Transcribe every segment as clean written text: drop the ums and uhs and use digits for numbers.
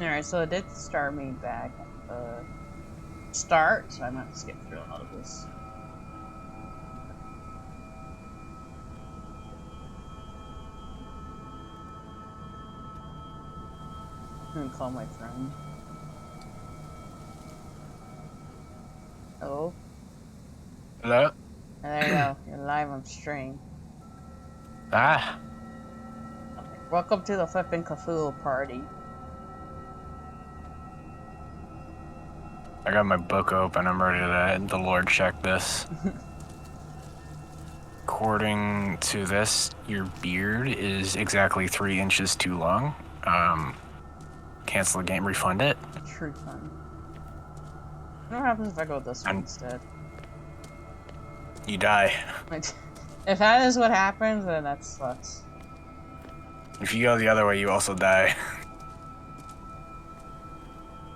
Alright, so it did start me back at the start, so I'm gonna skip through a lot of this. I'm gonna call my friend. Hello? Hello? There you go. You're live on stream. Ah. Welcome to the flipping Cthulhu party. I got my book open. I'm ready to the Lord check this. According to this, your beard is exactly 3 inches too long. Cancel the game, refund it. True fun. What happens if I go this way instead? You die. If that is what happens, then that sucks. If you go the other way, you also die.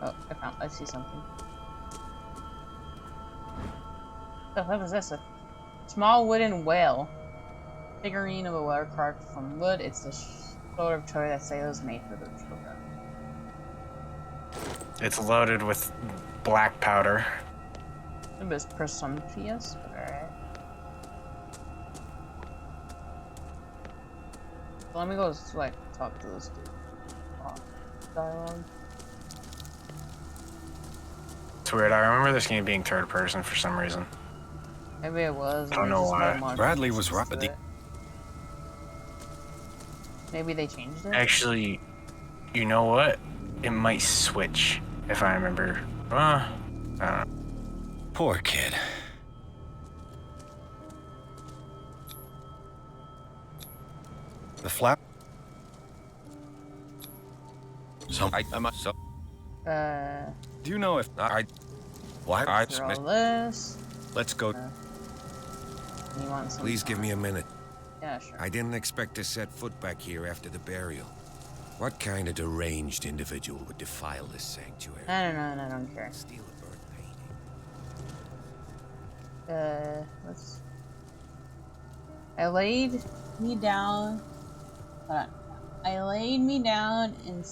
Oh, I see something. The hell is this? A small wooden whale. Figurine of a whale carved from wood. It's the sort of toy that sailors made for their children. It's loaded with black powder. It was presumptuous, but alright. So let me go like talk to this dude. Dialogue. It's weird. I remember this game being third person for some reason. Maybe it was. I don't know why. Bradley was right. Maybe they changed it? Actually, you know what? It might switch, if I remember. I don't know. Poor kid. The flap. So I must. So. Do you know if I? Why I all this. Let's go. You want some Please give me a minute. Yeah, sure. I didn't expect to set foot back here after the burial. What kind of deranged individual would defile this sanctuary? I don't know, and I don't care. Steal a burnt painting. Let's... I laid me down... Hold on. I laid me down and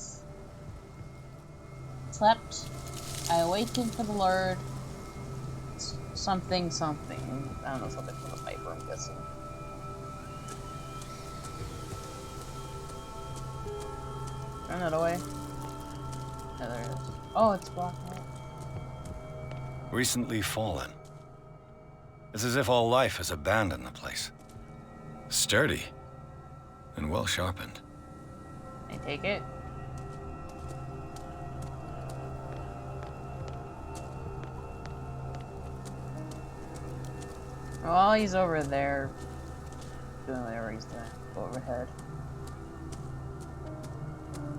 slept. I awakened for the Lord. Something. I don't know, something from the paper, I'm guessing. Turn that away. Yeah, there it is. Oh, it's blocked out. Recently fallen. It's as if all life has abandoned the place. Sturdy and well sharpened. I take it. While he's over there doing whatever he's doing, go overhead.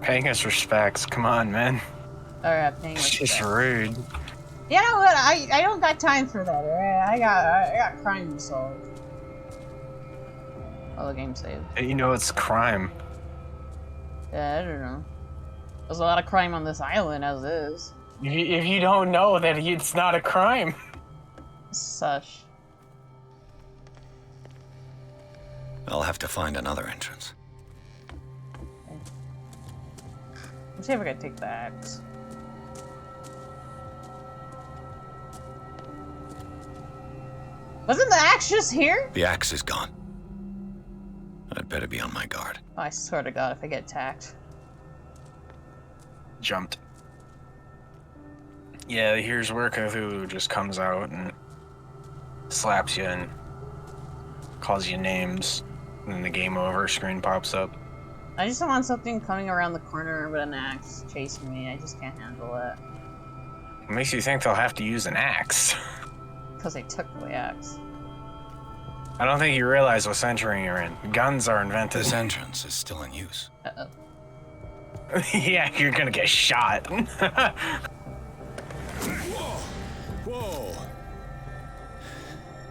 Paying us respects. Come on, man. Alright, paying It's respects. just rude. You know what? I don't got time for that, alright? I got crime to solve. Oh, the game saved. You know it's crime. Yeah, I don't know. There's a lot of crime on this island as is. If you don't know that it's not a crime. Such. I'll have to find another entrance. Let's see if I can take the axe. Wasn't the axe just here? The axe is gone. I'd better be on my guard. Oh, I swear to God, if I get attacked. Jumped. Yeah, here's where Cthulhu just comes out and slaps you and calls you names. And then the game over screen pops up. I just don't want something coming around the corner with an axe chasing me. I just can't handle it. It makes you think they'll have to use an axe. Because they took the axe. I don't think you realize what century you're in. Guns are invented. This entrance is still in use. Uh-oh. Yeah, you're gonna get shot. Whoa!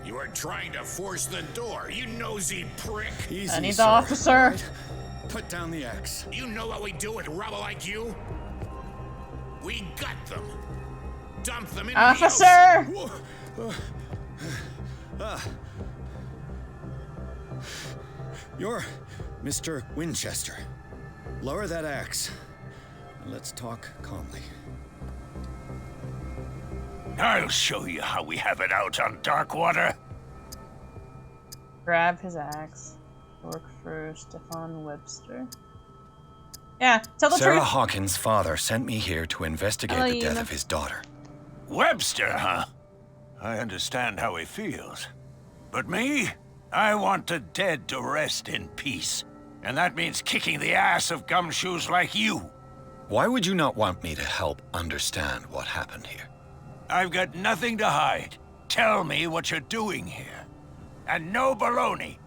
You are trying to force the door, you nosy prick! Easy, I need the sir. officer. Right. Put down the axe. You know what we do with rubble like you? We gut them. Dump them in Officer! You're Mr. Winchester. Lower that axe. Let's talk calmly. I'll show you how we have it out on Darkwater. Grab his axe. Work for Stefan Webster. Yeah, tell the Sarah truth. Hawkins' father sent me here to investigate the death of his daughter. Webster, huh? I understand how he feels. But me? I want the dead to rest in peace. And that means kicking the ass of gumshoes like you. Why would you not want me to help understand what happened here? I've got nothing to hide. Tell me what you're doing here. And no baloney.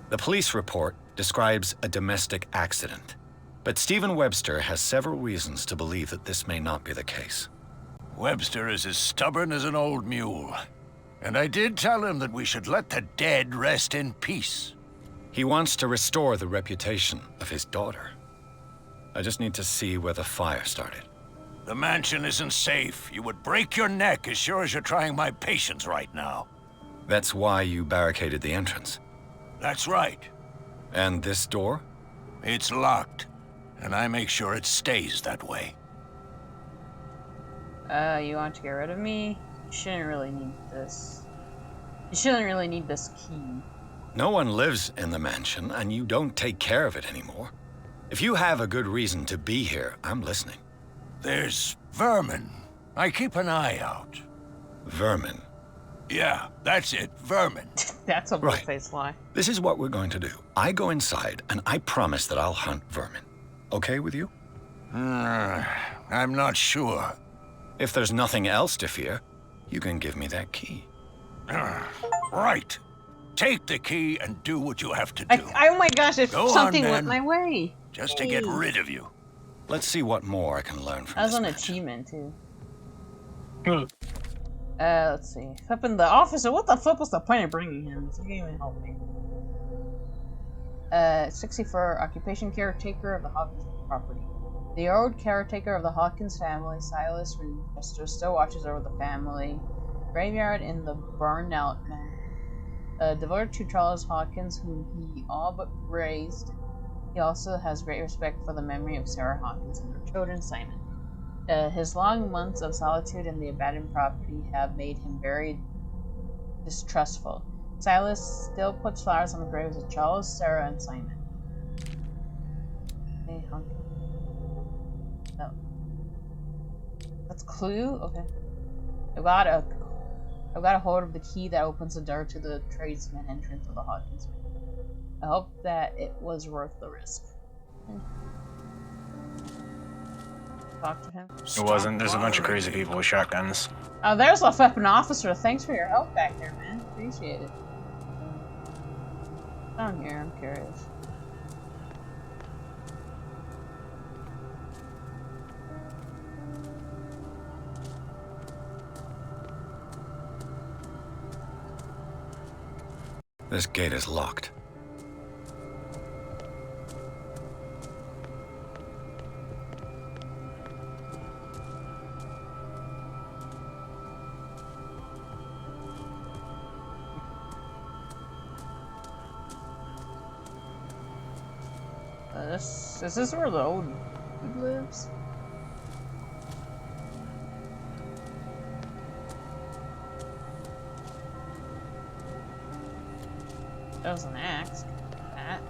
The police report describes a domestic accident. But Stephen Webster has several reasons to believe that this may not be the case. Webster is as stubborn as an old mule. And I did tell him that we should let the dead rest in peace. He wants to restore the reputation of his daughter. I just need to see where the fire started. The mansion isn't safe. You would break your neck as sure as you're trying my patience right now. That's why you barricaded the entrance. That's right. And this door? It's locked. And I make sure it stays that way. You want to get rid of me? You shouldn't really need this. You shouldn't really need this key. No one lives in the mansion, and you don't take care of it anymore. If you have a good reason to be here, I'm listening. There's vermin. I keep an eye out. Vermin. Yeah, that's it, vermin. That's a Right. bold-faced lie. This is what we're going to do. I go inside, and I promise that I'll hunt vermin. Okay with you? I'm not sure. If there's nothing else to fear, you can give me that key. Right. Take the key and do what you have to do. Oh my gosh, if Go on, something then. went my way. Just to get Hey. rid of you. Let's see what more I can learn from That was this an mansion. achievement, too. Hmm. Let's see. Flipping the officer, what the flip was the point of bringing him? If you can't even help me. 64, occupation caretaker of the Hawkins property. The old caretaker of the Hawkins family, Silas Winchester, still watches over the family graveyard in the burned out manor. Devoted to Charles Hawkins, whom he all but raised, he also has great respect for the memory of Sarah Hawkins and her children, Simon. His long months of solitude in the abandoned property have made him very distrustful. Silas still puts flowers on the graves of Charles, Sarah, and Simon. Okay, no. That's clue? Okay. I got a hold of the key that opens the door to the tradesman entrance of the Hawkins. I hope that it was worth the risk. Talk to him. It wasn't. There's a bunch of crazy people with shotguns. Oh, there's a weapon officer. Thanks for your help back there, man. Appreciate it. Down here, I'm curious. This gate is locked. Is this where the old dude lives? That was an axe. That.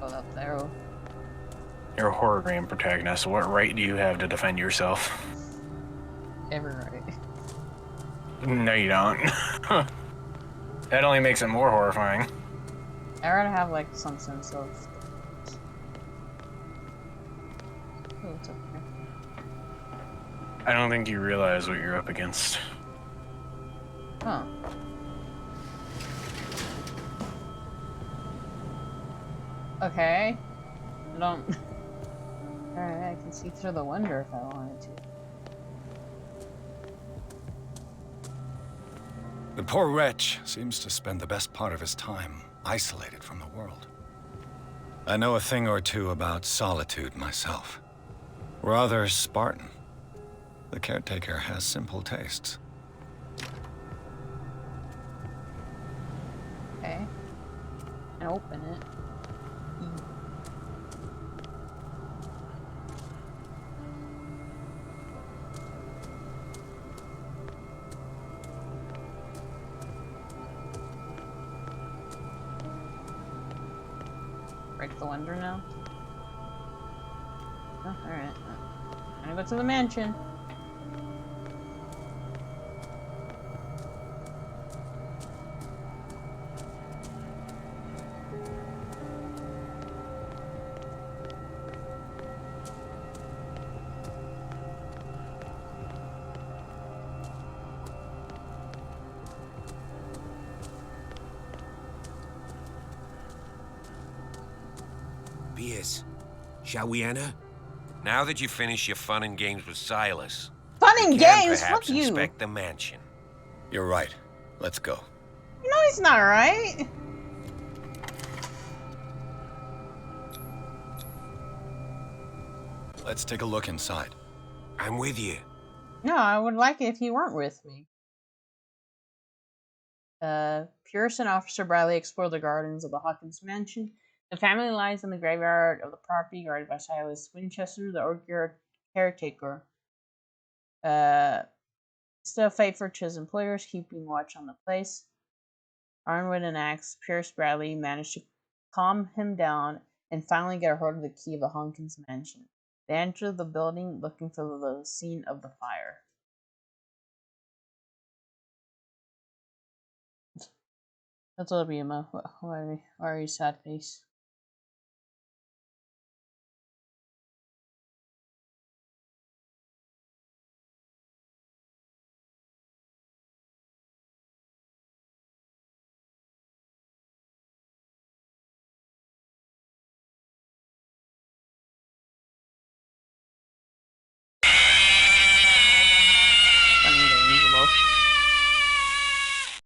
Oh, up there. You're a horror game protagonist. What right do you have to defend yourself? Every right. No, you don't. That only makes it more horrifying. I rather have like some sense of. Oh, it's up here. I don't think you realize what you're up against. Huh. Okay. I don't. Alright, I can see through the window if I wanted to. The poor wretch seems to spend the best part of his time isolated from the world. I know a thing or two about solitude myself. Rather Spartan. The caretaker has simple tastes. Okay. And open it. out the window now? Oh, alright. I'm gonna go to the mansion. Pierce, shall we enter? Now that you finish your fun and games with Silas, Fun we and can games? perhaps Fuck you! inspect the mansion. You're right. Let's go. No, he's not right. Let's take a look inside. I'm with you. No, I would like it if you weren't with me. Pierce and Officer Bradley explore the gardens of the Hawkins mansion. The family lies in the graveyard of the property guarded by Silas Winchester, the old caretaker. Still faithful to his employers, keeping watch on the place. Armed with an axe, Pierce Bradley managed to calm him down and finally get a hold of the key of the Hawkins mansion. They enter the building looking for the scene of the fire. That's all, Emma. Why are you sad face?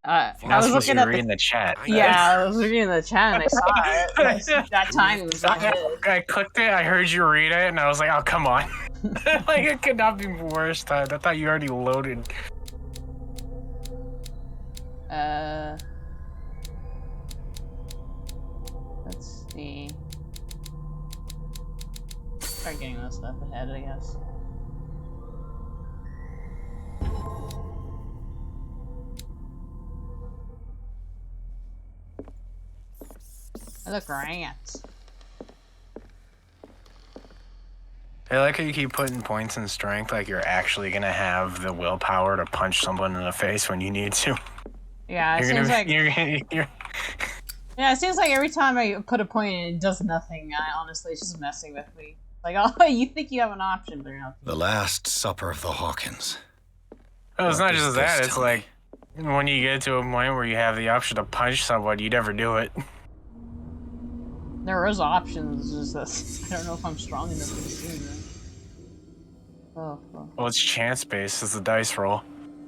I was looking at reading the chat. Yeah, I was reading the chat and I saw it. That time was not good. I clicked it, I heard you read it, and I was like, oh, come on. Like, it could not be worse time. I thought you already loaded. Let's see. Start getting this stuff ahead, I guess. Look, rats. I like how you keep putting points in strength, like you're actually gonna have the willpower to punch someone in the face when you need to. Yeah, it seems like yeah, it seems like every time I put a point in, it does nothing. Honestly, it's just messing with me. Like, oh, you think you have an option, but you're not. The Last Supper of the Hawkins. Oh, it's not just that. It's tell like when you get to a point where you have the option to punch someone, you never do it. There is options, just that I don't know if I'm strong enough to do that. Oh, Well, it's chance based. It's a dice roll.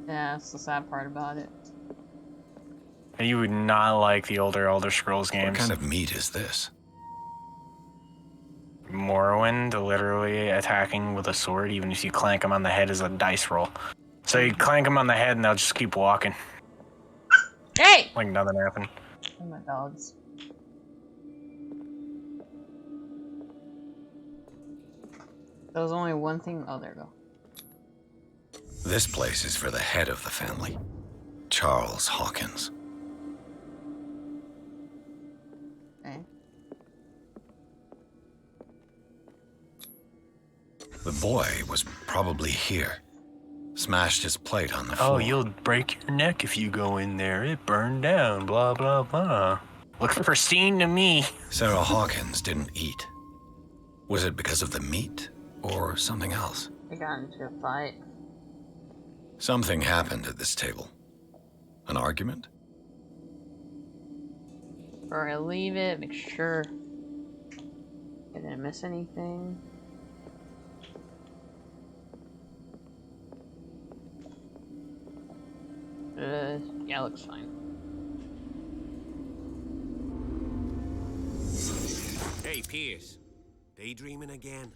yeah, that's the sad part about it. And you would not like the older Elder Scrolls games. What kind of meat is this? Morrowind, literally attacking with a sword, even if you clank them on the head, is a dice roll. So you clank them on the head and they'll just keep walking. Hey! Like nothing happened. Oh, my dogs. There was only one thing. Oh, there we go. This place is for the head of the family, Charles Hawkins. Okay. The boy was probably here. Smashed his plate on the floor. Oh, you'll break your neck if you go in there. It burned down, blah, blah, blah. Looks pristine to me. Sarah Hawkins didn't eat. Was it because of the meat or something else? They got into a fight. Something happened at this table. An argument? Before I leave it, make sure I didn't miss anything. Yeah, looks fine. Hey, Pierce. Daydreaming again?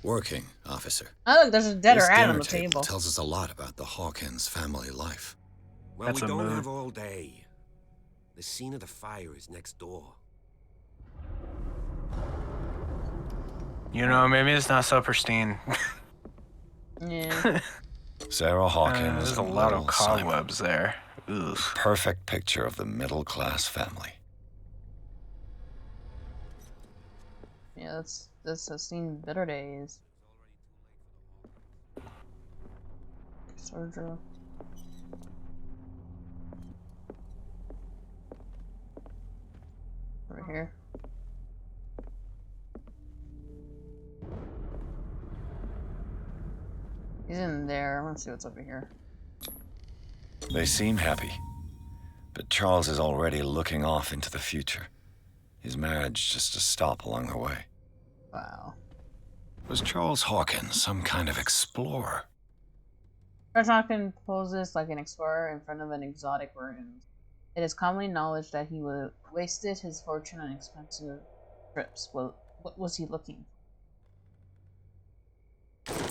Working, officer. Oh, look, there's a dead This rat on dinner the table. tells us a lot about the Hawkins family life. Well, That's we a don't mood. have all day. The scene of the fire is next door. You know, maybe it's not so pristine. Yeah. Sarah Hawkins. There's a and lot of little Simon. cobwebs there. Ugh. Perfect picture of the middle-class family. this has seen better days. Surgery. Over here. He's in there. Let's see what's over here. They seem happy, but Charles is already looking off into the future. His marriage just a stop along the way. Wow. Was Charles Hawkins some kind of explorer? Charles Hawkins poses like an explorer in front of an exotic ruins. It is commonly acknowledged that he wasted his fortune on expensive trips. Well, what was he looking for?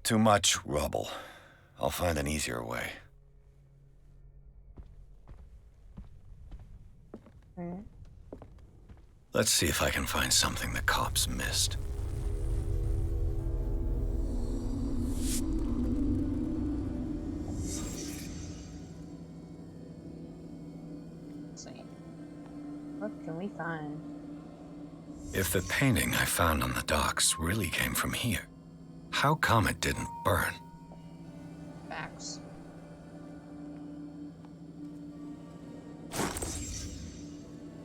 Too much rubble. I'll find an easier way. Alright. Let's see if I can find something the cops missed. Let's see. What can we find? If the painting I found on the docks really came from here, how come it didn't burn? Facts.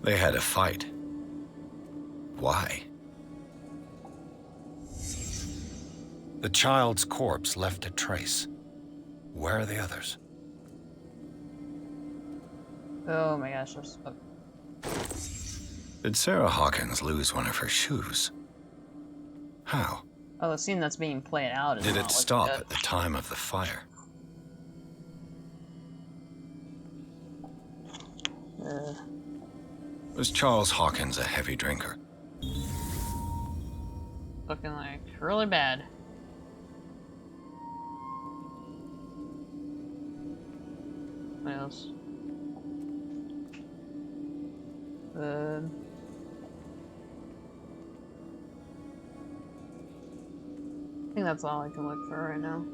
They had a fight. Why? The child's corpse left a trace. Where are the others? Oh my gosh, there's Did Sarah Hawkins lose one of her shoes? How? the scene that's being played out is Did not it looking stop good. at the time of the fire? Was Charles Hawkins a heavy drinker? Looking like really bad. What else? I think that's all I can look for right now.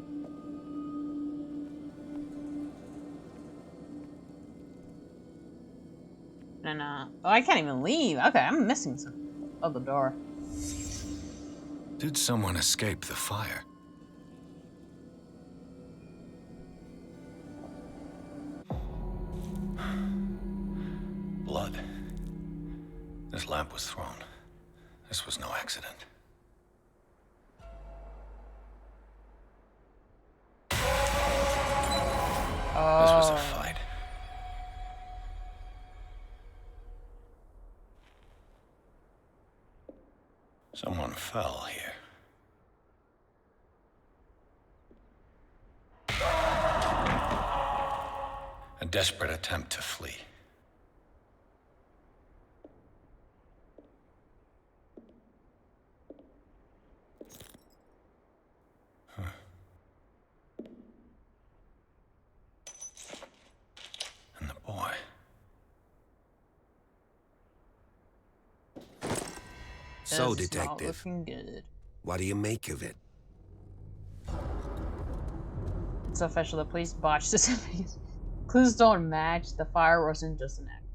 And oh, I can't even leave. Okay, I'm missing some. Oh, the door. Did someone escape the fire? Blood. This lamp was thrown. This was no accident. This was a fight. Someone fell here. A desperate attempt to flee. And the boy. So, That's not Detective, looking good. what do you make of it? It's official. The police botched this. Clues don't match. The fire wasn't just an accident.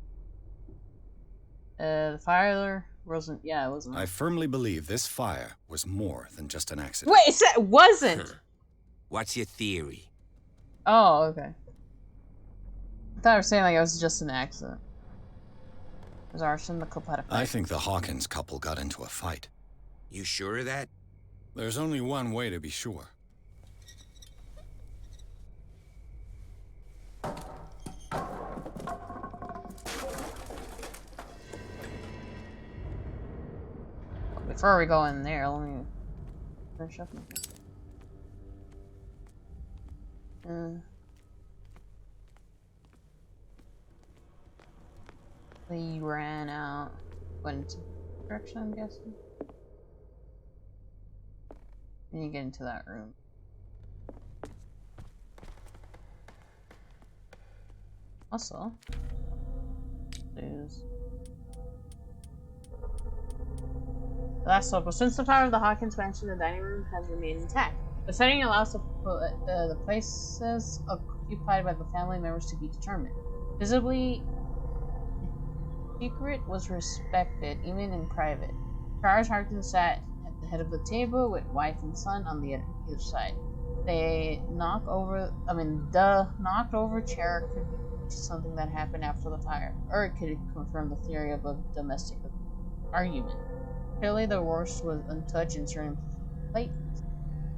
The fire wasn't. Yeah, it wasn't. I firmly believe this fire was more than just an accident. Wait, it said it wasn't. What's your theory? Oh, okay. I thought I was saying like it was just an accident. Was arson the couple had a fight? I think the Hawkins couple got into a fight. You sure of that? There's only one way to be sure. Before we go in there, let me finish up. He ran out. Went into direction, I'm guessing. And you get into that room. Also, there's last up. Since the fire of the Hawkins mansion, the dining room has remained intact. The setting allows the places occupied by the family members to be determined. Visibly secret was respected, even in private. Charles Harkin sat at the head of the table with wife and son on the other side. The knocked over chair could be something that happened after the fire, or it could confirm the theory of a domestic argument. Clearly, the roast was untouched in certain plates.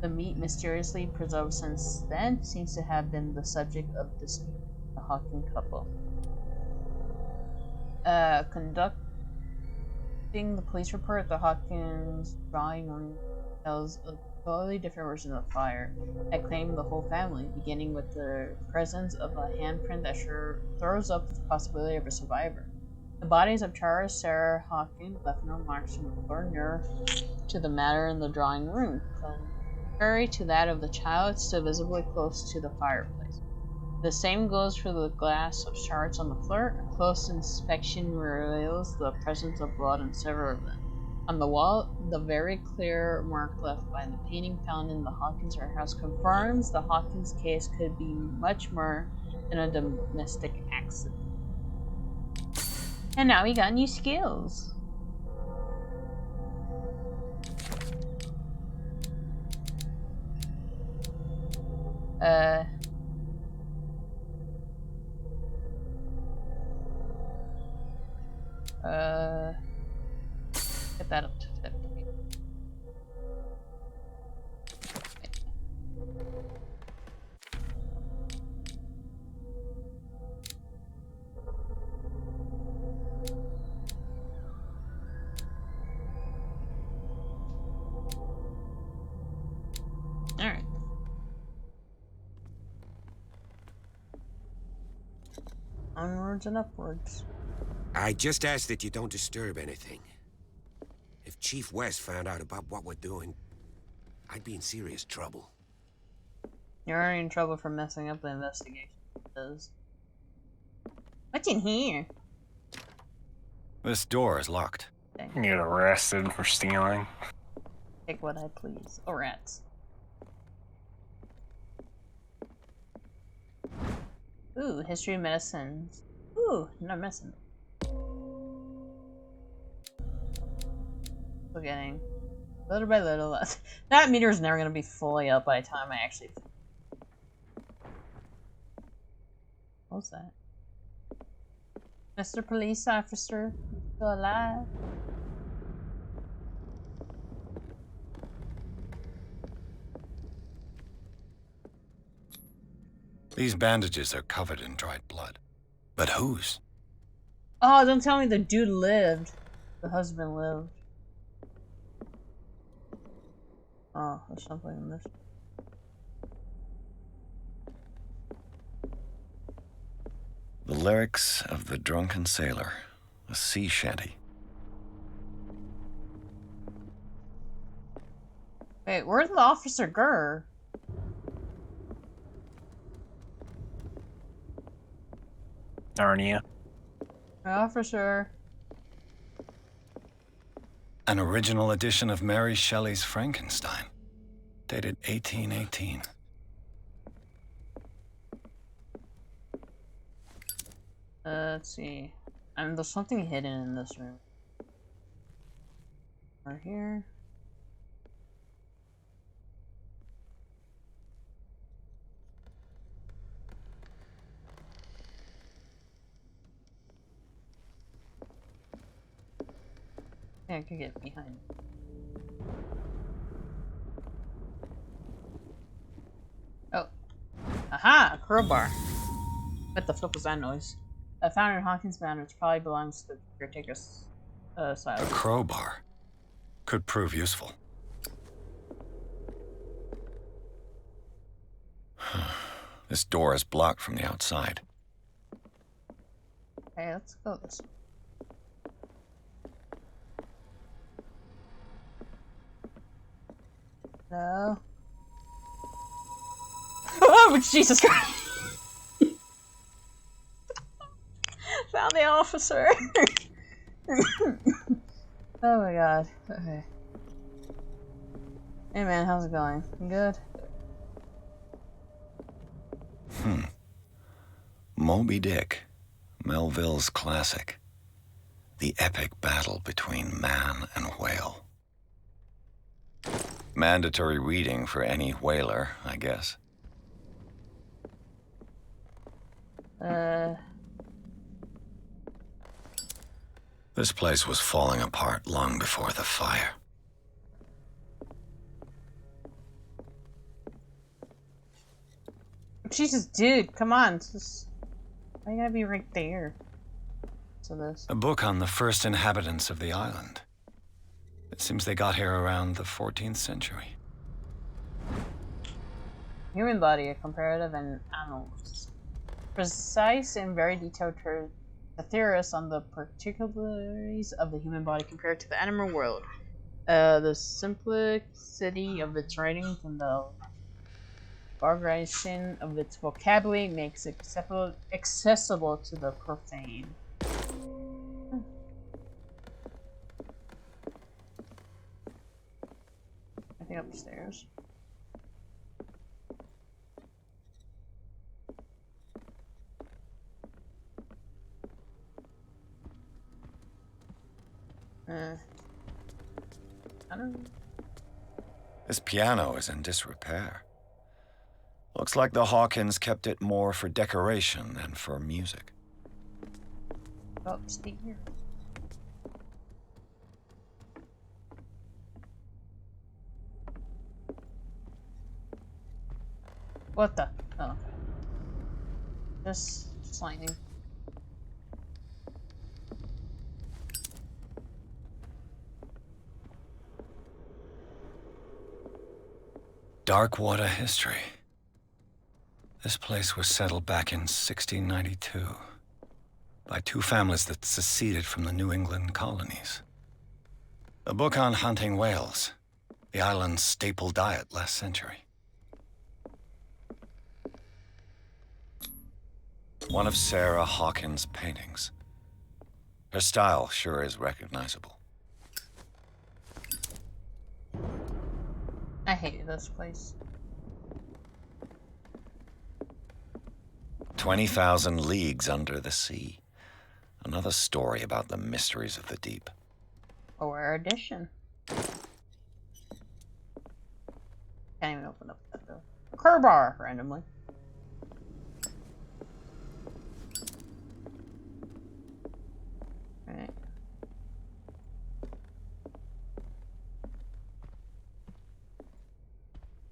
The meat, mysteriously preserved since then, seems to have been the subject of dispute with the Hawking couple. Conducting the police report, the Hawkins drawing room tells a totally different version of the fire that claimed the whole family, beginning with the presence of a handprint that sure throws up the possibility of a survivor. The bodies of Charles Sarah Hawkins left no marks on the floor near to the matter in the drawing room, contrary to that of the child, still visibly close to the fireplace. The same goes for the glass of shards on the floor. A close inspection reveals the presence of blood on several of them. On the wall, the very clear mark left by the painting found in the Hawkins warehouse confirms the Hawkins case could be much more than a domestic accident. And now we got new skills. Get that up to 50. Alright. Onwards and upwards. I just ask that you don't disturb anything. If Chief West found out about what we're doing, I'd be in serious trouble. You're already in trouble for messing up the investigation. What's in here? This door is locked. You get arrested for stealing. Take what I please. Oh, rats. Ooh, history of medicine. Ooh, no medicine. We're getting little by little less. That meter is never going to be fully up by the time I actually. What was that? Mr. Police Officer, still alive? These bandages are covered in dried blood. But whose? Oh, don't tell me the dude lived. The husband lived. Oh, there's something in this. The lyrics of the drunken sailor. A sea shanty. Wait, where's the Officer Gurr? Narnia. Officer. An original edition of Mary Shelley's Frankenstein. Dated 1818. Let's see. There's something hidden in this room. Right here. Yeah, I could get behind. Oh. Aha! A crowbar. What the fuck was that noise? I found it in Hawkins Manor. It probably belongs to the caretaker's silo. A crowbar. Could prove useful. This door is blocked from the outside. Okay, let's go this way. No. Oh, Jesus Christ! Found the officer! Oh my god. Okay. Hey man, how's it going? You good? Moby Dick. Melville's classic. The epic battle between man and whale. Mandatory reading for any whaler, I guess. This place was falling apart long before the fire. Jesus, dude, come on. Why you gotta be right there? So this. A book on the first inhabitants of the island. It seems they got here around the 14th century. Human body, a comparative and animals. Precise and very detailed the theorists on the particularities of the human body compared to the animal world. The simplicity of its writings and the vulgarization of its vocabulary makes it accessible to the profane. I think upstairs. I don't know. This piano is in disrepair. Looks like the Hawkins kept it more for decoration than for music. Oh, stay here. What the? Oh. Just lightning. Darkwater history. This place was settled back in 1692 by two families that seceded from the New England colonies. A book on hunting whales, the island's staple diet last century. One of Sarah Hawkins' paintings. Her style sure is recognizable. I hated this place. 20,000 leagues under the sea. Another story about the mysteries of the deep. A rare edition. Can't even open up that door. A crowbar, randomly. Alright.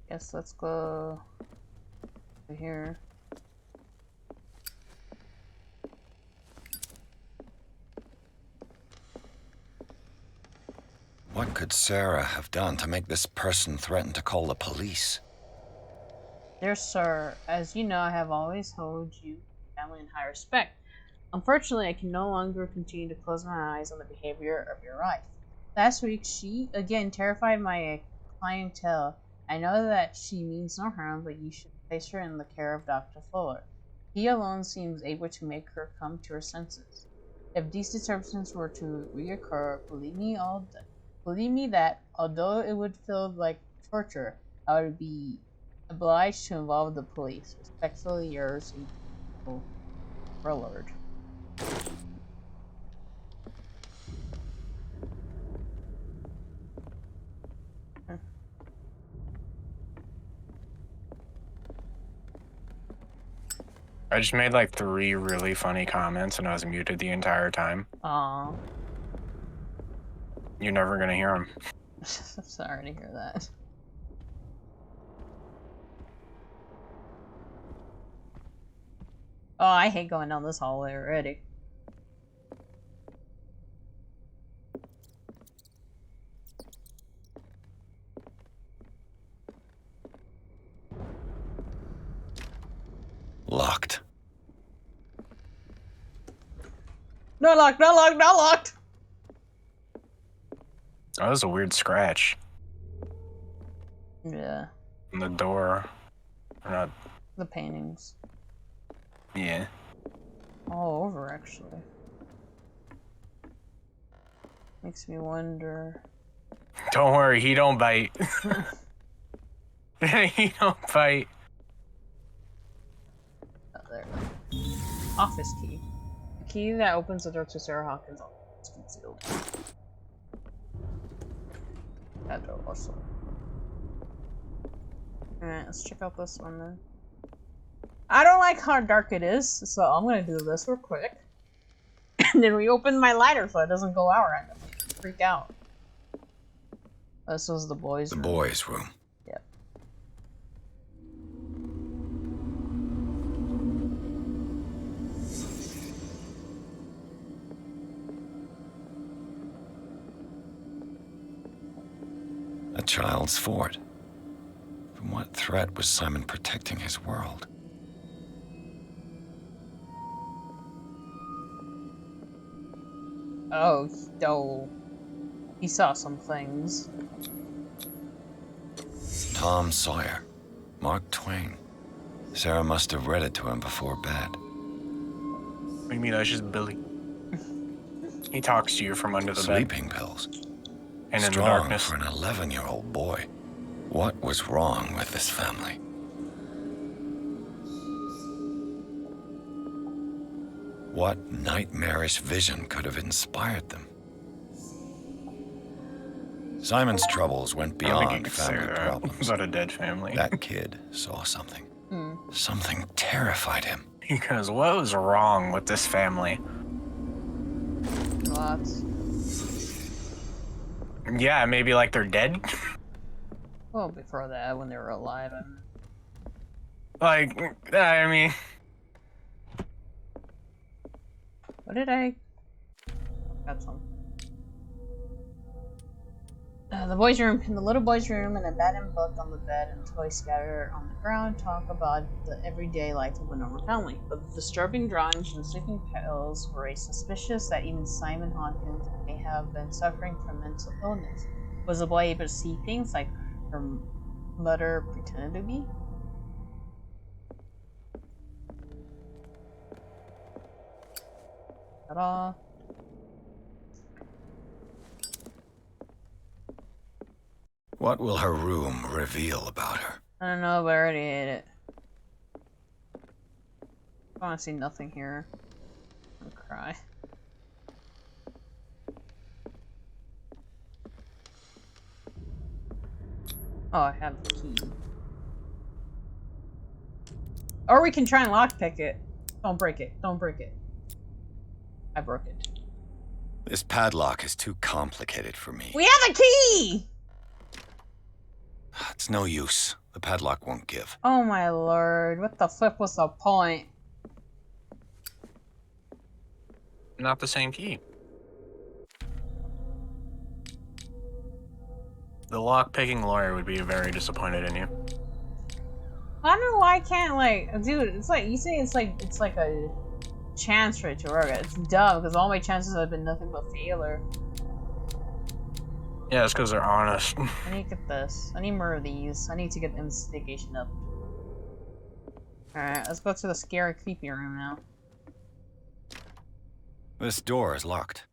Guess let's go over here. What could Sarah have done to make this person threaten to call the police? Dear sir, as you know, I have always held you family in high respect. Unfortunately, I can no longer continue to close my eyes on the behavior of your wife. Last week, she again terrified my clientele. I know that she means no harm, but you should place her in the care of Dr. Fuller. He alone seems able to make her come to her senses. If these disturbances were to reoccur, believe me that, although it would feel like torture, I would be obliged to involve the police. Respectfully yours, Willard. I just made like 3 really funny comments and I was muted the entire time. Aww. You're never gonna hear them. Sorry to hear that. Oh, I hate going down this hallway already. Locked. Not locked, not locked, not locked! Oh, that was a weird scratch. Yeah. On the door. Or not. The paintings. Yeah. All over, actually. Makes me wonder. Don't worry, he don't bite. He don't bite. Oh, there. Office key. The key that opens the door to Sarah Hawkins' office. It's concealed. That door also. Alright, let's check out this one then. I don't like how dark it is, so I'm gonna do this real quick. And then reopen my lighter so it doesn't go out randomly. Freak out. This was the boys' room. The boys' room. Yep. A child's fort. From what threat was Simon protecting his world? Oh, no. He saw some things. Tom Sawyer. Mark Twain. Sarah must have read it to him before bed. What do you mean? That's just Billy. He talks to you from under the bed. Sleeping pills. And in the Strong darkness. for an 11-year-old boy. What was wrong with this family? What nightmarish vision could have inspired them? Simon's troubles went I don't think you beyond could say family that problems. about a dead family. That kid saw something. Something terrified him. Because what was wrong with this family? Lots. Yeah, maybe like they're dead. Well, before that, when they were alive, Like, I mean, what did I? Got some. The boys' room, in the little boys' room, an abandoned book on the bed and toys scattered on the ground talk about the everyday life of a normal family. But the disturbing drawings and sleeping pills raised suspicious that even Simon Hawkins may have been suffering from mental illness. Was the boy able to see things like her mother pretended to be? Ta-da! What will her room reveal about her? I don't know, but I already ate it. I want to see nothing here. I'm gonna cry. Oh, I have the key. Or we can try and lockpick it. Don't break it. Don't break it. I broke it. This padlock is too complicated for me. We have a key! It's no use. The padlock won't give. Oh my lord. What the flip was the point? not the same key. The lock-picking lawyer would be very disappointed in you. I don't know why I can't, like, dude, it's like, you say it's like a chance rate to work. It's dumb, because all my chances have been nothing but failure. Yeah, it's because they're honest. I need to get this. I need more of these. I need to get investigation up. Alright, let's go to the scary, creepy room now. This door is locked.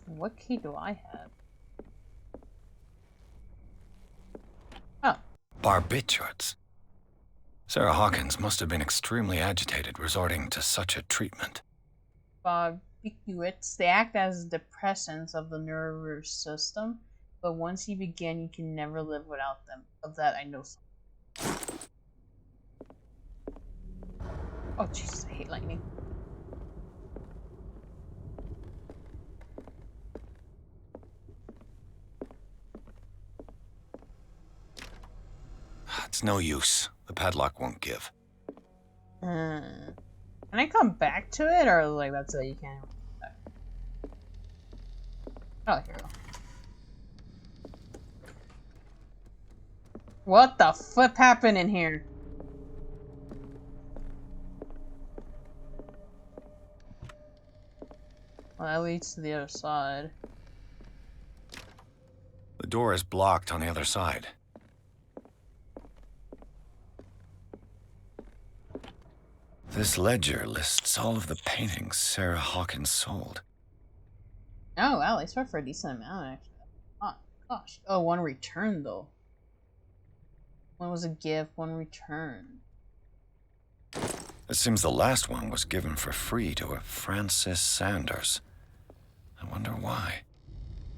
What key do I have? Oh. Barbiturates. Sarah Hawkins must have been extremely agitated resorting to such a treatment. Barbiturates. They act as depressants of the nervous system, but once you begin, you can never live without them. Of that, I know something. Oh, Jesus, I hate lightning. It's no use. The padlock won't give. Can I come back to it, or like that's it? You can't. Oh, here we go. What the flip happened in here? Well, that leads to the other side. The door is blocked on the other side. This ledger lists all of the paintings Sarah Hawkins sold. Oh, wow, they sold for a decent amount, actually. Oh, gosh. Oh, one returned, though. One was a gift, one returned. It seems the last one was given for free to a Francis Sanders. I wonder why.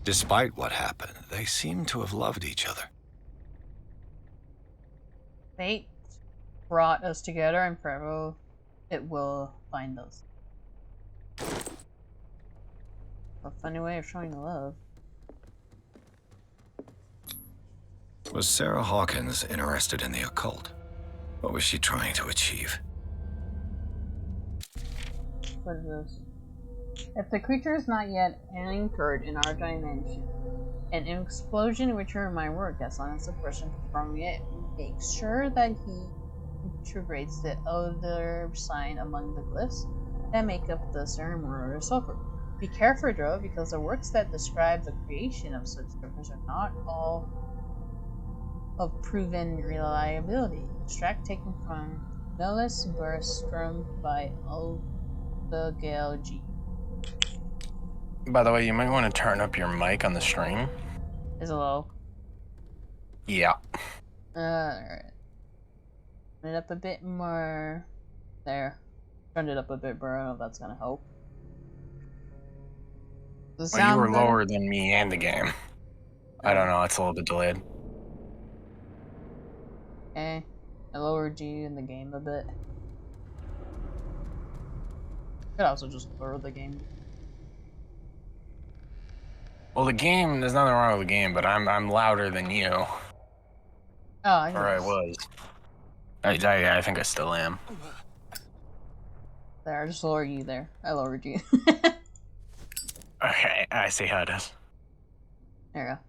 Despite what happened, they seem to have loved each other. Fate brought us together, and forever it will bind us. A funny way of showing love. Was Sarah Hawkins interested in the occult? What was she trying to achieve? What is this? If the creature is not yet anchored in our dimension, an explosion in which my work, as long as the person performing it makes sure that he integrates the other sign among the glyphs that make up the ceremonial sulfur. Be careful, though, because the works that describe the creation of such circles are not all of proven reliability. Extract taken from Millis Burstrom by Abigail G. By the way, you might want to turn up your mic on the stream. Is it low? Yeah. Alright. Turn it up a bit more. There. Turned it up a bit, bro. I don't know if that's gonna help. Does it Well, you sound were better? lower than me and the game. I don't know, it's a little bit delayed. Okay. I lowered you in the game a bit. Could also just lower the game. Well, the game, there's nothing wrong with the game, but I'm louder than you. Oh, I Or I guess. was. I think I still am. There, I just lowered you there. I lowered you. Okay, I see how it is. There you go.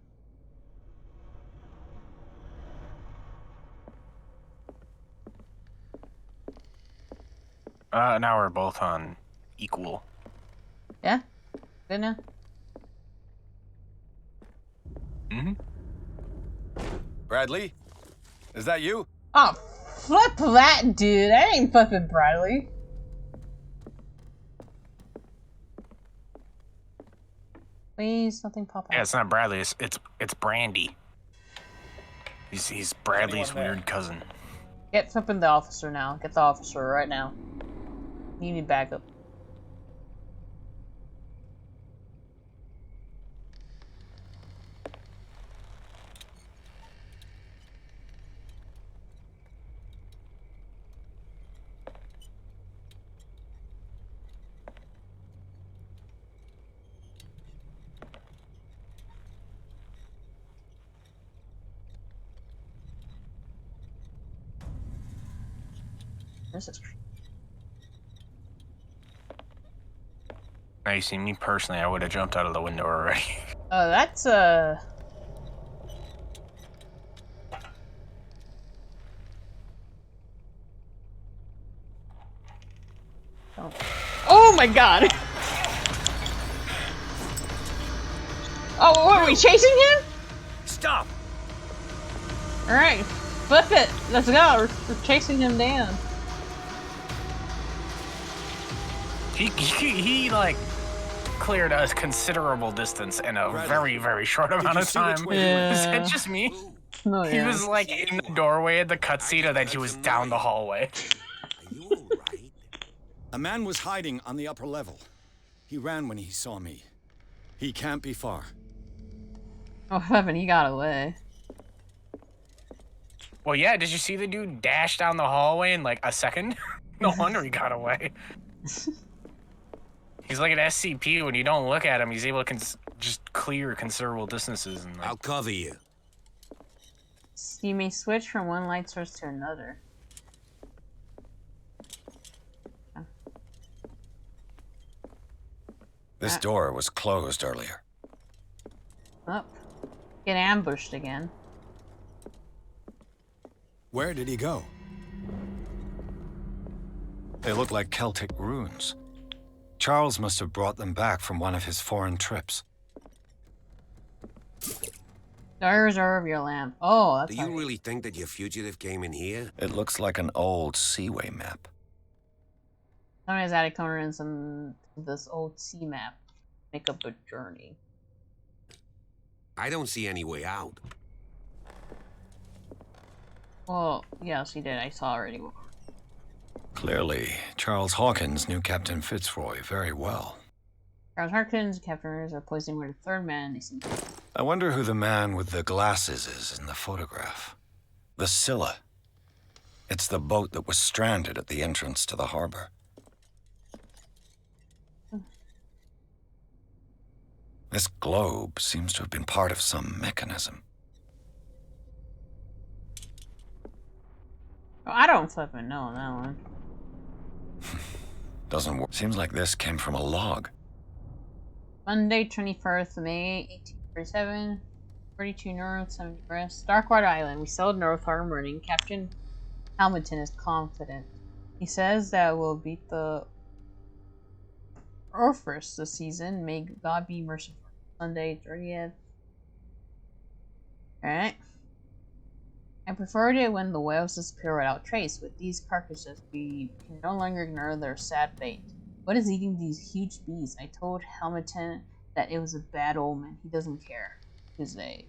Now we're both on equal. Yeah? Good now? Mm-hmm. Bradley? Is that you? Oh, flip that, dude. I ain't flipping Bradley. Please, nothing pop out. Yeah, it's not Bradley, it's Brandy. He's Bradley's weird cousin. Get flipping the officer now. Get the officer right now. You need backup. This is. Now, you see, me personally, I would have jumped out of the window already. Oh, that's Oh. Oh my god! Oh, what, are we chasing him? Stop! Alright, flip it! Let's go! We're chasing him down. He like cleared a considerable distance in a very, very short amount of time. Yeah. Is that just me? Oh, He yeah. was like in the doorway of the cutscene, and then he was down the hallway. Are you alright? A man was hiding on the upper level. He ran when he saw me. He can't be far. Oh, heaven, he got away. Well, yeah, did you see the dude dash down the hallway in like a second? No wonder he got away. He's like an SCP. When you don't look at him, he's able to just clear considerable distances. And like, I'll cover you. You may switch from one light source to another. This door was closed earlier. Oh, get ambushed again. Where did he go? They look like Celtic runes. Charles must have brought them back from one of his foreign trips. Stars are of your lamp. Oh, that's Do you right. really think that your fugitive came in here? It looks like an old seaway map. Somebody's added coordinates in this old sea map. Make up a journey. I don't see any way out. Well, yes, he did. I saw already. Clearly, Charles Hawkins knew Captain Fitzroy very well. Charles Harkins, Captain Rivers are poisoning with a third man. They seem. I wonder who the man with the glasses is in the photograph. The Scylla. It's the boat that was stranded at the entrance to the harbor. This globe seems to have been part of some mechanism. Oh, I don't flipping know that one. Doesn't work. Seems like this came from a log. Monday, 21st of May, 1847. 42 North, 70 West. Darkwater Island. We sailed north hard morning. Captain Hamilton is confident. He says that we'll beat the Orphus this season. May God be merciful. Sunday, 30th. Alright. I preferred it when the whales disappear without trace. With these carcasses, we can no longer ignore their sad fate. What is eating these huge bees? I told Hamilton that it was a bad omen. He doesn't care. Tuesday,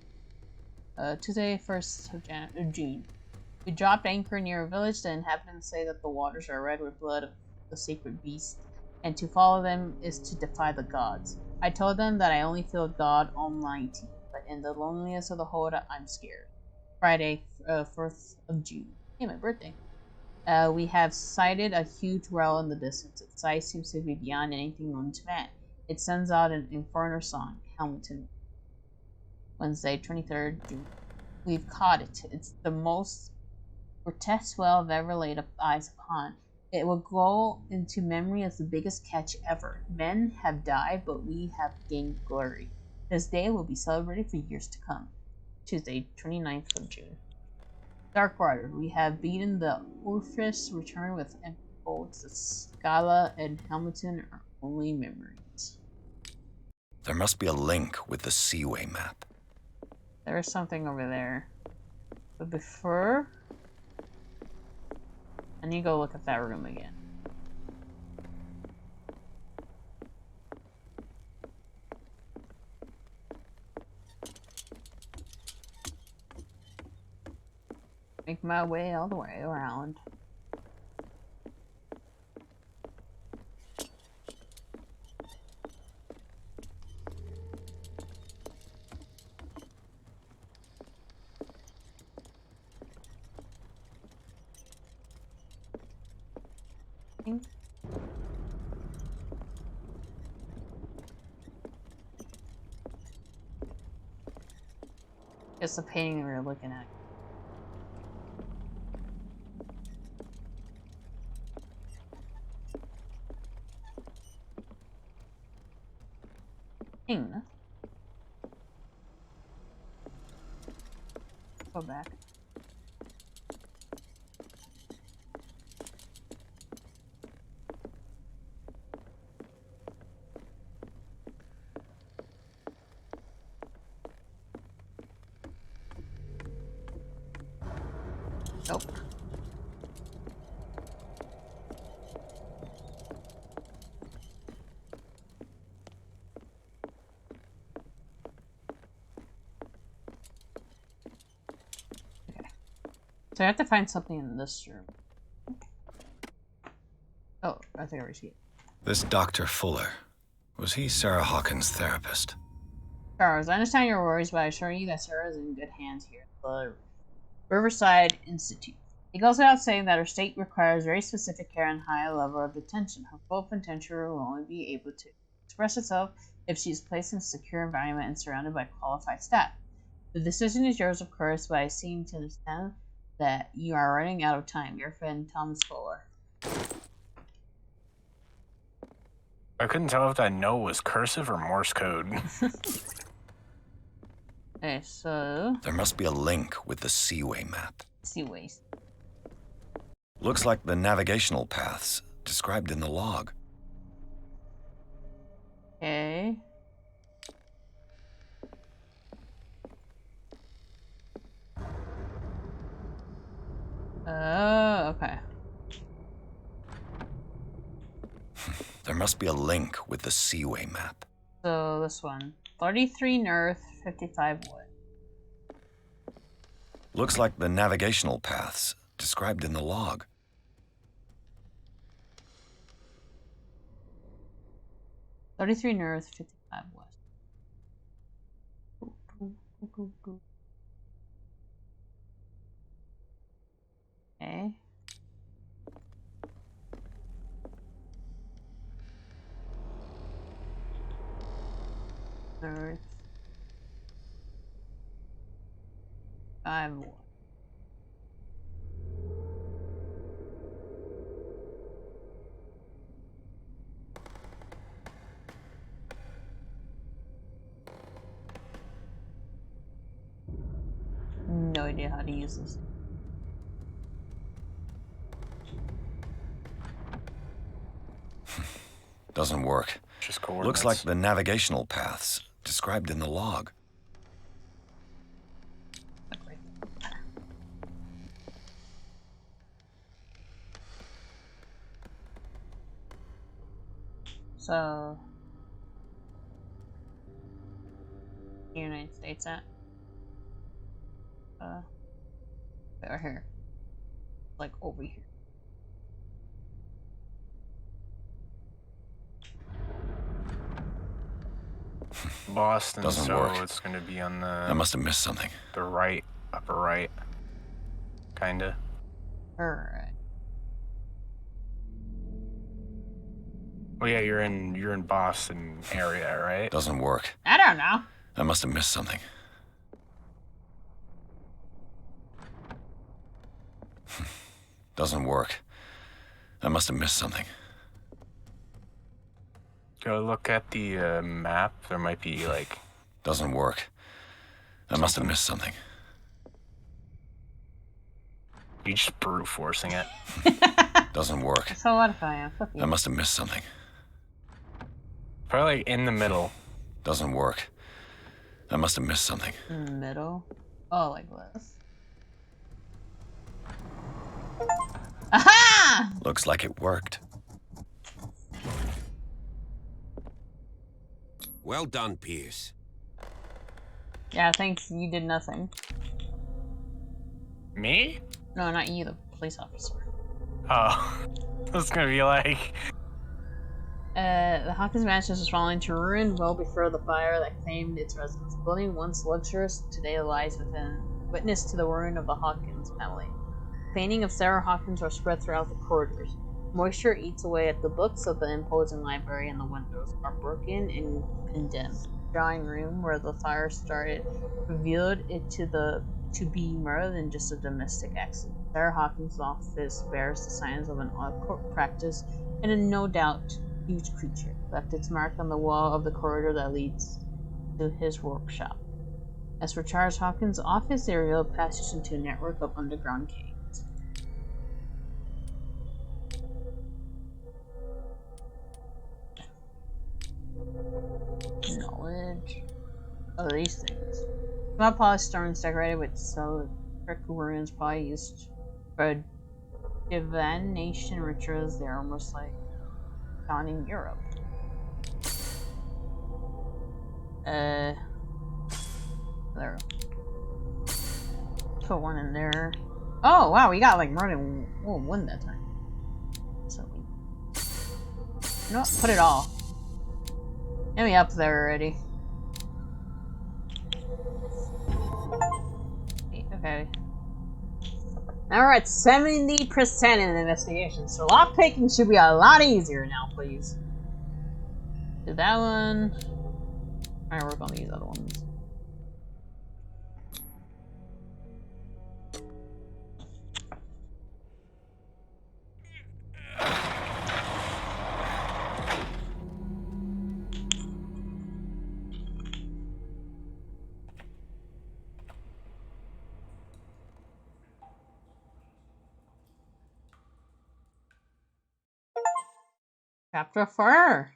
1st of June. We dropped anchor near a village. The inhabitants say that the waters are red with blood of the sacred beast, and to follow them is to defy the gods. I told them that I only feel God Almighty, but in the loneliness of the hold, I'm scared. Friday, 4th of June. Hey, my birthday. We have sighted a huge whale in the distance. Its size seems to be beyond anything known to man. It sends out an inferno song. Hamilton. Wednesday, 23rd June. We've caught it. It's the most grotesque whale I've ever laid eyes upon. It will go into memory as the biggest catch ever. Men have died, but we have gained glory. This day will be celebrated for years to come. Tuesday, 29th of June. Darkwater. We have beaten the Orphus, return with empty boats. The Scala and Hamilton are only memories. There must be a link with the Seaway map. There is something over there. But before, I need to go look at that room again. Make my way all the way around. It's the painting we were looking at. Go back. Nope. So I have to find something in this room. Oh, I think I already see it. This Dr. Fuller, was he Sarah Hawkins' therapist? Charles, I understand your worries, but I assure you that Sarah is in good hands here at the Riverside Institute. It goes without saying that her state requires very specific care and high level of attention. Her full potential will only be able to express itself if she is placed in a secure environment and surrounded by qualified staff. The decision is yours, of course, but I seem to understand that you are running out of time. Your friend, Thomas Fuller. I couldn't tell if that no was cursive or Morse code. Okay, so... There must be a link with the Seaway map. Seaways. Looks like the navigational paths described in the log. Okay. Okay. There must be a link with the Seaway map. So this one. 33 North, 55 Wood. Looks like the navigational paths described in the log. 33 north, 55 west. Okay. North. 5 west. No idea how to use this. Doesn't work. Just coordinates. Looks like the navigational paths described in the log. So, the United States at? Right here. Like over here. Boston, Doesn't so work. it's gonna be on I the must have missed something. right, upper right, kinda. Alright. Oh yeah, you're in Boston area, right? Doesn't work. I don't know. I must have missed something. Doesn't work. I must have missed something. Go look at the map. There might be like. Doesn't work. I must have missed something. You just brute forcing it. Doesn't work. So what if I am? Fuck you. I must have missed something. Probably like in the middle. Doesn't work. I must have missed something. In the middle? Oh, like this. Aha! Looks like it worked. Well done, Pierce. Yeah, thanks. You did nothing. Me? No, not you, the police officer. Oh, it's gonna be like. The Hawkins Mansion was falling to ruin well before the fire that claimed its residents. The building, once luxurious, today lies within witness to the ruin of the Hawkins family. Painting of Sarah Hawkins are spread throughout the corridors. Moisture eats away at the books of the imposing library, and the windows are broken and condemned. The drawing room where the fire started revealed it to be more than just a domestic accident. Sarah Hawkins' office bears the signs of an occult practice, and a no doubt huge creature left its mark on the wall of the corridor that leads to his workshop. As for Charles Hawkins' office, they revealed passage into a network of underground caves. Knowledge of these things. Small polished stones decorated with cylindrical runes, probably used for divination rituals. They're almost like found in Europe. There. Put one in there. Oh wow, we got like more than one that time. So we. You know what? Put it all. Get me up there already. Okay. Now we're at 70% in the investigation, so lockpicking should be a lot easier now, please. Did that one. Alright, work on these other ones. Chapter 4.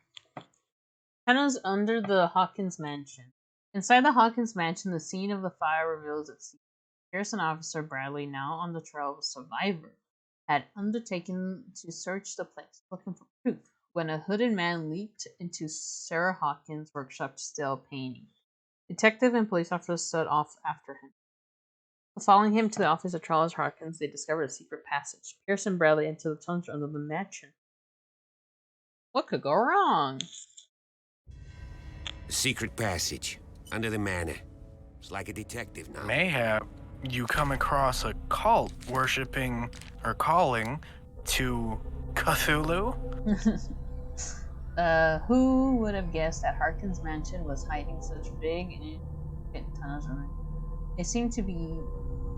Tunnels under the Hawkins Mansion. Inside the Hawkins Mansion, the scene of the fire reveals its secret. Pearson Officer Bradley, now on the trail of a survivor, had undertaken to search the place, looking for proof, when a hooded man leaped into Sarah Hawkins' workshop to steal a painting. Detective and police officers stood off after him. Following him to the office of Charles Hawkins, they discovered a secret passage. Pearson Bradley entered the tunnels under the mansion. What could go wrong? The secret passage, under the manor. It's like a detective now. Mayhap you come across a cult worshipping or calling to Cthulhu? Who would have guessed that Harkin's mansion was hiding such big and intricate tunnels? It seemed to be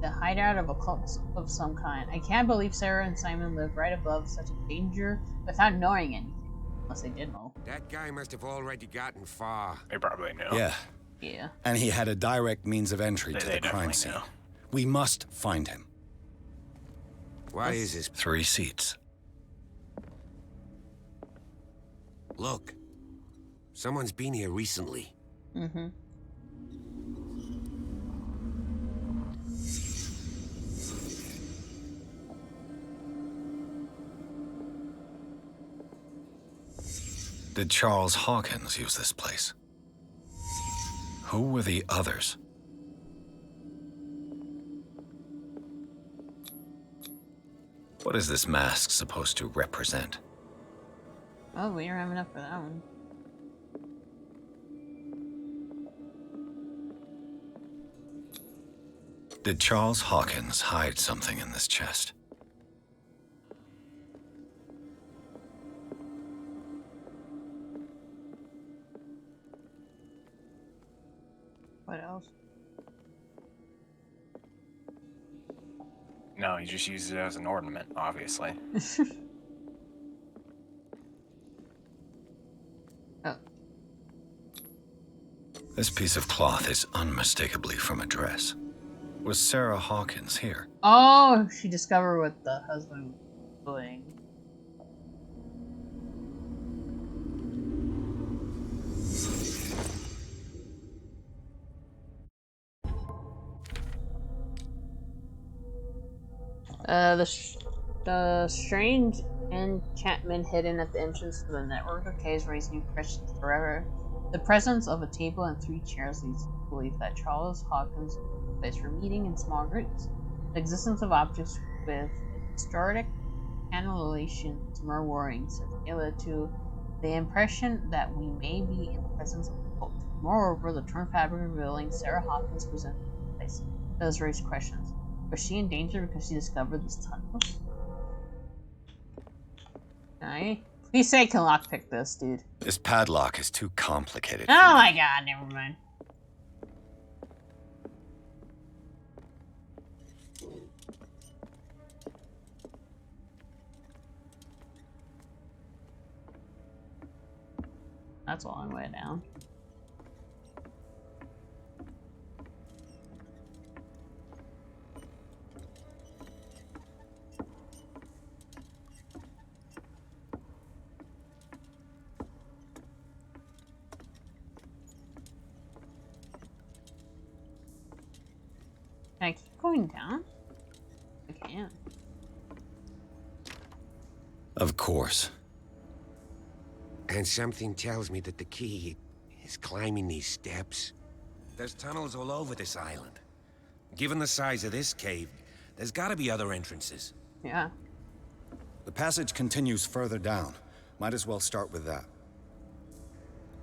the hideout of a cult of some kind. I can't believe Sarah and Simon lived right above such a danger without knowing anything. Unless they did know. That guy must have already gotten far. They probably knew. Yeah, Yeah. and he had a direct means of entry to They the crime definitely scene. knew. We must find him. Why is this? 3 seats. Look. Someone's been here recently. Mm-hmm. Did Charles Hawkins use this place? Who were the others? What is this mask supposed to represent? Oh, we don't have enough for that one. Did Charles Hawkins hide something in this chest? What else? No, he just used it as an ornament, obviously. Oh. This piece of cloth is unmistakably from a dress. Was Sarah Hawkins here? Oh, she discovered what the husband was doing. The strange enchantment hidden at the entrance to the network of caves raised new questions forever. The presence of a table and 3 chairs leads to believe that Charles Hawkins was a place for meeting in small groups. The existence of objects with historic annihilations more worrying, since it led to the impression that we may be in the presence of a cult. Moreover, the torn fabric revealing Sarah Hawkins presented the place does raise questions. Was she in danger because she discovered this tunnel? Please say I can lockpick this, dude. This padlock is too complicated. Oh my god, never mind. That's a long way down. Can I keep going down? I can't. Of course. And something tells me that the key is climbing these steps. There's tunnels all over this island. Given the size of this cave, there's gotta be other entrances. Yeah. The passage continues further down. Might as well start with that.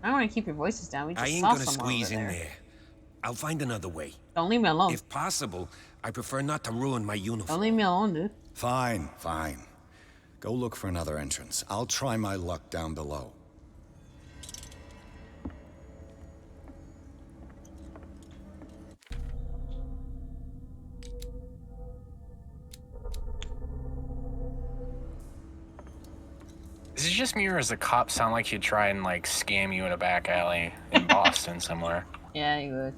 I don't want to keep your voices down. We just I ain't saw gonna someone squeeze over in there. there. I'll find another way. Don't leave me alone. If possible, I prefer not to ruin my uniform. Don't leave me alone, dude. Fine, fine. Go look for another entrance. I'll try my luck down below. Is it just me or does the cop sound like he'd try and like scam you in a back alley in Boston somewhere? Yeah, you would.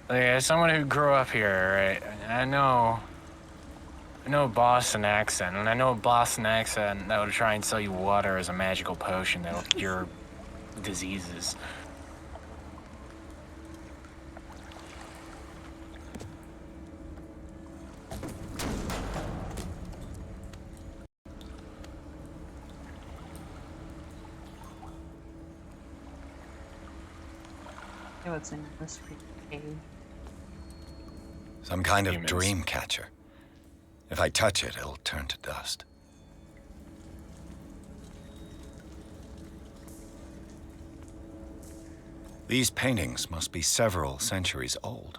Like, as someone who grew up here, right, I know a Boston accent, and I know a Boston accent that would try and sell you water as a magical potion that'll cure diseases. Hey, what's in this cave? Some kind of Humans. dream catcher. If I touch it, it'll turn to dust. These paintings must be several centuries old.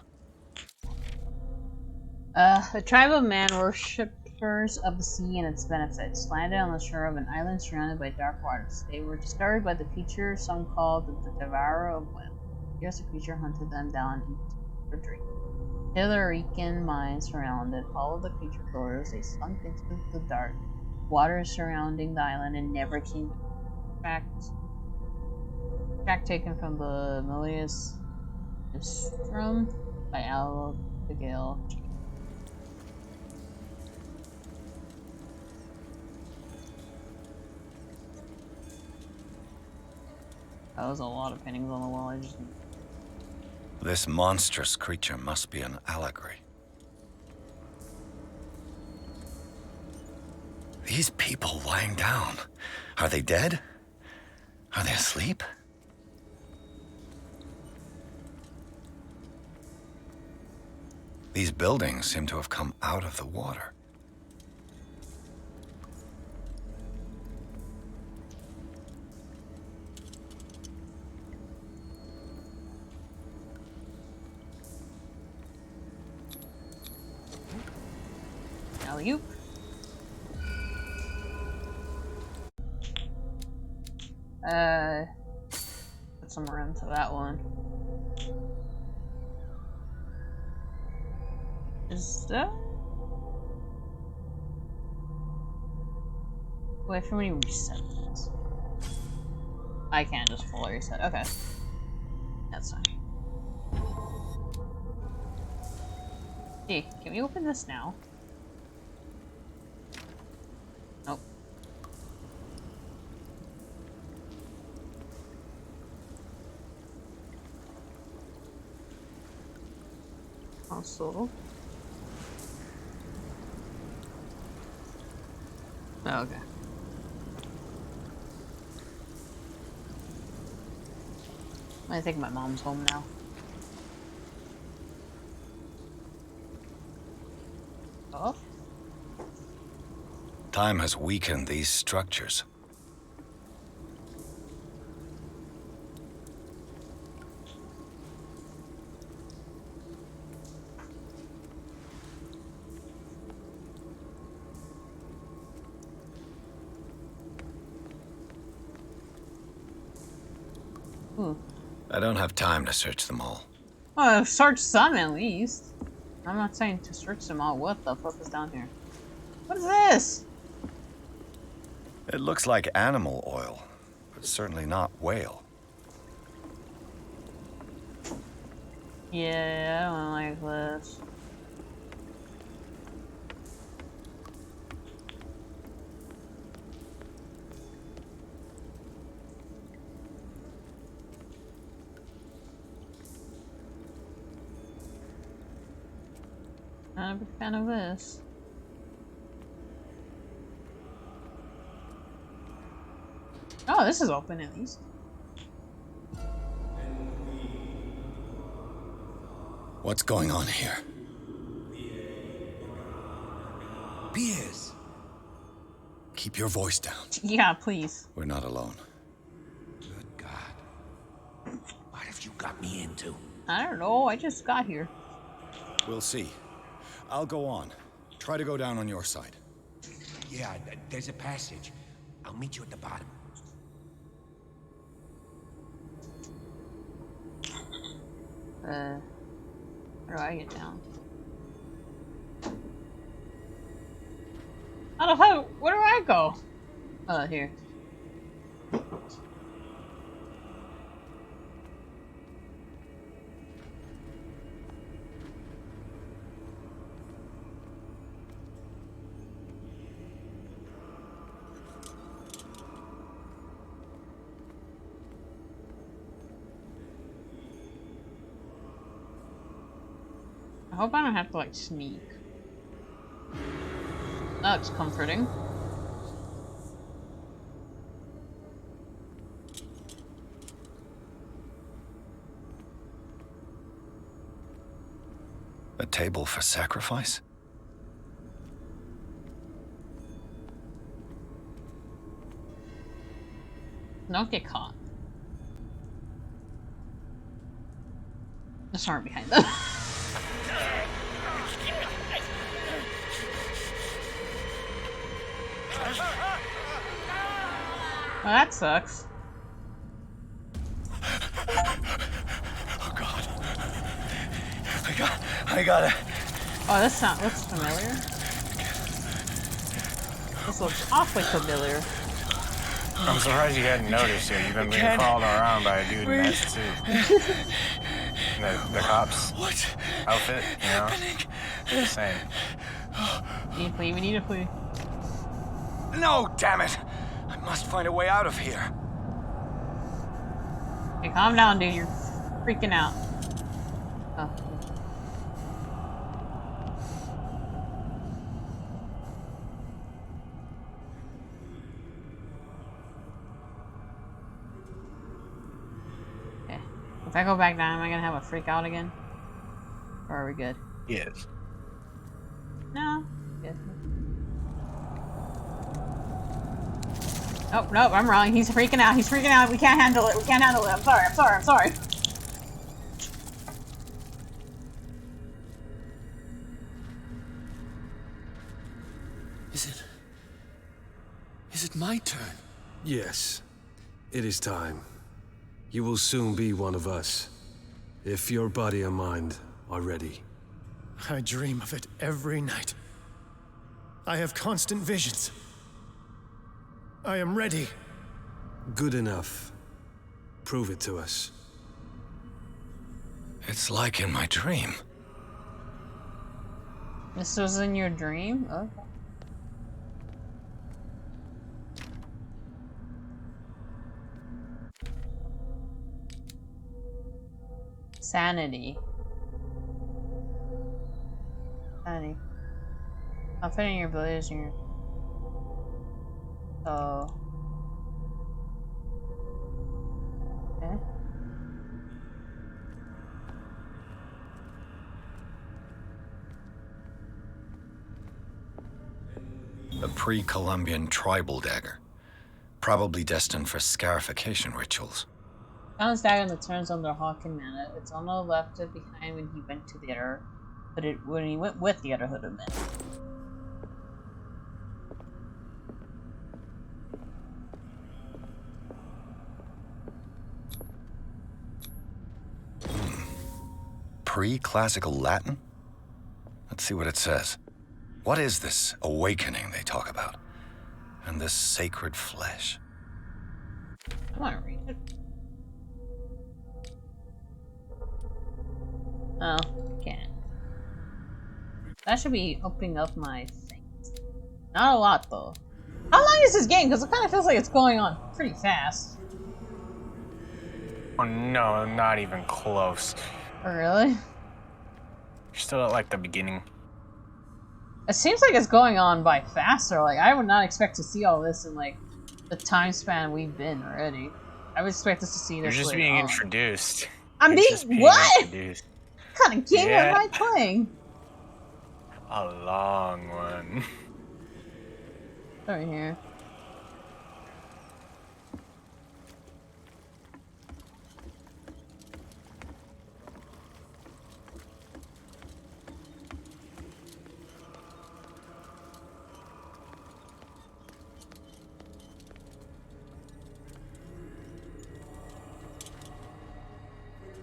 A tribe of man worshippers of the sea and its benefits landed on the shore of an island surrounded by dark waters. They were discovered by the creature some called the devourer of whales. Here's the creature hunted them down and eat their drink. Till the Rican mines surrounded, followed the creature's orders. They sunk into the dark waters surrounding the island and never came back. Track taken from the Milius Nostrum by Abigail. That was a lot of paintings on the wall. I just... This monstrous creature must be an allegory. These people lying down, are they dead? Are they asleep? These buildings seem to have come out of the water. Alley-oop. Put some room to that one. Is that... Wait for me to reset this. I can't just fully reset. Okay. That's fine. Hey, can we open this now? Nope. Also. Oh, okay. I think my mom's home now. Oh? Time has weakened these structures. I don't have time to search them all. Well, search some at least. I'm not saying to search them all. What the fuck is down here? What is this? It looks like animal oil, but certainly not whale. Yeah, I don't like this. Not a big fan of this. Oh, this is open at least. What's going on here? Piers! Keep your voice down. Yeah, please. We're not alone. Good God. What have you got me into? I don't know. I just got here. We'll see. I'll go on. Try to go down on your side. Yeah, there's a passage. I'll meet you at the bottom. Where do I get down? Where do I go? Oh, here. I hope I don't have to, like, sneak. That's comforting. A table for sacrifice? Don't get caught. Just aren't behind them. Well, that sucks. Oh God. I got it. Oh, this looks familiar. This looks awfully familiar. I'm surprised you hadn't noticed yet. You've been being followed around by a dude in that suit. The cop's outfit, you know? Same. We need to flee, we need to flee. No, damn it! I must find a way out of here. Okay, calm down, dude. You're freaking out. Oh. Okay. If I go back down, am I gonna have a freak out again? Or are we good? Yes. No. Good. Oh, nope, I'm wrong. He's freaking out. He's freaking out. We can't handle it. We can't handle it. I'm sorry. I'm sorry. I'm sorry. Is it my turn? Yes. It is time. You will soon be one of us. If your body and mind are ready. I dream of it every night. I have constant visions. I am ready. Good enough. Prove it to us. It's like in my dream. This was in your dream? Okay. Sanity. Sanity. Confident in your abilities and your... Oh. Okay. A pre-Columbian tribal dagger. Probably destined for scarification rituals. Found his dagger that turns on the Hawken mana. It's on the left behind when he went to the other, but when he went with the other hooded men. Pre-classical Latin? Let's see what it says. What is this awakening they talk about? And this sacred flesh? I want to read it. Oh, can't. That should be opening up my things. Not a lot, though. How long is this game? Because it kind of feels like it's going on pretty fast. Oh no, not even close. Oh, really? You're still at like the beginning. It seems like it's going on by faster. Like, I would not expect to see all this in, like, the time span we've been already. I would expect us to see this You're just later being on. introduced. I'm You're being just being what? introduced. What kind of game Yeah. am I playing? A long one. Over here.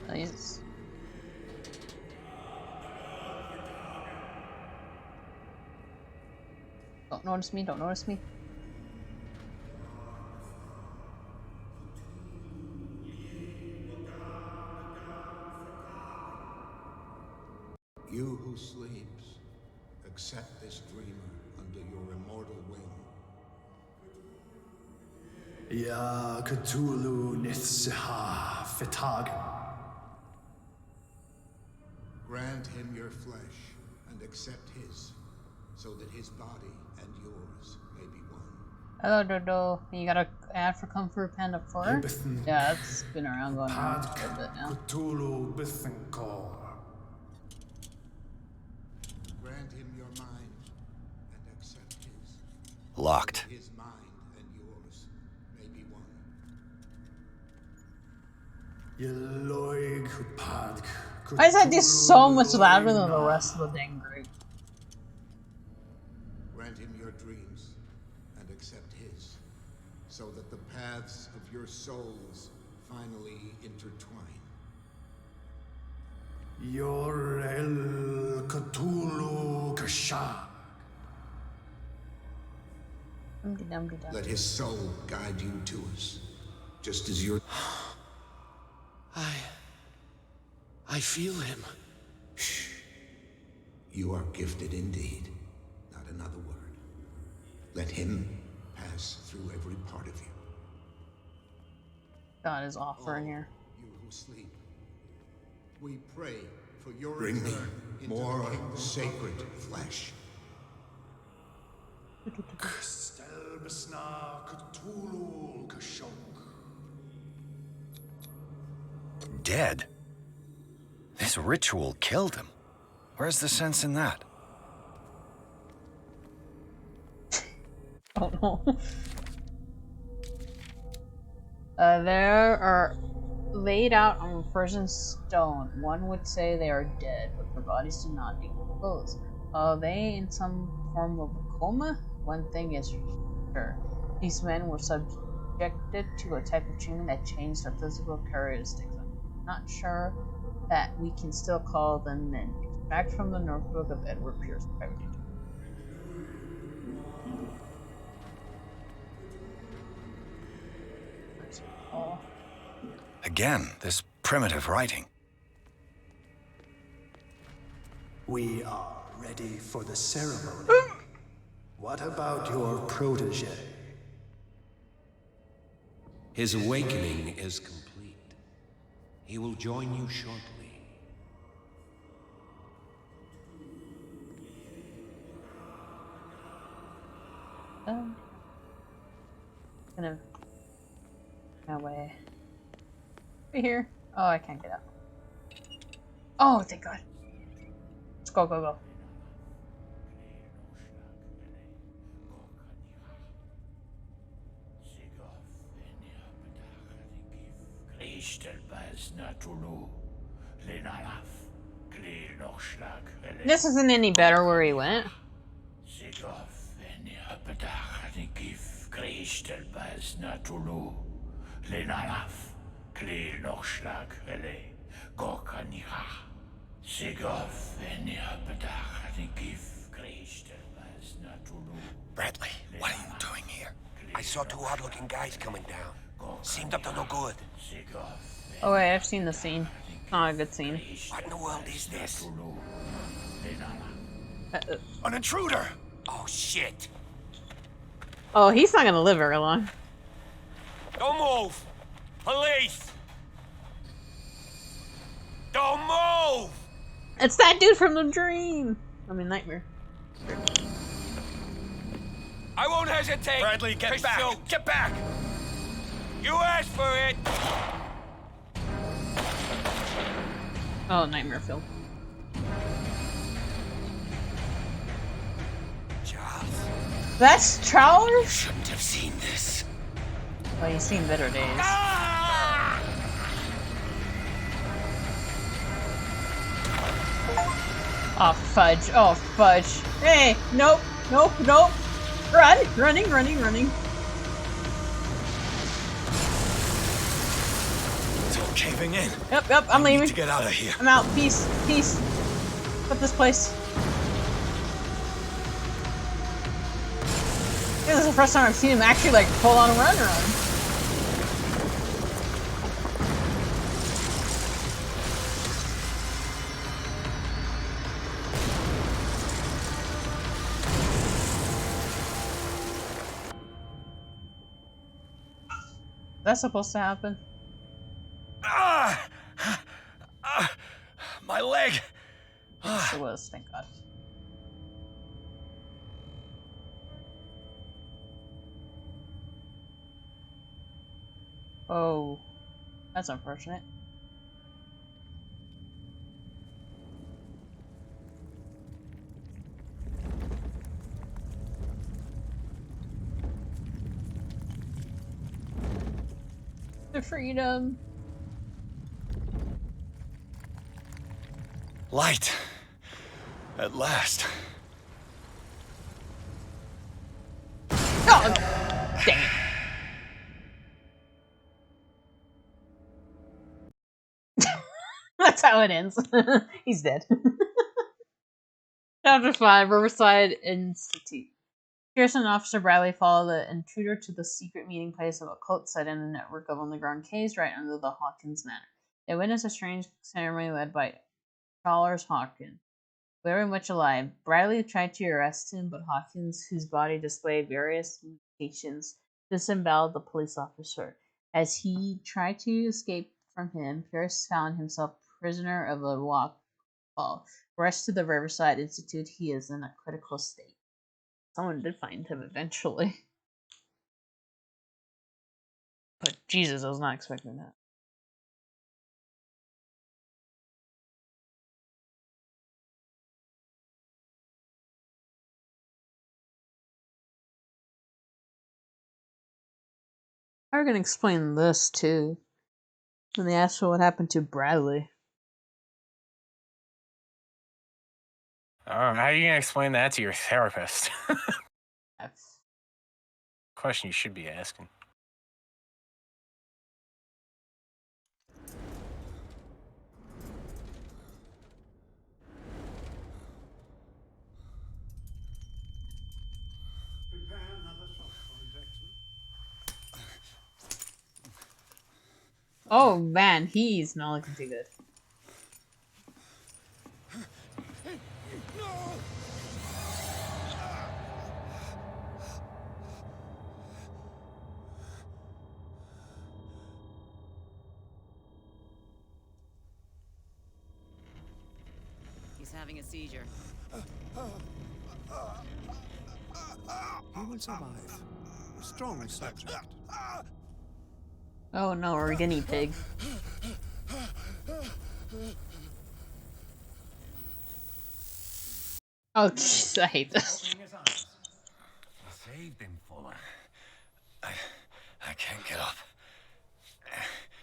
Nice. Don't notice me, don't notice me. You who sleeps, accept this dreamer under your immortal wing. Ya Cthulhu Nithsiha Fitagan. Grant him your flesh and accept his, so that his body and yours may be one. Hello, Dodo. You got an ad for Kung Fu Panda 4? Ibithan Yeah, it's been around going on Padk for a bit now. Cthulhu Bithankor. Grant him your mind and accept his. Locked. His mind and yours may be one. Yeloig Padk Why is that just so much louder than the rest of the dang group? Grant him your dreams and accept his, so that the paths of your souls finally intertwine. Yor el Cthulhu Kasha. Let his soul guide you to us, just as your... I feel him. Shh. You are gifted indeed. Not another word. Let him pass through every part of you. God is offering here. You who sleep, we pray for your Bring me return into more the kingdom sacred flesh. Dead? This ritual killed him. Where's the sense in that? Oh no. There are laid out on frozen stone. One would say they are dead, but their bodies do not decompose. Are they in some form of a coma? One thing is sure. These men were subjected to a type of treatment that changed their physical characteristics. I'm not sure that we can still call them men. Back from the notebook of Edward Pierce, private detective. Again, this primitive writing. We are ready for the ceremony. What about your protege? His awakening is complete. He will join you shortly. Gonna my way. Right here. Oh, I can't get up. Oh, thank God. Let's go, go, go. This isn't any better where he went. Bradley, what are you doing here? I saw two odd-looking guys coming down. Seemed up to no good. Oh wait, I've seen the scene. Not a good scene. What in the world is this? An intruder! Oh, shit! Oh, he's not gonna live very long. Don't move! Police! Don't move! It's that dude from the dream. I mean, nightmare. I won't hesitate. Bradley, get back! Shoot. Get back! You asked for it! Oh, nightmare film. Charles. That's Charles? Shouldn't have seen this. Well, you've seen better days. Ah! Oh, fudge. Oh, fudge. Hey, nope, nope, nope. Run, running, running, running. It's all caving in. Yep, yep, I'm We need leaving. to get out of here. I'm out. Peace, peace. Fuck this place. This is the first time I've seen him actually, like, full on run. That's supposed to happen. Ah! My leg! Yes, it was, thank God. Oh, that's unfortunate. The freedom. Light. At last. Oh, dang it. That's how it ends. He's dead. Chapter 5, Riverside Institute. Pierce and Officer Bradley follow the intruder to the secret meeting place of a cult site in a network of underground caves right under the Hawkins Manor. They witness a strange ceremony led by Charles Hawkins, very much alive. Bradley tried to arrest him, but Hawkins, whose body displayed various mutations, disemboweled the police officer. As he tried to escape from him, Pierce found himself prisoner of a rock wall. Rushed to the Riverside Institute, he is in a critical state. Someone did find him eventually. But Jesus, I was not expecting that. I'm gonna explain this too. When they asked what happened to Bradley. How are you gonna explain that to your therapist? That's Question you should be asking. oh man, he's not looking too good. He's having a seizure. He will survive. Strong subject. Oh no, we're a guinea pig. Oh jeez, I hate this. Saved him, Fuller. I can't get up.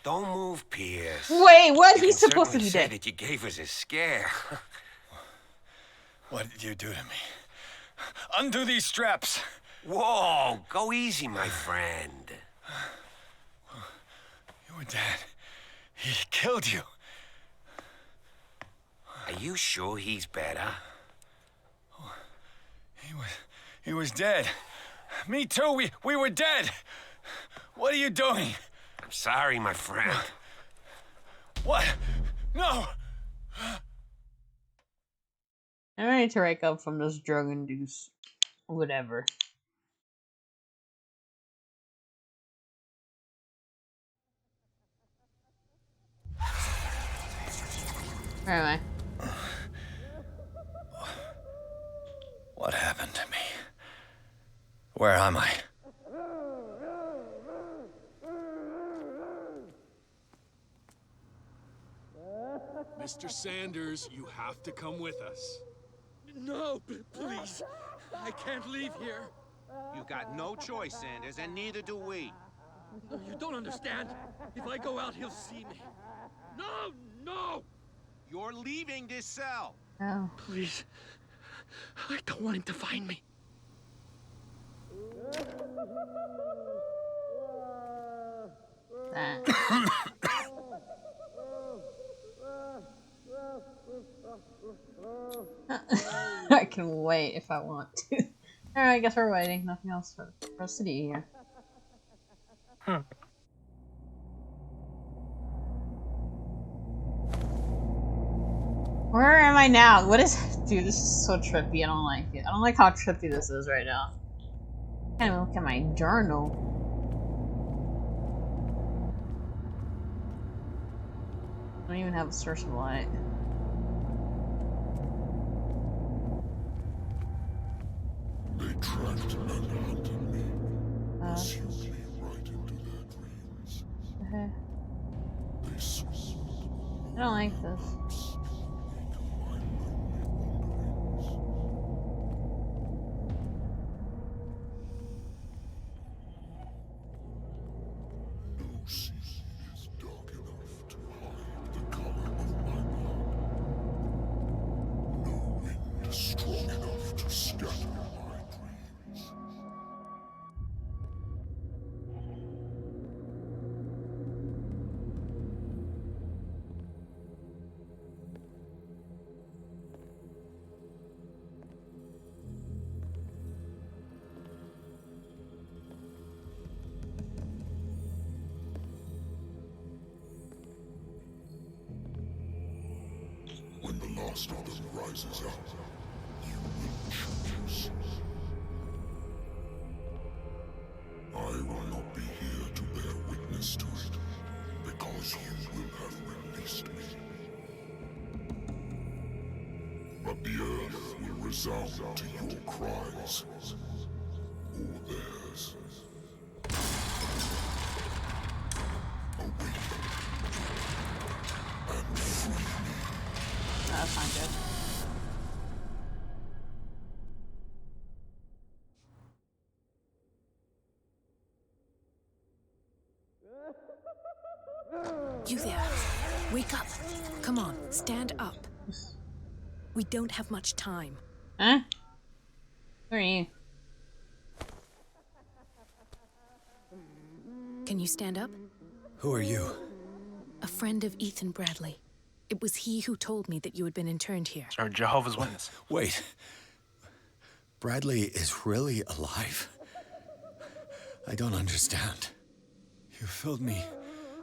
Don't move, Pierce. Wait, what? You He's can supposed to certainly be say dead. that you gave us a scare. What did you do to me? Undo these straps! Whoa, go easy, my friend. You were dead. He killed you. Are you sure he's better? He was dead. Me too. We were dead. What are you doing? I'm sorry, my friend. What? No! I'm ready to wake up from this drug-induced whatever. Where am I? What happened to me? Where am I? Mr. Sanders, you have to come with us. No, please. I can't leave here. You got no choice, Sanders, and neither do we. No, you don't understand. If I go out, he'll see me. No, no! You're leaving this cell. Oh. Please. I don't want him to find me. I can wait if I want to. Alright, I guess we're waiting. Nothing else for us to do here. Where am I now? What is... Dude, this is so trippy. I don't like it. I don't like how trippy this is right now. I can't even look at my journal. I don't even have a source of light. They tracked and hunted me, pursued me right into their dreams. They swallowed I don't like this. into my lonely wanderings. No sea is dark enough to hide the color of my blood. last of them rises up, you will choose. I will not be here to bear witness to it, because you will have released me. But the earth will resound to your cries, or theirs. Awaken and free me. That's not good. You there. Wake up. Come on, stand up. We don't have much time. Huh? Who are you? Can you stand up? Who are you? A friend of Ethan Bradley. It was he who told me that you had been interned here. Or Jehovah's Witness. Wait. Bradley is really alive? I don't understand. You filled me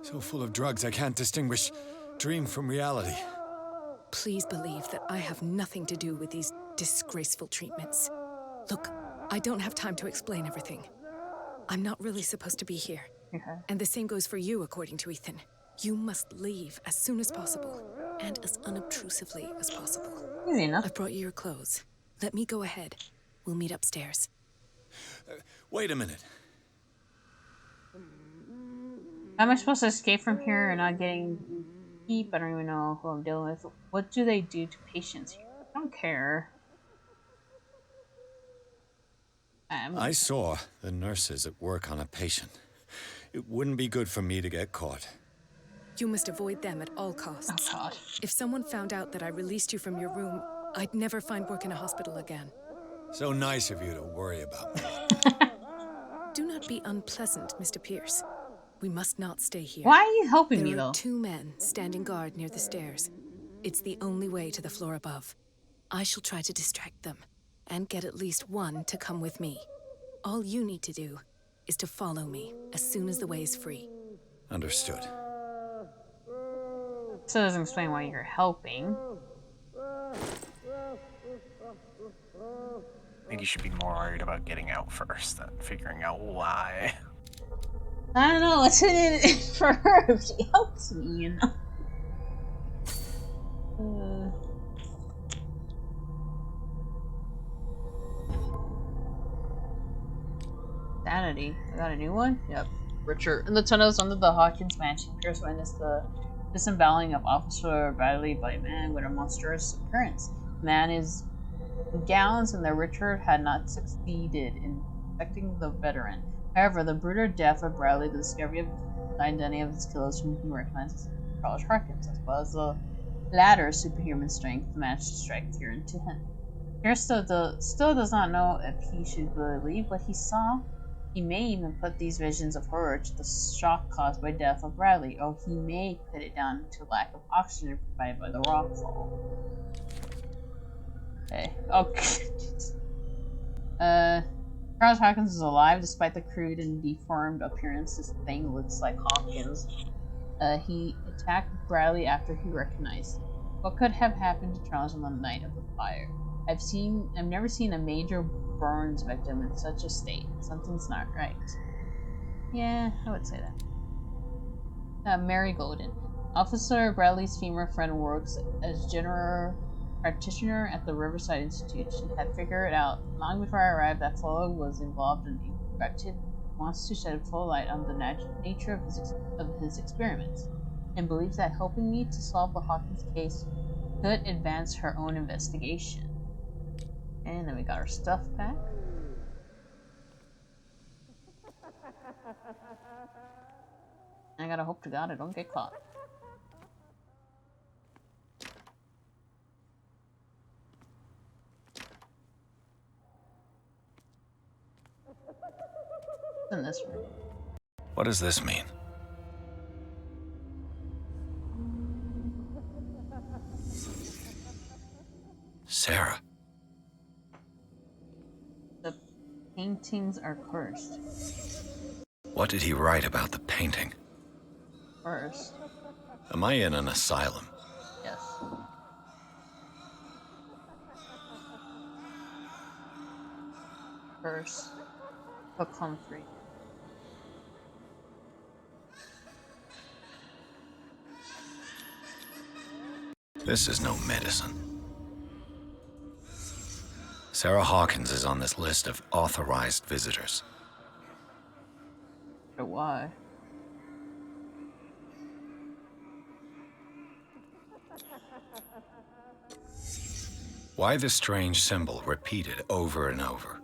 so full of drugs I can't distinguish dream from reality. Please believe that I have nothing to do with these disgraceful treatments. Look, I don't have time to explain everything. I'm not really supposed to be here. And the same goes for you, according to Ethan. You must leave as soon as possible, and as unobtrusively as possible. Easy enough. I've brought you your clothes. Let me go ahead. We'll meet upstairs. Wait a minute. How am I supposed to escape from here and not getting keep? I don't even know who I'm dealing with. What do they do to patients here? I don't care. I saw the nurses at work on a patient. It wouldn't be good for me to get caught. You must avoid them at all costs. Oh, God. If someone found out that I released you from your room, I'd never find work in a hospital again. So nice of you to worry about me. Do not be unpleasant, Mr. Pierce. We must not stay here. Why are you helping me, There though? are 2 men standing guard near the stairs. It's the only way to the floor above. I shall try to distract them, and get at least one to come with me. All you need to do is to follow me as soon as the way is free. Understood. So it doesn't explain why you're helping. I think you should be more worried about getting out first than figuring out why. I don't know what's in it for her if she helps me, you know. Sanity. I got a new one? Yep. Richard. In the tunnels under the Hawkins mansion, Pierce witnessed the disemboweling of Officer Bradley by a man with a monstrous appearance. The man is in gowns, and that Richard had not succeeded in protecting the veteran. However, the brutal death of Bradley, the discovery of the identity of his killers, whom he recognizes as Charles Harkins, as well as the latter's superhuman strength, managed to strike fear into him. Pierce still does not know if he should believe what he saw. He may even put these visions of horror to the shock caused by death of Bradley, or he may put it down to lack of oxygen provided by the rockfall. Okay. Okay. Charles Hawkins is alive despite the crude and deformed appearance. This thing looks like Hawkins. He attacked Bradley after he recognized him. What could have happened to Charles on the night of the fire? I've never seen a major burns victim in such a state. Something's not right. Yeah, I would say that. Mary Golden. Officer Bradley's female friend works as general practitioner at the Riverside Institute. She had figured out long before I arrived that Flo was involved in activity, wants to shed full light on the nature of his experiments, and believes that helping me to solve the Hawkins case could advance her own investigation. And then we got our stuff back. I gotta hope to God I don't get caught. In this room. What does this mean? Sarah. The paintings are cursed. What did he write about the painting? Cursed. Am I in an asylum? Yes. first. Cook Humphrey. This is no medicine. Sarah Hawkins is on this list of authorized visitors. But why? Why the strange symbol repeated over and over?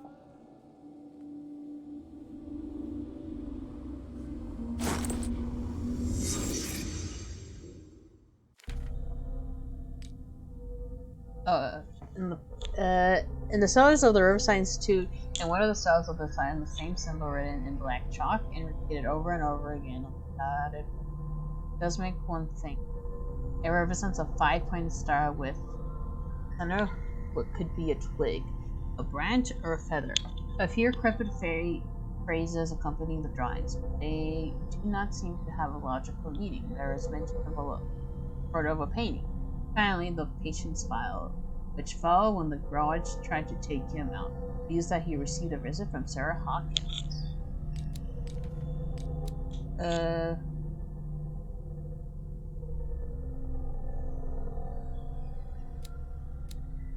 In the cellars of the Riverside Institute, in one of the cells of the sign, the same symbol written in black chalk and repeated over and over again. It does make one think. It represents a 5-pointed star with center what could be a twig, a branch, or a feather. A few cryptic fairy phrases accompany the drawings, but they do not seem to have a logical meaning. There is mention of a painting. Finally, the patient's file, which fell when the garage tried to take him out, believes that he received a visit from Sarah Hawkins.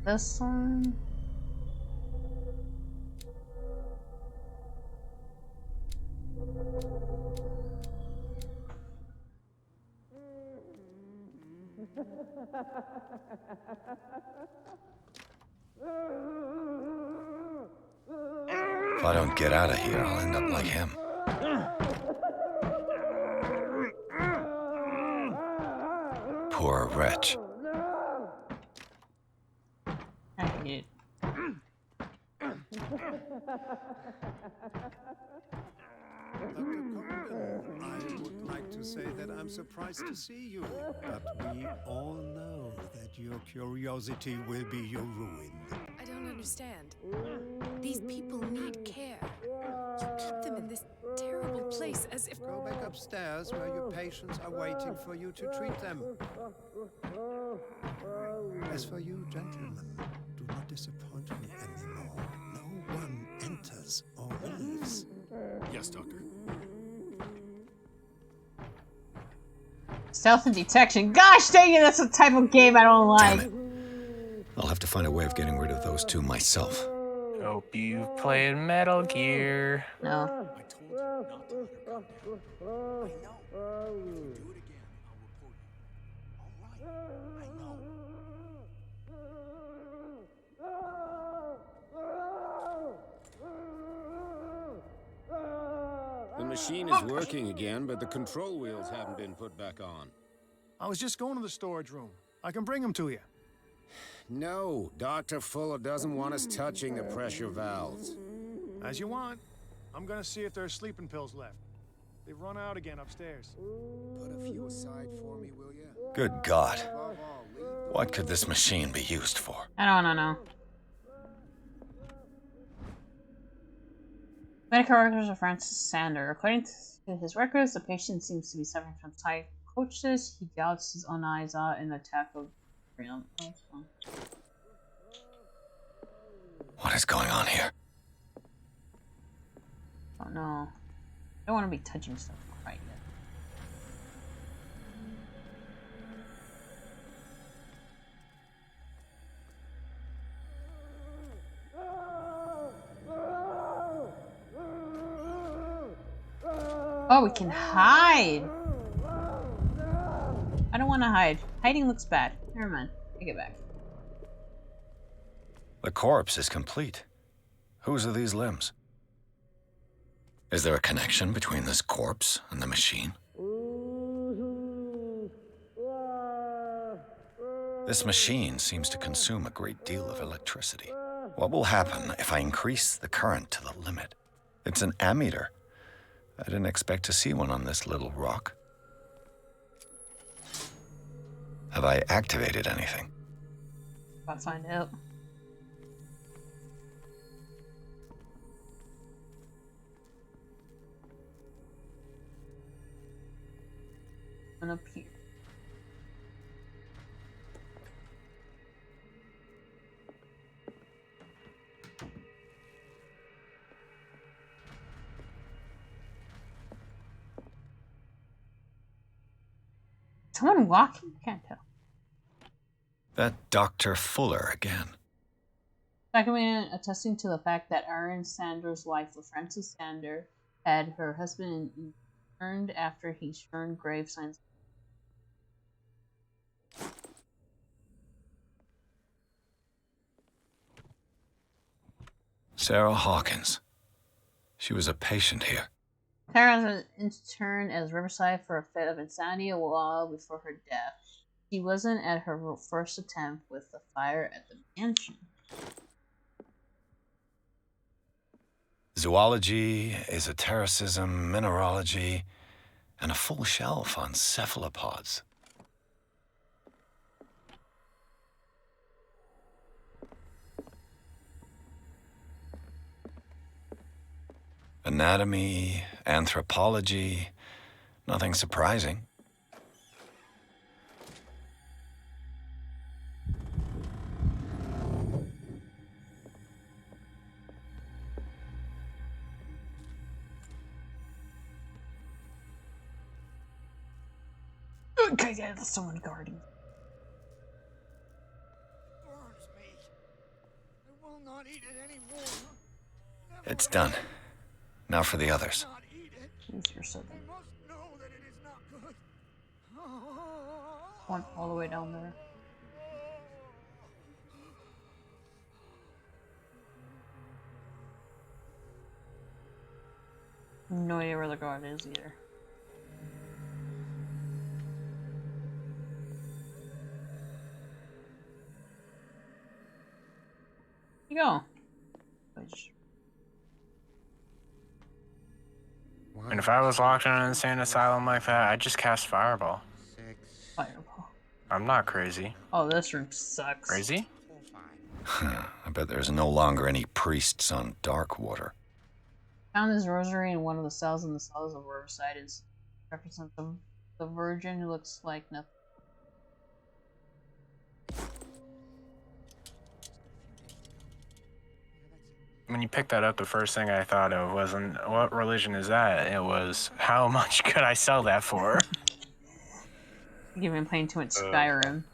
This one. If I don't get out of here, I'll end up like him. Poor wretch. I hate it. Dr. Corrigan, I would like to say that I'm surprised to see you, but we all know that your curiosity will be your ruin. I don't understand. These people need care. You kept them in this terrible place as if... Go back upstairs where your patients are waiting for you to treat them. As for you, gentlemen, do not disappoint me anymore. No one enters or leaves. Yes, Doctor. Stealth and detection. Gosh dang it, that's the type of game I don't like. Damn it. I'll have to find a way of getting rid of those two myself. Hope you've played Metal Gear. No. I told you not to let her come down. I know. If you do it again, I'll report you. All right. I know. The machine is working again, but the control wheels haven't been put back on. I was just going to the storage room. I can bring them to you. No, Dr. Fuller doesn't want us touching the pressure valves. As you want. I'm gonna see if there's sleeping pills left. They've run out again upstairs. Put a few aside for me, will you? Good God. What could this machine be used for? I don't know. Medical records of Francis Sander. According to his records, the patient seems to be suffering from psychosis. He gouged his own eyes out in an attack of freedom. What is going on here? Oh no. I don't want to be touching stuff right yet. Oh, we can hide! I don't want to hide. Hiding looks bad. Never mind. Take it back. The corpse is complete. Whose are these limbs? Is there a connection between this corpse and the machine? This machine seems to consume a great deal of electricity. What will happen if I increase the current to the limit? It's an ammeter. I didn't expect to see one on this little rock. Have I activated anything? I'll find out. And up here. someone walking? I can't tell. That Dr. Fuller again. Document attesting to the fact that Aaron Sander's wife, Frances Sander, had her husband interned after he shurned grave signs. Sarah Hawkins. She was a patient here. Sarah was interned as Riverside for a fit of insanity a while before her death. She wasn't at her first attempt with the fire at the mansion. Zoology, esotericism, mineralogy, and a full shelf on cephalopods. Anatomy, anthropology, nothing surprising. Okay, yeah, there's someone guarding. Burns me. I will not eat it anymore. It's done. Now for the others. Jeez, you're so good. I must know that it is not good. One all the way down there. No idea where the guard is either. You go. And if I was locked in an insane asylum like that, I'd just cast Fireball. Fireball. I'm not crazy. Oh, this room sucks. Crazy? I bet there's no longer any priests on Darkwater. Found his rosary in one of the cells, and the cells of Riverside is represent the Virgin who looks like nothing. When you picked that up, the first thing I thought of wasn't, what religion is that? It was, how much could I sell that for? You've been playing too much Skyrim.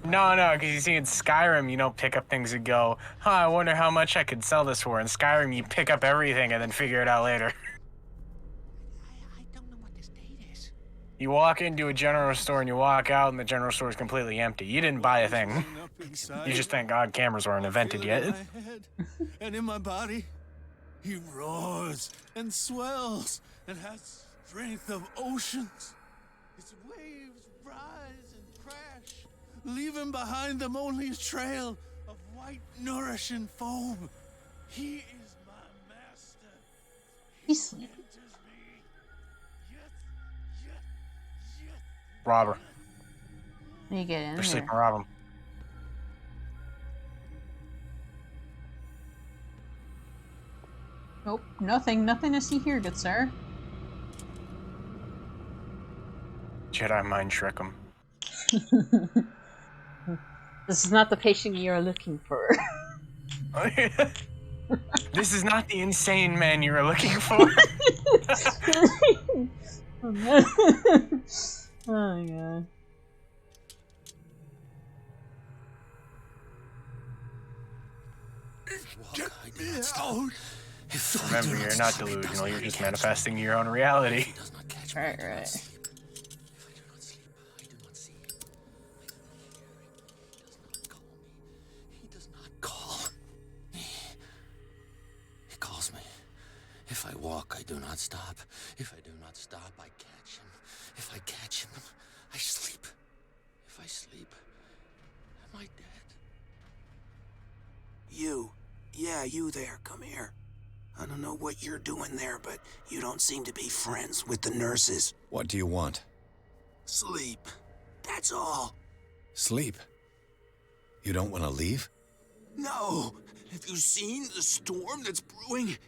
No, because you see in Skyrim, you don't pick up things and go, I wonder how much I could sell this for. In Skyrim, you pick up everything and then figure it out later. I don't know what this date is. You walk into a general store and you walk out and the general store is completely empty. You didn't buy a thing. You just thank God cameras weren't invented yet. In my head and in my body, he roars and swells and has strength of oceans. Its waves rise and crash, leaving behind them only a trail of white, nourishing foam. He is my master. He's sleeping. Rob her. You get in They're there. sleeping, rob him. Nope, nothing to see here, good sir. Jedi mind trick him. This is not the patient you are looking for. This is not the insane man you were looking for. Oh my god. Get me out! Remember, you're not delusional, you're just manifesting your own reality. Right. He calls me. If I walk, I do not stop. If I do not stop, I catch him. If I catch him, I sleep. If I sleep, am I dead? You. Yeah, you there. Come here. I don't know what you're doing there, but you don't seem to be friends with the nurses. What do you want? Sleep. That's all. Sleep. You don't want to leave? No. Have you seen the storm that's brewing?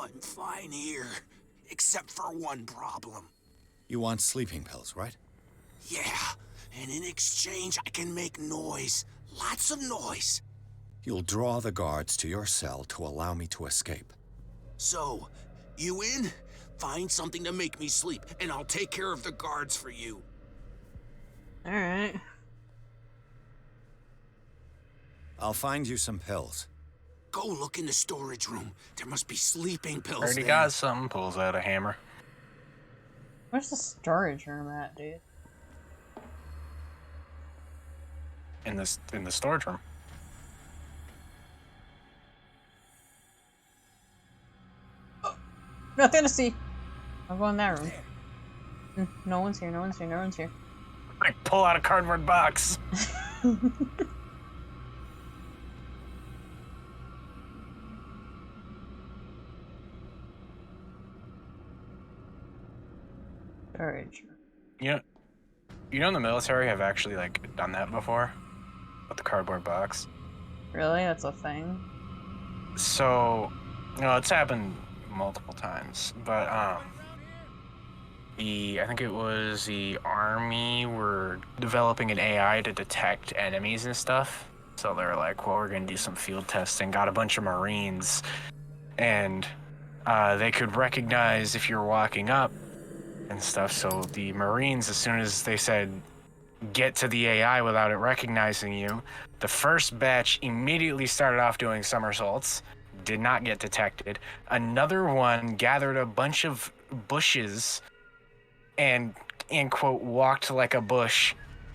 I'm fine here. Except for one problem. You want sleeping pills, right? Yeah. And in exchange, I can make noise. Lots of noise. You'll draw the guards to your cell to allow me to escape. So, you in? Find something to make me sleep, and I'll take care of the guards for you. Alright. I'll find you some pills. Go look in the storage room. There must be sleeping pills Already there. got something. Pulls out a hammer. Where's the storage room at, dude? In the storage room. Nothing to see. I'll go in that room. No one's here, no one's here, no one's here. I pull out a cardboard box. Storage. You know in the military have actually like done that before with the cardboard box. Really? That's a thing? So, it's happened multiple times, but I think it was the Army were developing an AI to detect enemies and stuff. So they're like, well, we're gonna do some field testing. Got a bunch of Marines, and they could recognize if you're walking up and stuff. So the Marines, as soon as they said get to the AI without it recognizing you, the first batch immediately started off doing somersaults, did not get detected. Another one gathered a bunch of bushes and quote walked like a bush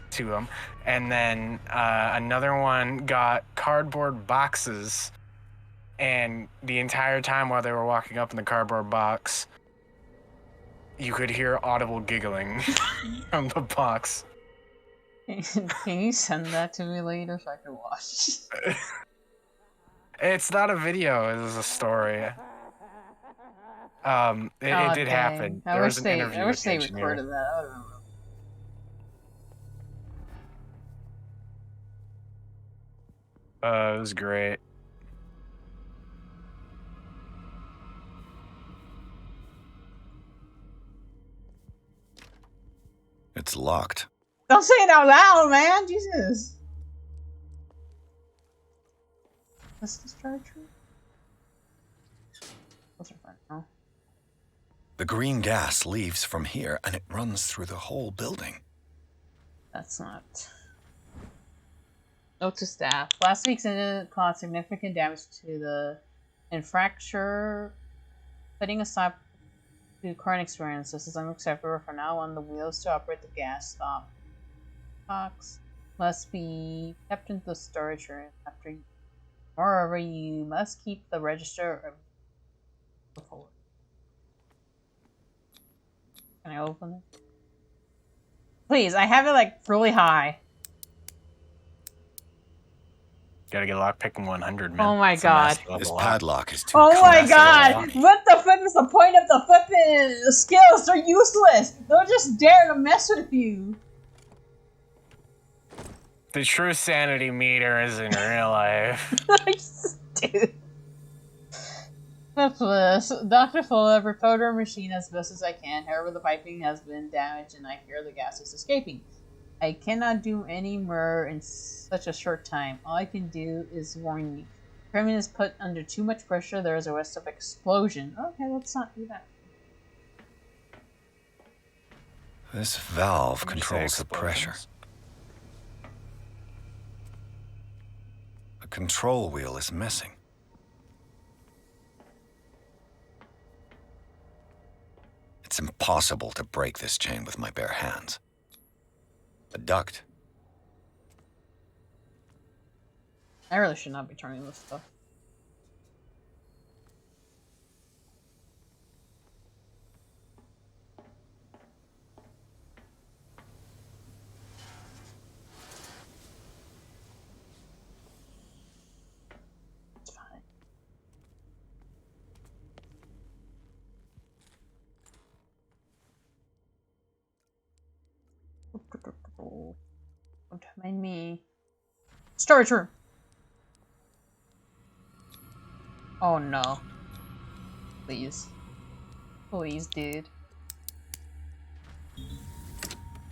to them, and then another one got cardboard boxes, and the entire time while they were walking up in the cardboard box, you could hear audible giggling from the box. Can you send that to me later so I can watch? It's not a video, it was a story. It did happen. I There wish was an they interview with the engineer. recorded that. I don't know. It was great. It's locked. Don't say it out loud, man! Jesus! What's the storage room? Those are fun. Oh. The green gas leaves from here and it runs through the whole building. That's not. Note to staff. Last week's incident caused significant damage to the infrastructure. Putting aside the current experience, this is unacceptable. From now on, the wheels to operate the gas stop box must be kept in the storage room after you. Moreover, you must keep the register of before. Can I open it? Please, I have it like really high. Gotta get lockpicking 100, man. Oh my god. This padlock is too Oh my god! complex. What the flip is the point of the flipping skills? They're useless! They'll just dare to mess with you. The true sanity meter is in real life. Dude. Hopeless. Dr. Fuller, repaired our machine as best as I can. However, the piping has been damaged and I fear the gas is escaping. I cannot do any more in such a short time. All I can do is warn you. If everything is put under too much pressure, there is a risk of explosion. Okay, let's not do that. This valve controls the pressure. The control wheel is missing. It's impossible to break this chain with my bare hands. A duct. I really should not be turning this stuff. It's fine. Don't mind me. Storage room. Oh no. Please. Please, dude.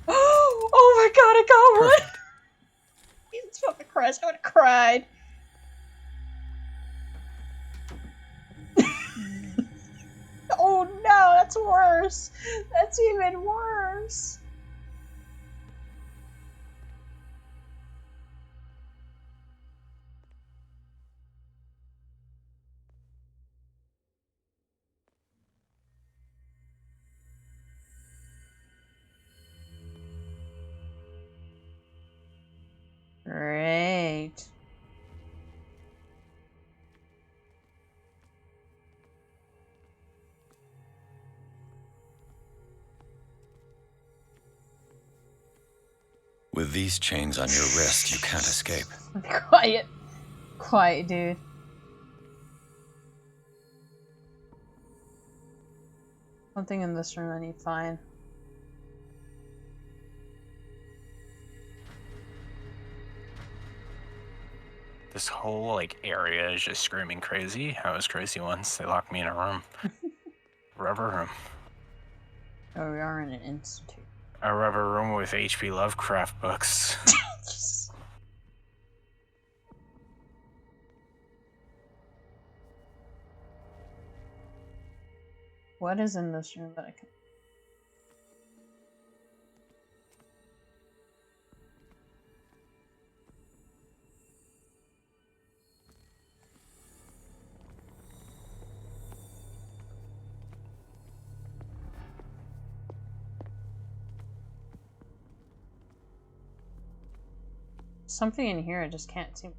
Oh my god, I got one! Jesus fucking Christ, I would've cried. Oh no! no, that's worse. That's even worse. Great. With these chains on your wrist, you can't escape. Quiet. Quiet, dude. Something in this room I need to find. This whole like area is just screaming crazy. I was crazy once. They locked me in a room. Rubber room. Oh, we are in an institute. A rubber room with H.P. Lovecraft books. What is in this room that I can... Something in here I just can't see.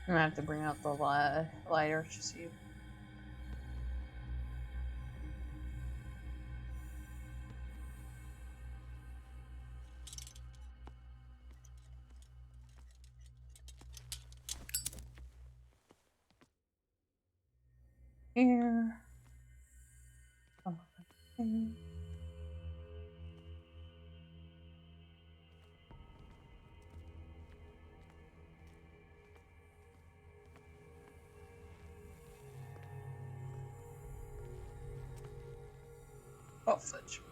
I'm gonna have to bring out the lighter to see. Here. Okay. Oh, fudge.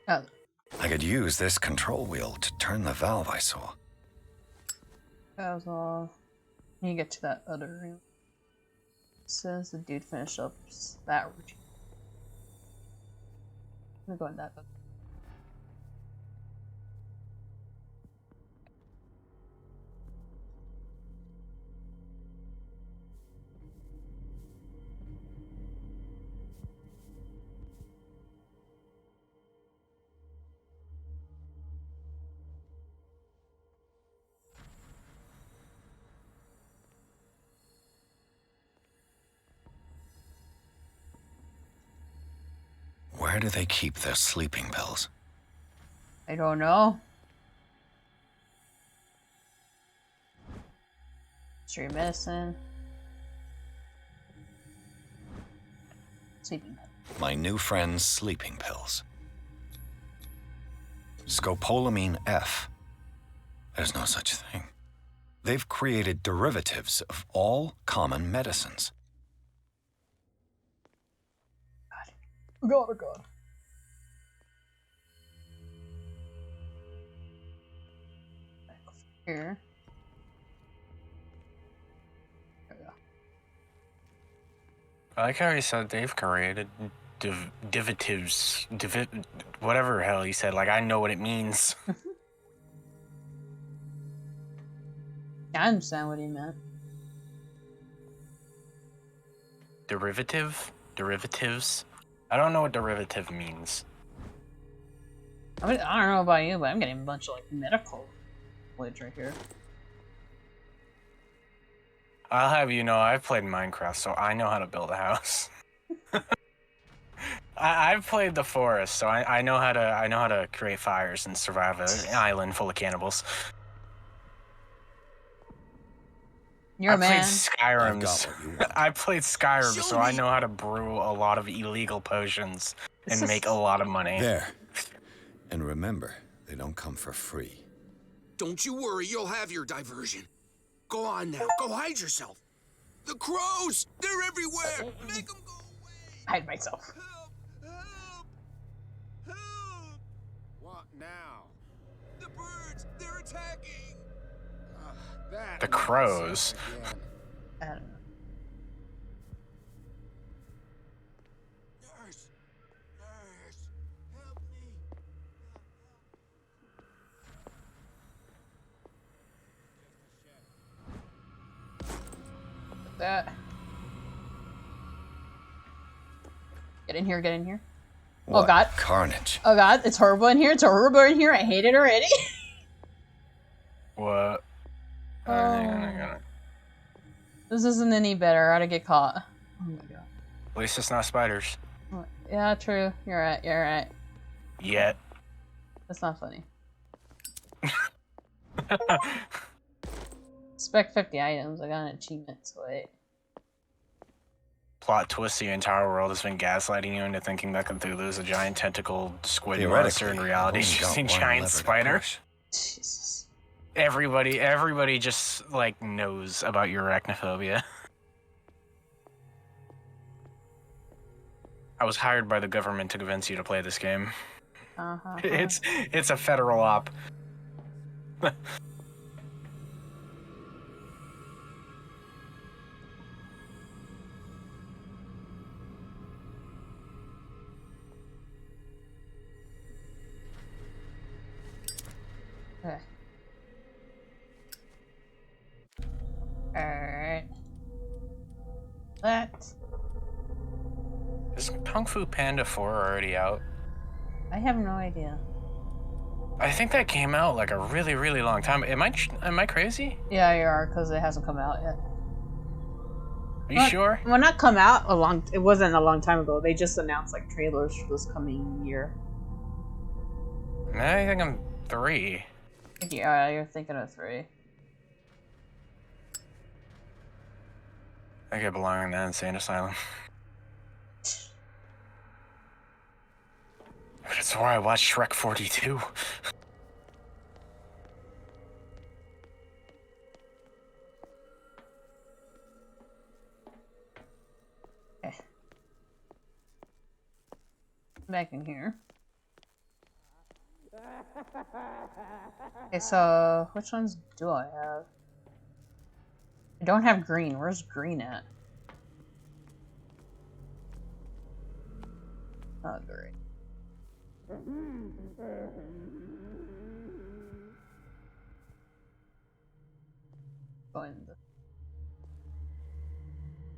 Oh. I could use this control wheel to turn the valve I saw. That was all. When you get to that other room. It says the dude finished up that routine. I'm gonna go in that. Where do they keep their sleeping pills? I don't know. Street medicine. Sleeping pills. My new friend's sleeping pills. Scopolamine F. There's no such thing. They've created derivatives of all common medicines. God, oh God. Back over here. There we go. I like how he said they've created whatever hell he said. Like, I know what it means. I understand what he meant. Derivatives? I don't know what derivative means. I don't know about you, but I'm getting a bunch of like medical literature here. I'll have you know, I've played Minecraft, so I know how to build a house. I've played the forest, so I know how to create fires and survive an island full of cannibals. You're a man. I played Skyrim, so I know how to brew a lot of illegal potions and make a lot of money. There. And remember, they don't come for free. Don't you worry, you'll have your diversion. Go on now, go hide yourself. The crows! They're everywhere! Make them go away! Hide myself. What now? The birds! They're attacking! The crows. I don't know. Nurse! Nurse! Help me! That. Get in here, get in here. What Oh god. Carnage. Oh god, it's horrible in here, it's horrible in here, I hate it already. What? Oh. This isn't any better, I'd get caught. Oh my god. At least it's not spiders. Yeah, true. You're right, you're right. Yet. That's not funny. Spec 50 items, I got an achievement, so wait. Plot twist, the entire world has been gaslighting you into thinking that Cthulhu is a giant tentacled squid Theoretically, monster. In reality, it's just a giant spider. Jesus. Everybody just, like, knows about your arachnophobia. I was hired by the government to convince you to play this game. It's a federal op. Okay. Alright. That. Is Kung Fu Panda 4 already out? I have no idea. I think that came out like a really, really long time. Am I crazy? Yeah, you are, because it hasn't come out yet. Are you sure? Well, not come out it wasn't a long time ago. They just announced like trailers for this coming year. I think I'm 3. Yeah, you're thinking of 3. I think I belong in that insane asylum. But it's where I watched Shrek 42. Okay. Back in here. Okay, so which ones do I have? I don't have green. Where's green at? Oh, great. Going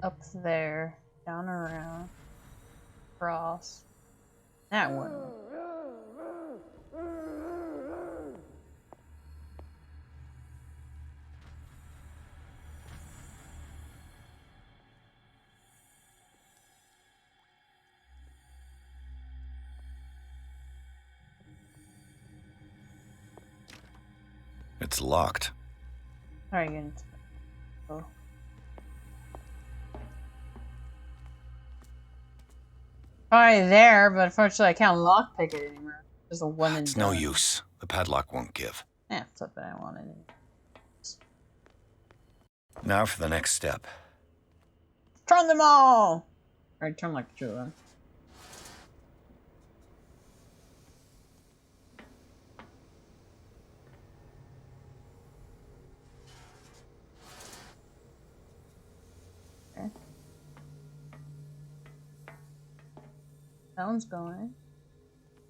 up there, down around, across. That one. It's locked. Alright, good. Oh. Probably there, but unfortunately I can't lockpick it anymore. There's a one and It's no use. The padlock won't give. Yeah, it's up I wanted it. Now for the next step. Turn them all! Alright, turn like a true one. That one's going.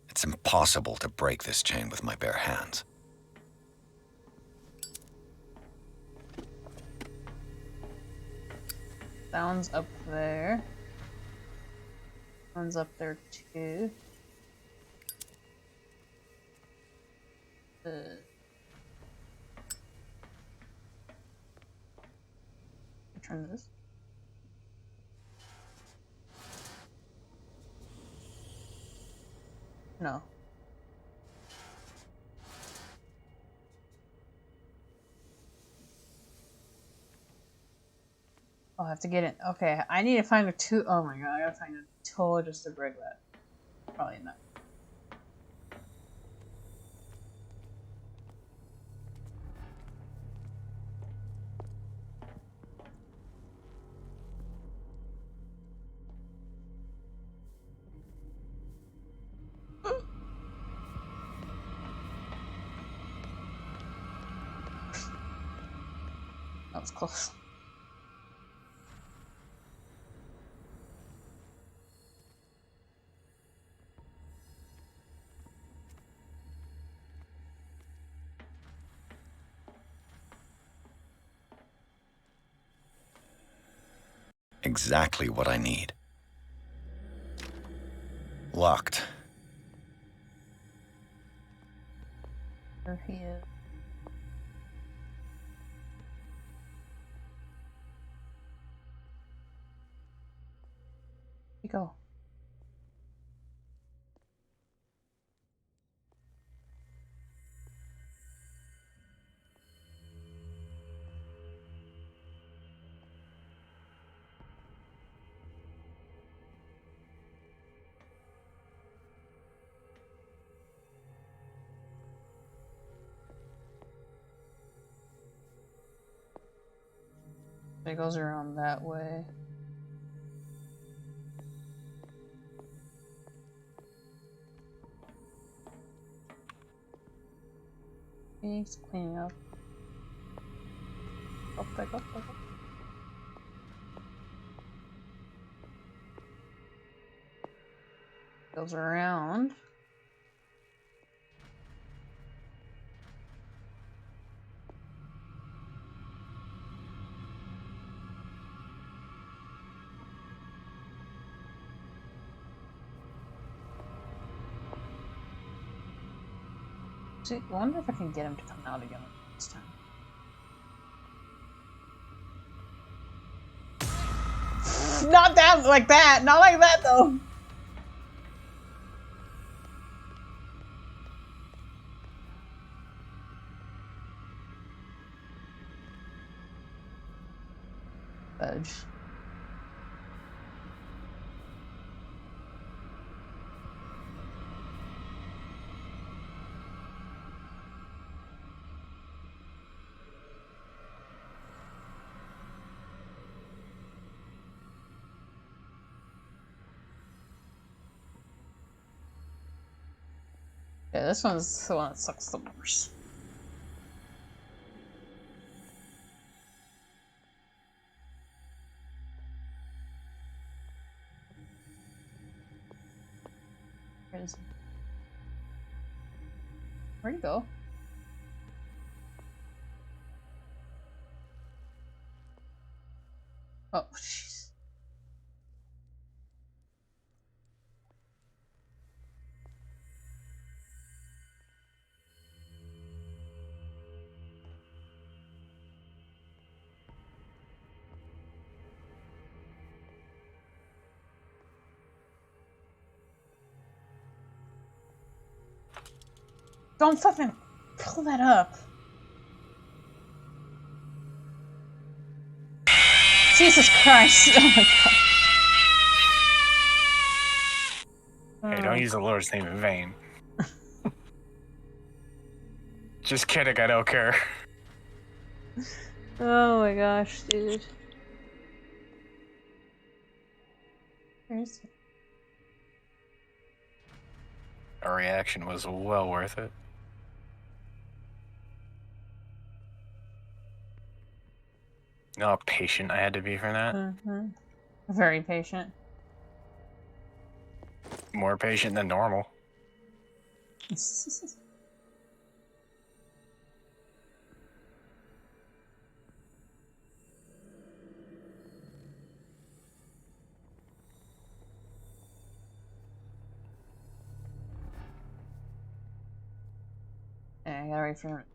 It's impossible to break this chain with my bare hands. That one's up there. That one's up there too. Turn this. No. I'll have to get it. Okay, I need to find a tool. Oh my god, I gotta find a tool just to break that. Probably not. That was close. Exactly what I need. Locked. There he is. You go. It goes around that way. He's cleaning up. Up, back up, back up. Goes around. See, I wonder if I can get him to come out again this time. Not that, like that! Not like that, though! Fudge. Yeah, this one's the one that sucks the worst. Where is he? Where'd he go? Oh, jeez. Don't fucking pull that up. Jesus Christ. Oh my god. Hey, don't use the Lord's name in vain. Just kidding, I don't care. Oh my gosh, dude. Where's he? Our reaction was well worth it. You know how patient I had to be for that? Mm-hmm. Very patient. more patient than normal. Yeah, I gotta wait for it.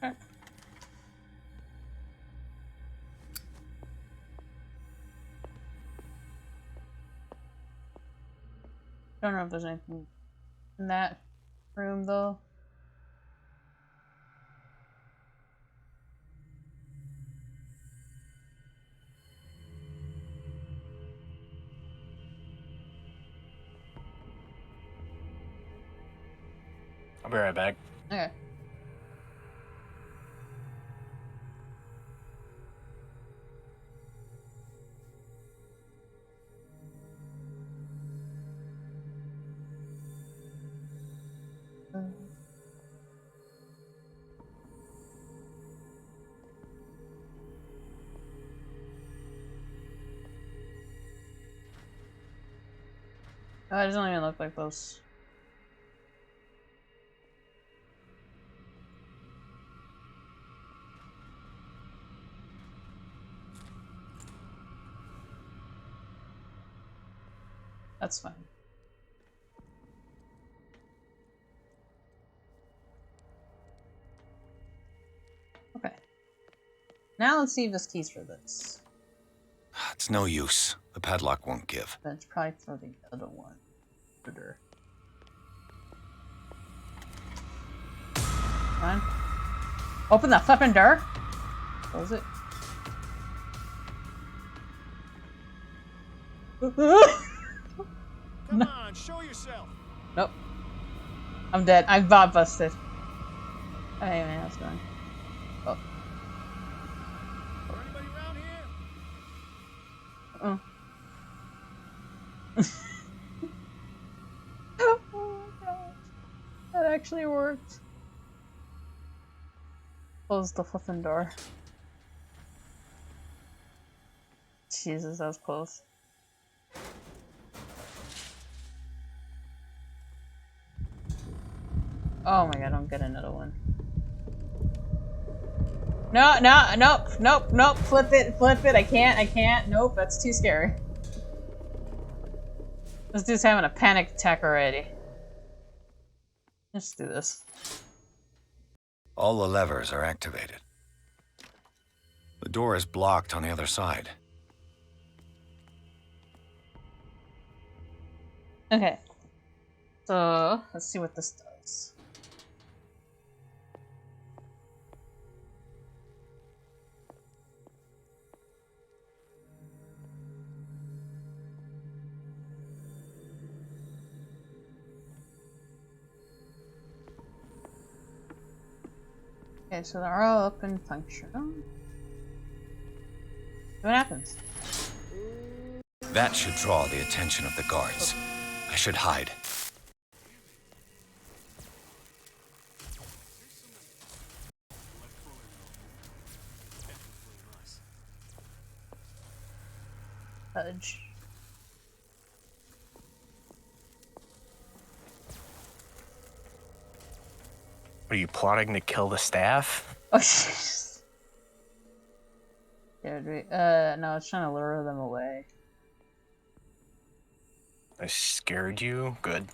Check. Don't know if there's anything in that room though. I'll be right back. Okay. Oh, it doesn't even look like those. That's fine. Okay. Now let's see if this key's for this. It's no use. The padlock won't give. Then it's probably for the other one. Come on. Open the flipping door. Close it. Come on, show yourself. Nope. I'm dead. I'm bot busted. Hey man, how's it going? Oh. Anybody around here? Oh. Oh my gosh. That actually worked. Close the flipping door. Jesus, that was close. Oh my god, don't get another one. No, nope. Flip it. I can't. Nope, that's too scary. This dude's having a panic attack already. Let's do this. All the levers are activated. The door is blocked on the other side. Okay. So, let's see what this does. Okay, so they're all up and functional. What happens? That should draw the attention of the guards. I should hide. Fudge. Are you plotting to kill the staff? Oh, jeez. No, it's trying to lure them away. I scared you? Good.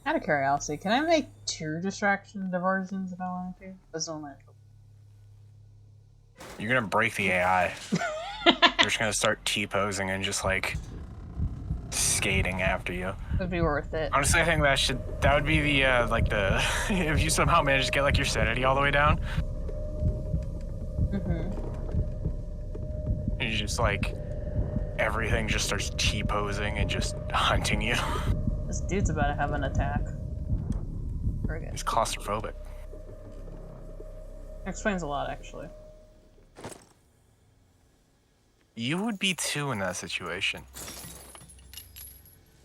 Out of curiosity, can I make 2 distraction diversions if I wanted to? That's only. You're gonna break the AI. They're just gonna start T-posing and just like skating after you. Would be worth it. Honestly, I think that would be the like the if you somehow manage to get like your sanity all the way down. And you just like everything just starts T-posing and just hunting you. This dude's about to have an attack. He's claustrophobic. Explains a lot, actually. You would be too in that situation.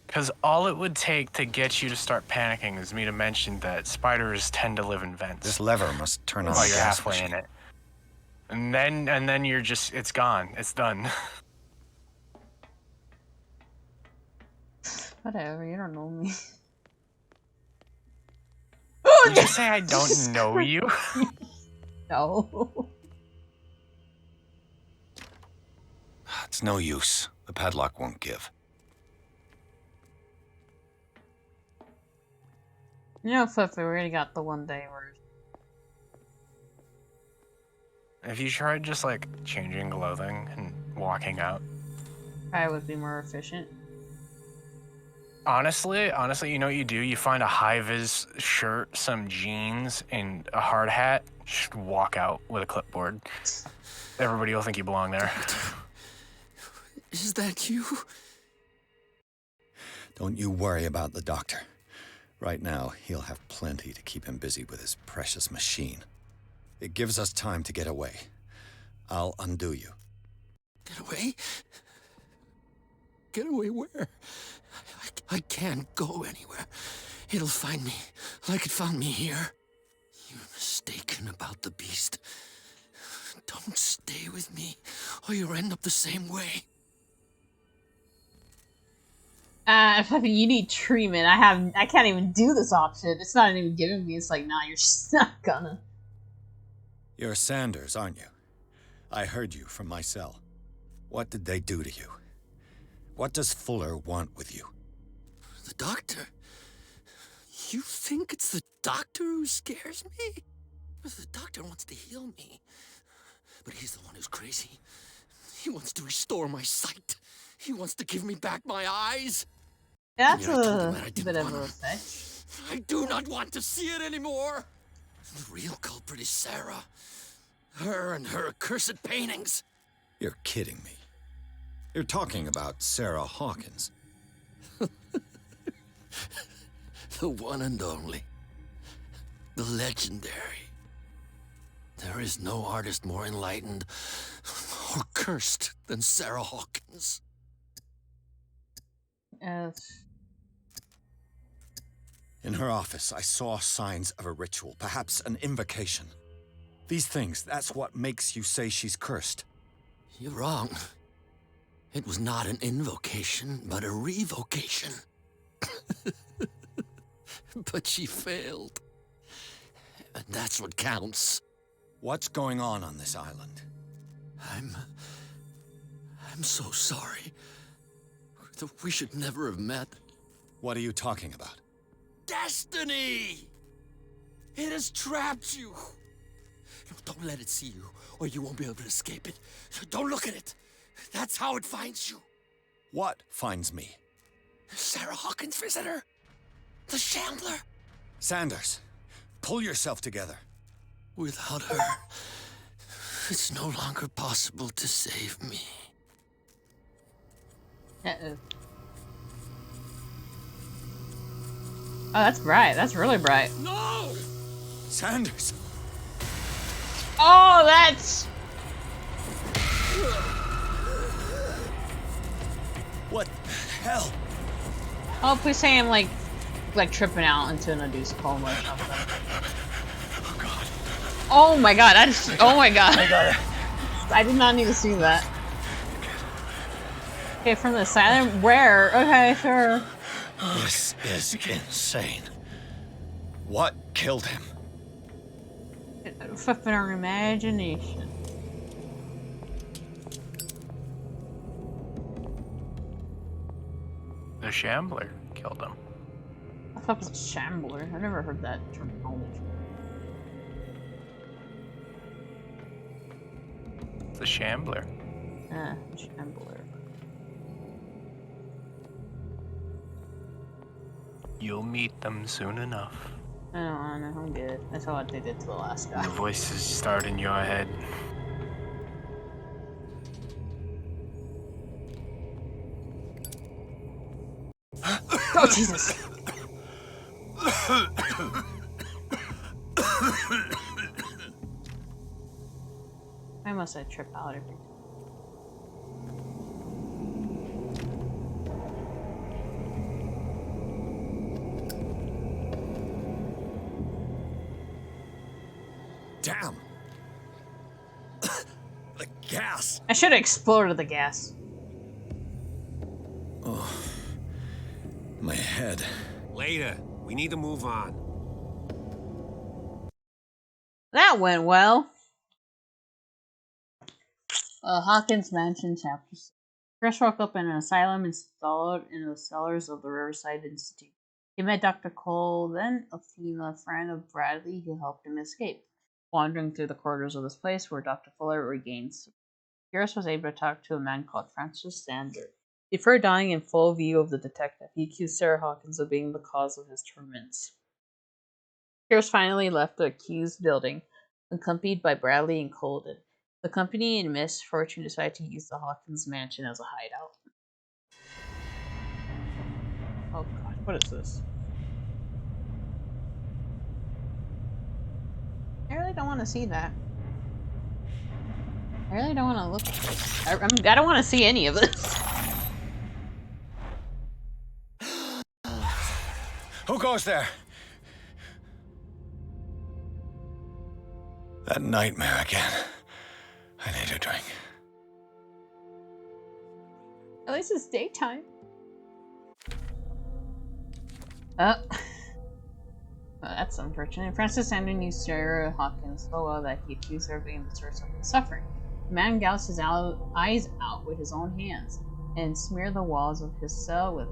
Because all it would take to get you to start panicking is me to mention that spiders tend to live in vents. This lever must turn on while the you're gas halfway machine. in it. And then you're just, it's gone. It's done. Whatever, you don't know me. Did you say I don't know you? No. It's no use. The padlock won't give. You know, Flip, we already got the one day where... If you tried just like changing clothing and walking out. I would be more efficient. Honestly, you know what you do? You find a high-vis shirt, some jeans, and a hard hat. Just walk out with a clipboard. Everybody will think you belong there. Is that you? Don't you worry about the doctor. Right now, he'll have plenty to keep him busy with his precious machine. It gives us time to get away. I'll undo you. Get away? Get away where? I can't go anywhere. It'll find me, like it found me here. You're mistaken about the beast. Don't stay with me, or you'll end up the same way. Fluffy, you need treatment. I can't even do this option. It's not even giving me. It's like, nah, you're just not gonna. You're Sanders, aren't you? I heard you from my cell. What did they do to you? What does Fuller want with you? The doctor? You think it's the doctor who scares me? The doctor wants to heal me. But he's the one who's crazy. He wants to restore my sight. He wants to give me back my eyes. That's a bit of a fetch. I do not want to see it anymore. The real culprit is Sarah. Her and her accursed paintings. You're kidding me. You're talking about Sarah Hawkins. The one and only. The legendary. There is no artist more enlightened or cursed than Sarah Hawkins. Yes. In her office, I saw signs of a ritual, perhaps an invocation. These things, that's what makes you say she's cursed. You're wrong. It was not an invocation, but a revocation. But she failed. And that's what counts. What's going on this island? I'm so sorry. We should never have met. What are you talking about? Destiny! It has trapped you. No, don't let it see you, or you won't be able to escape it. Don't look at it. That's how it finds you. What finds me? Sarah Hawkins' visitor. The Shambler. Sanders, pull yourself together. Without her, it's no longer possible to save me. Uh-oh. Oh, that's bright. That's really bright. No! Sanders! Oh, that's... What the hell? Oh, please say I'm like tripping out into an induced coma or something. Oh god. Oh my god, oh my god. I did not need to see that. Okay, from the silent where? Okay, sure. This is insane. What killed him? Flipping our imagination. The Shambler killed him. I thought it was a shambler. I never heard that terminology. The Shambler. Shambler. You'll meet them soon enough. I don't know, I'm good. I saw what they did to the last guy. The voices start in your head. Oh, Jesus. Why must I trip out every time? Damn! The gas! I should have exploded the gas. Oh. My head. Later. We need to move on. That went well. Hawkins Mansion, Chapter 6. Chris woke up in an asylum installed in the cellars of the Riverside Institute. He met Dr. Cole, then a female friend of Bradley who helped him escape. Wandering through the corridors of this place where Dr. Fuller regains, Pierce was able to talk to a man called Francis Sander. Before dying in full view of the detective, he accused Sarah Hawkins of being the cause of his torments. Pierce finally left the accused building, accompanied by Bradley and Colden. The company in misfortune decided to use the Hawkins mansion as a hideout. Oh god, what is this? I really don't want to see that. I really don't want to look at this. I don't want to see any of this. Who goes there? That nightmare again. I need a drink. At least it's daytime. Well, that's unfortunate. Francis Sander knew Sarah Hawkins so well that he accused her of being the source of his suffering. The man gouged his eyes out with his own hands and smeared the walls of his cell with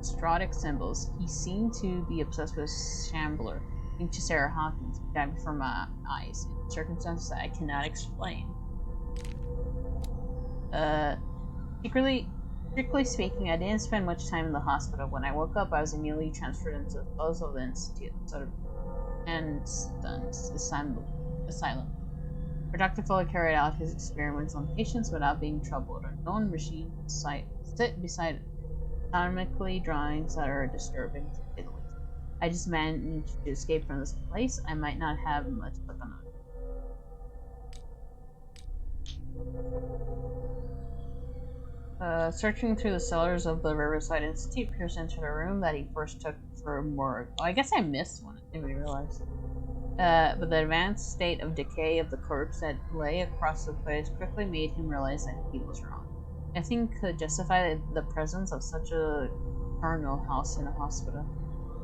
astrodic symbols. He seemed to be obsessed with Shambler, linked to Sarah Hawkins, who died before my eyes in circumstances that I cannot explain. Strictly speaking, I didn't spend much time in the hospital. When I woke up, I was immediately transferred into the cells of the institute, and asylum, where Dr. Fuller carried out his experiments on patients without being troubled. A known machine sit beside atomically drawings that are disturbing to say the least. I just managed to escape from this place. I might not have much luck on it. Searching through the cellars of the Riverside Institute, Pierce entered a room that he first took for a morgue. Oh, I guess I missed one. I didn't even realize. But the advanced state of decay of the corpse that lay across the place quickly made him realize that he was wrong. Nothing could justify the presence of such a charnel house in a hospital.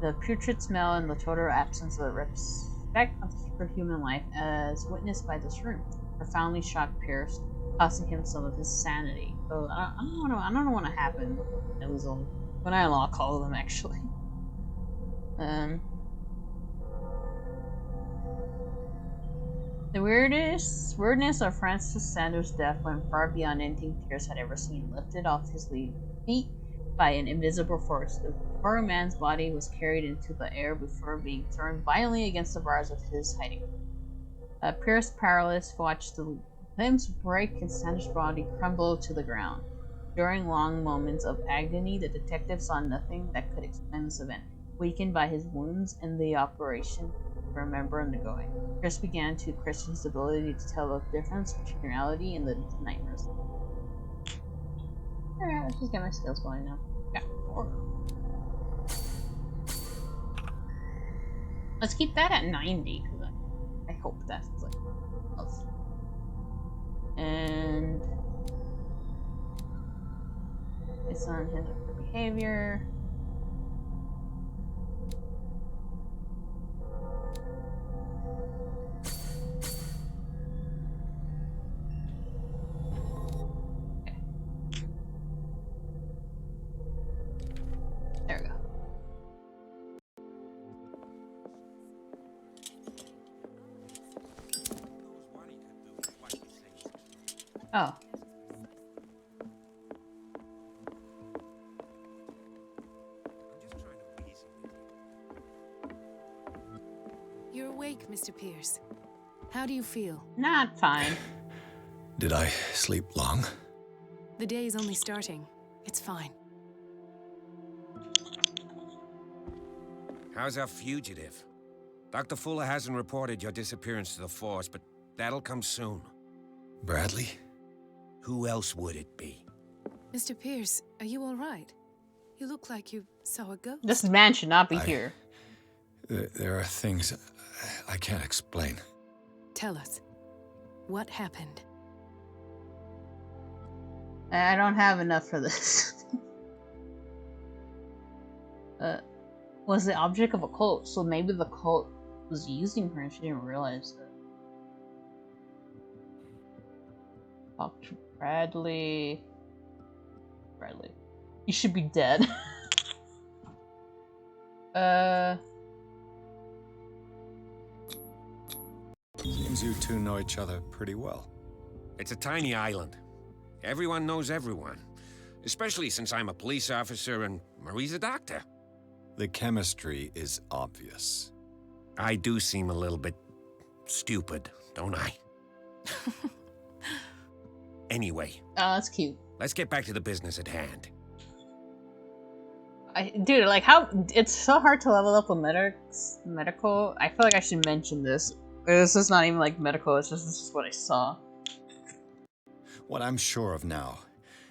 The putrid smell and the total absence of respect for human life, as witnessed by this room, profoundly shocked Pierce, costing him some of his sanity. So I don't know what happened. It was when I unlock all of them actually. The weirdness of Francis Sander's death went far beyond anything Pierce had ever seen. Lifted off his feet by an invisible force, the poor man's body was carried into the air before being thrown violently against the bars of his hiding place. Pierce, powerless, watched the limbs break and Sander's body crumble to the ground. During long moments of agony, the detective saw nothing that could explain this event. Weakened by his wounds and the operation to remember and going, Pierce began to question his ability to tell the difference between reality and the nightmares. Alright, let's just get my skills going now. Yeah, 4. Let's keep that at 90, because I hope that's like enough. And it's on his behavior. There we go. Oh. You're awake, Mr. Pierce. How do you feel? Not fine. Did I sleep long? The day is only starting. It's fine. How's our fugitive? Dr. Fuller hasn't reported your disappearance to the force, but that'll come soon. Bradley? Who else would it be? Mr. Pierce, are you all right? You look like you saw a ghost. This man should not be here. There are things I can't explain. Tell us. What happened? I don't have enough for this. Was the object of a cult, so maybe the cult was using her and she didn't realize it. Dr. Bradley. You should be dead. Seems you two know each other pretty well. It's a tiny island. Everyone knows everyone. Especially since I'm a police officer and Marie's a doctor. The chemistry is obvious. I do seem a little bit stupid, don't I? Anyway. Oh, that's cute. Let's get back to the business at hand. Dude, like how it's so hard to level up a medical. I feel like I should mention this. This is not even like medical, it's just this is what I saw. What I'm sure of now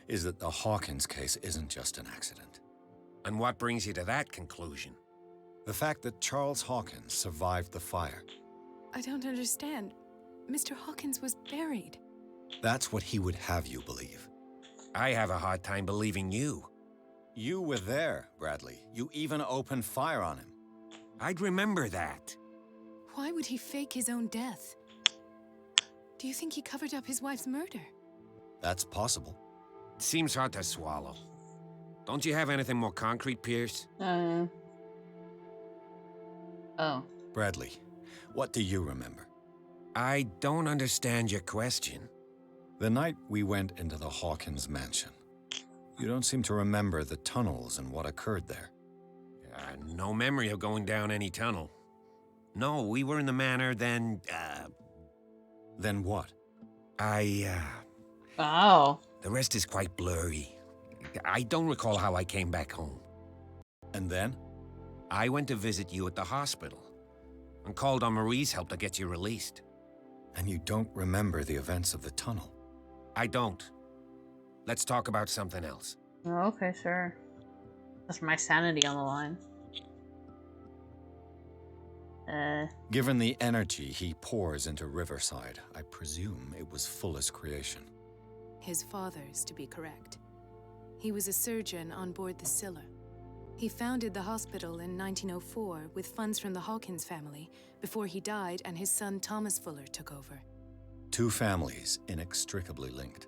is that the Hawkins case isn't just an accident. And what brings you to that conclusion? The fact that Charles Hawkins survived the fire. I don't understand. Mr. Hawkins was buried. That's what he would have you believe. I have a hard time believing you. You were there, Bradley. You even opened fire on him. I'd remember that. Why would he fake his own death? Do you think he covered up his wife's murder? That's possible. Seems hard to swallow. Don't you have anything more concrete, Pierce? Oh. Bradley, what do you remember? I don't understand your question. The night we went into the Hawkins mansion. You don't seem to remember the tunnels and what occurred there. No memory of going down any tunnel. No, we were in the manor, then, Then what? Oh. The rest is quite blurry. I don't recall how I came back home. And then? I went to visit you at the hospital and called on Marie's help to get you released. And you don't remember the events of the tunnel? I don't. Let's talk about something else. Oh, okay, sure. That's my sanity on the line. Given the energy he pours into Riverside, I presume it was Fuller's creation. His father's, to be correct. He was a surgeon on board the Scylla. He founded the hospital in 1904 with funds from the Hawkins family before he died and his son Thomas Fuller took over. Two families inextricably linked.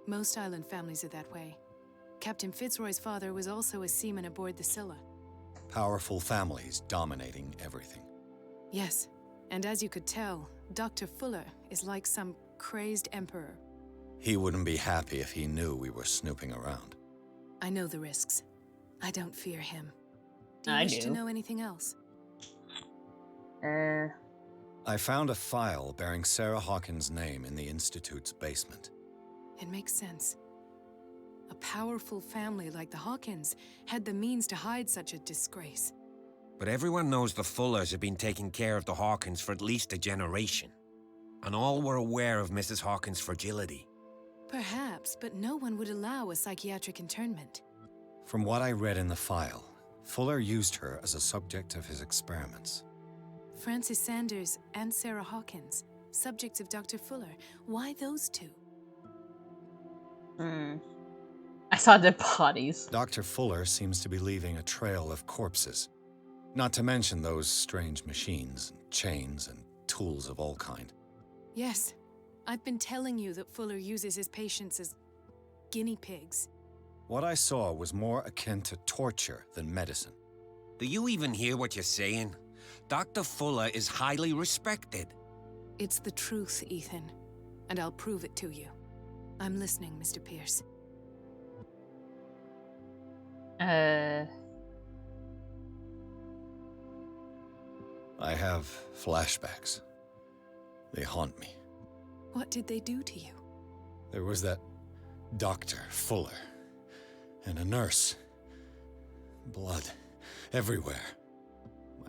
Most island families are that way. Captain Fitzroy's father was also a seaman aboard the Scylla. Powerful families dominating everything. Yes, and as you could tell, Dr. Fuller is like some crazed emperor. He wouldn't be happy if he knew we were snooping around. I know the risks. I don't fear him. Do you wish to know anything else? I found a file bearing Sarah Hawkins' name in the Institute's basement. It makes sense. A powerful family like the Hawkins had the means to hide such a disgrace. But everyone knows the Fullers have been taking care of the Hawkins for at least a generation. And all were aware of Mrs. Hawkins' fragility. Perhaps, but no one would allow a psychiatric internment. From what I read in the file, Fuller used her as a subject of his experiments. Francis Sanders and Sarah Hawkins, subjects of Dr. Fuller. Why those two? I saw dead bodies. Dr. Fuller seems to be leaving a trail of corpses. Not to mention those strange machines, and chains, and tools of all kind. Yes, I've been telling you that Fuller uses his patients as guinea pigs. What I saw was more akin to torture than medicine. Do you even hear what you're saying? Dr. Fuller is highly respected. It's the truth, Ethan, and I'll prove it to you. I'm listening, Mr. Pierce. I have flashbacks. They haunt me. What did they do to you? There was that Dr. Fuller, and a nurse. Blood everywhere.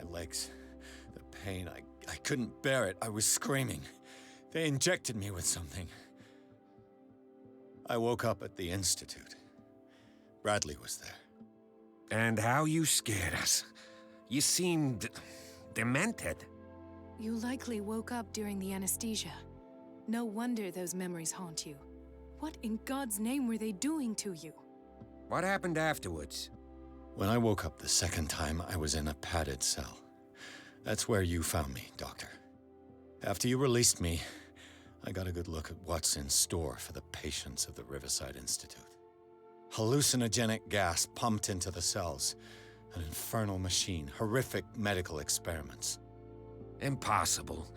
My legs, the pain, I couldn't bear it. I was screaming. They injected me with something. I woke up at the Institute. Bradley was there. And how you scared us. You seemed demented. You likely woke up during the anesthesia. No wonder those memories haunt you. What in God's name were they doing to you? What happened afterwards? When I woke up the second time, I was in a padded cell. That's where you found me, Doctor. After you released me, I got a good look at what's in store for the patients of the Riverside Institute. Hallucinogenic gas pumped into the cells. An infernal machine. Horrific medical experiments. Impossible.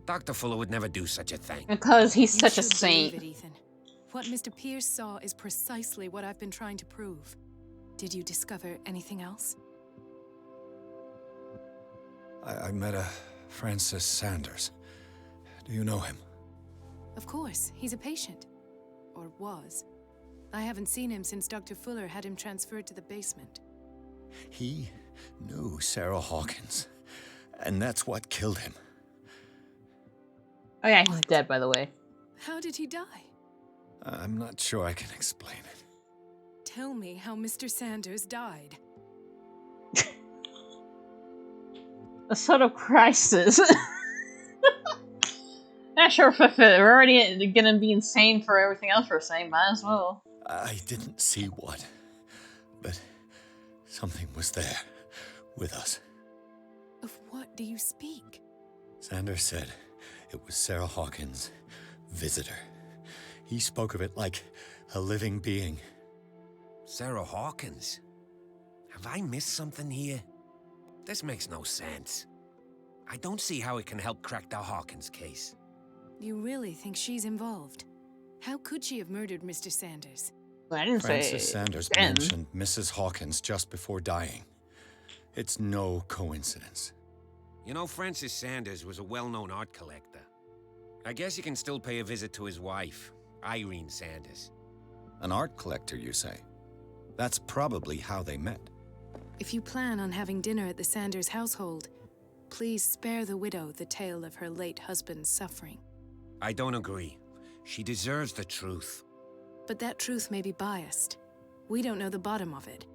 Dr. Fuller would never do such a thing. Because he's You such a should saint. believe it, Ethan. What Mr. Pierce saw is precisely what I've been trying to prove. Did you discover anything else? I met a Francis Sanders. Do you know him? Of course, he's a patient. Or was. I haven't seen him since Dr. Fuller had him transferred to the basement. He knew Sarah Hawkins, and that's what killed him. Oh yeah, he's dead, by the way. How did he die? I'm not sure I can explain it. Tell me how Mr. Sanders died. A sort of crisis. Not sure if we're already gonna be insane for everything else we're saying. Might as well. I didn't see what, but something was there with us. Of what do you speak? Sanders said it was Sarah Hawkins' visitor. He spoke of it like a living being. Sarah Hawkins? Have I missed something here? This makes no sense. I don't see how it can help crack the Hawkins case. You really think she's involved? How could she have murdered Mr. Sanders? Well, I didn't Francis say Sanders Ben. mentioned Mrs. Hawkins just before dying. It's no coincidence. You know, Francis Sanders was a well-known art collector. I guess you can still pay a visit to his wife, Irene Sanders. An art collector, you say? That's probably how they met. If you plan on having dinner at the Sanders household, please spare the widow the tale of her late husband's suffering. I don't agree. She deserves the truth. But that truth may be biased. We don't know the bottom of it.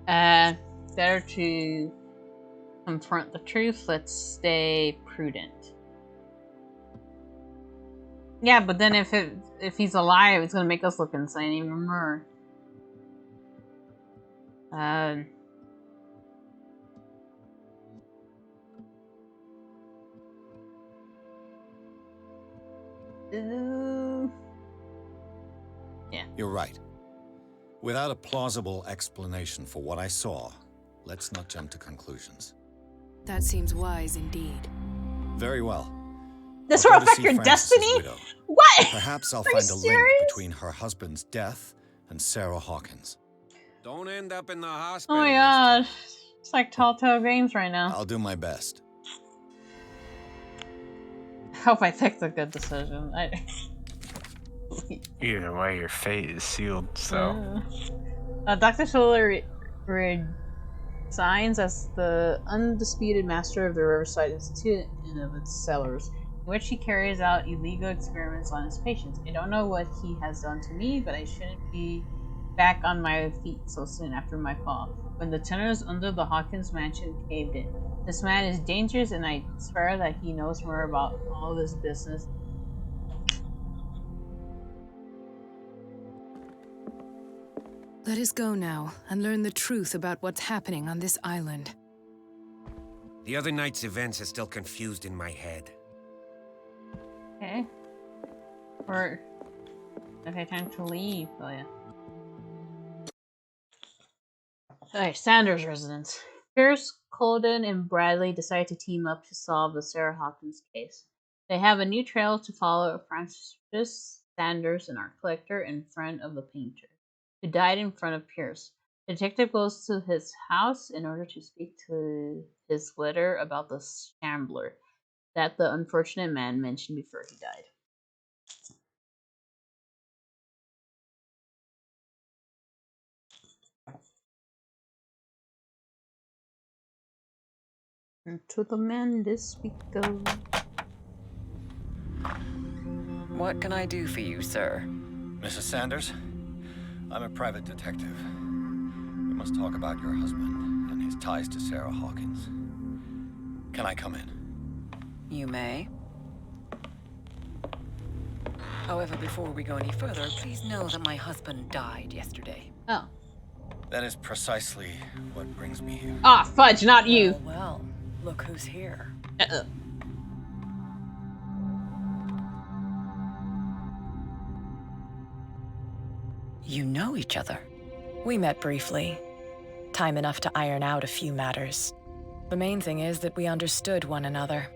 Better to confront the truth. Let's stay prudent. Yeah, but then if he's alive, it's gonna make us look insane even more. Yeah. You're right. Without a plausible explanation for what I saw, let's not jump to conclusions. That seems wise indeed. Very well. This I'll will go to affect see your Francis's destiny? widow. What? Perhaps I'll Are you find a link serious? between her husband's death and Sarah Hawkins. Don't end up in the Oh hospital. my gosh. It's like Telltale Games right now. I'll do my best. I hope I picked a good decision. Either way, your fate is sealed, so. Dr. Fuller resigns as the undisputed master of the Riverside Institute and of its cellars, in which he carries out illegal experiments on his patients. I don't know what he has done to me, but I shouldn't be back on my feet so soon after my fall, when the tunnels under the Hawkins mansion caved in. This man is dangerous, and I swear that he knows more about all this business. Let us go now and learn the truth about what's happening on this island. The other night's events are still confused in my head. Okay. Okay, time to leave. Oh yeah. Alright, Sanders residence. Pierce, Colden, and Bradley decide to team up to solve the Sarah Hawkins case. They have a new trail to follow of Francis Sanders, an art collector and friend of the painter, who died in front of Pierce. The detective goes to his house in order to speak to his letter about the shambler that the unfortunate man mentioned before he died. And to the Mandus we go. What can I do for you, sir? Mrs. Sanders, I'm a private detective. We must talk about your husband and his ties to Sarah Hawkins. Can I come in? You may. However, before we go any further, please know that my husband died yesterday. Oh. That is precisely what brings me here. Ah, fudge, not you. Well, look who's here. Uh-oh. You know each other. We met briefly. Time enough to iron out a few matters. The main thing is that we understood one another.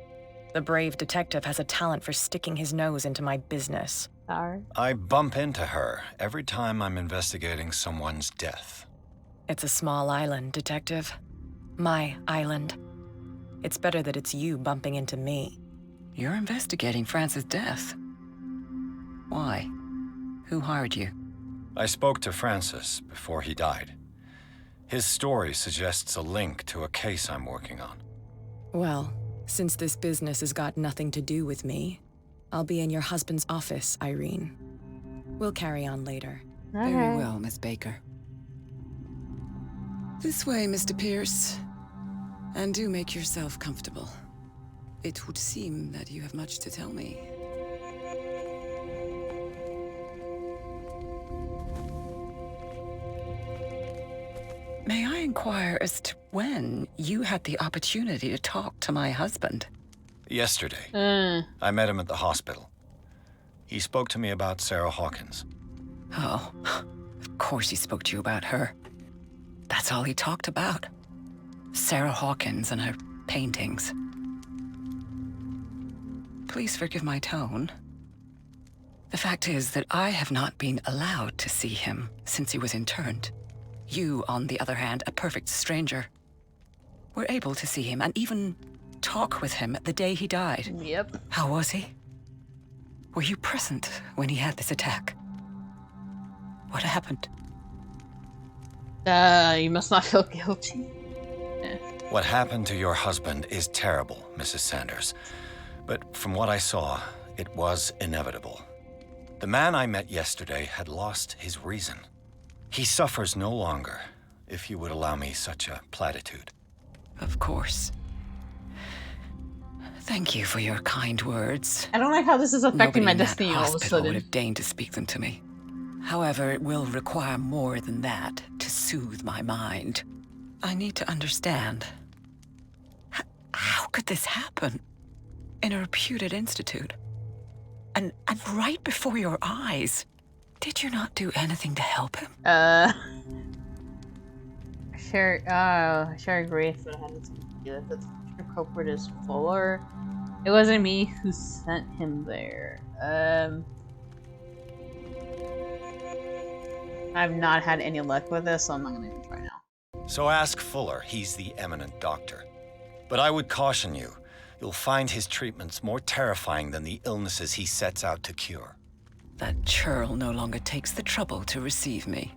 The brave detective has a talent for sticking his nose into my business. Sorry. I bump into her every time I'm investigating someone's death. It's a small island, Detective. My island. It's better that it's you bumping into me. You're investigating Francis' death. Why? Who hired you? I spoke to Francis before he died. His story suggests a link to a case I'm working on. Well, since this business has got nothing to do with me, I'll be in your husband's office, Irene. We'll carry on later. Very well, Miss Baker. This way, Mr. Pierce. And do make yourself comfortable. It would seem that you have much to tell me. May I inquire as to when you had the opportunity to talk to my husband? Yesterday. I met him at the hospital. He spoke to me about Sarah Hawkins. Oh, of course he spoke to you about her. That's all he talked about. Sarah Hawkins and her paintings. Please forgive my tone. The fact is that I have not been allowed to see him since he was interned. You, on the other hand, a perfect stranger, were able to see him and even talk with him the day he died. Yep. How was he? Were you present when he had this attack? What happened? You must not feel guilty. What happened to your husband is terrible, Mrs. Sanders. But from what I saw, it was inevitable. The man I met yesterday had lost his reason. He suffers no longer, if you would allow me such a platitude. Of course. Thank you for your kind words. I don't like how this is affecting Nobody my in that destiny all of a hospital would sudden. have deigned to speak them to me. However, it will require more than that to soothe my mind. I need to understand. How could this happen? In a reputed institute? And right before your eyes? Did you not do anything to help him? Sure agree if it had something to do with it. The true culprit is Fuller. It wasn't me who sent him there. I've not had any luck with this, so I'm not gonna even try now. So ask Fuller, he's the eminent doctor. But I would caution you, you'll find his treatments more terrifying than the illnesses he sets out to cure. That churl no longer takes the trouble to receive me.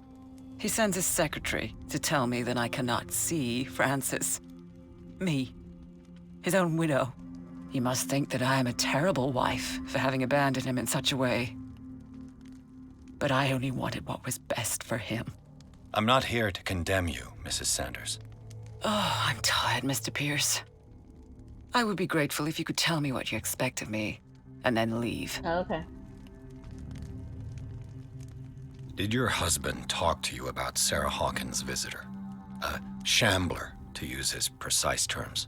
He sends his secretary to tell me that I cannot see Francis. Me. His own widow. He must think that I am a terrible wife for having abandoned him in such a way. But I only wanted what was best for him. I'm not here to condemn you, Mrs. Sanders. Oh, I'm tired, Mr. Pierce. I would be grateful if you could tell me what you expect of me, and then leave. Oh, okay. Did your husband talk to you about Sarah Hawkins' visitor? A shambler, to use his precise terms.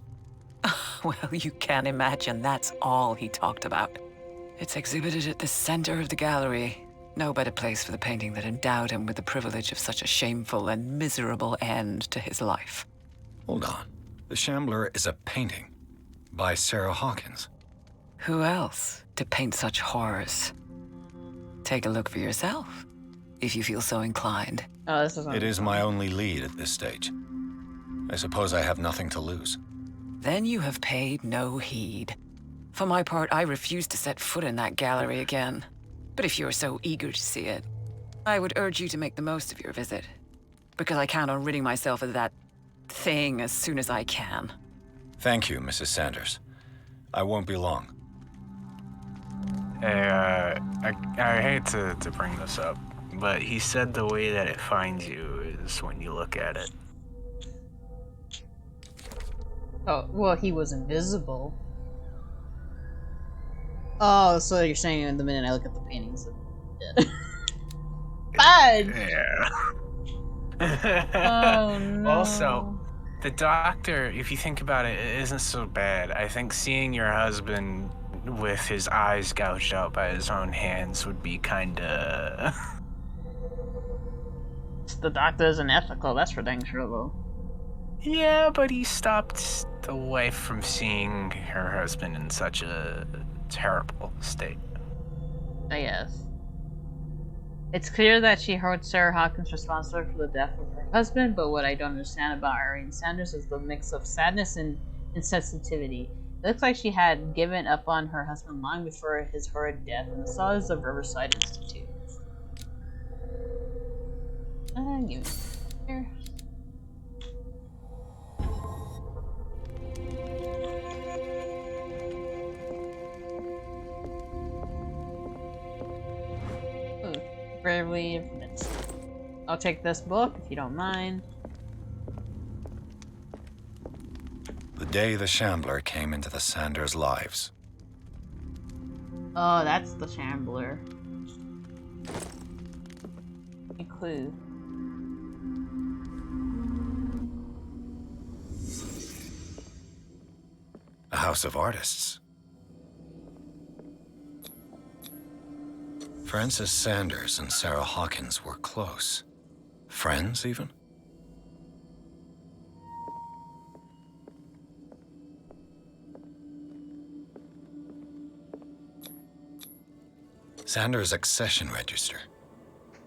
Well, you can imagine that's all he talked about. It's exhibited at the center of the gallery. No better place for the painting that endowed him with the privilege of such a shameful and miserable end to his life. Hold on. The Shambler is a painting by Sarah Hawkins. Who else to paint such horrors? Take a look for yourself, if you feel so inclined. Oh, this is It is my only lead at this stage. I suppose I have nothing to lose. Then you have paid no heed. For my part, I refuse to set foot in that gallery again. But if you are so eager to see it, I would urge you to make the most of your visit, because I count on ridding myself of that thing as soon as I can. Thank you, Mrs. Sanders. I won't be long. Hey, I hate to bring this up, but he said the way that it finds you is when you look at it. Oh, well, he was invisible. Oh, so you're saying in the minute I look at the paintings of dead. Fudge! Yeah. Oh, no. Also, the doctor, if you think about it, it isn't so bad. I think seeing your husband with his eyes gouged out by his own hands would be kinda... The doctor isn't ethical, that's for dang sure, though. Yeah, but he stopped the wife from seeing her husband in such a terrible state. I guess. It's clear that she heard Sarah Hawkins responsible for the death of her husband, but what I don't understand about Irene Sanders is the mix of sadness and insensitivity. It looks like she had given up on her husband long before his horrid death in the solids of Riverside Institute. Give me here. Ooh, bravely infamous. I'll take this book if you don't mind. The day the Shambler came into the Sanders' lives. Oh, that's the Shambler. A clue. A house of artists. Francis Sanders and Sarah Hawkins were close. Friends, even? Sanders' accession register.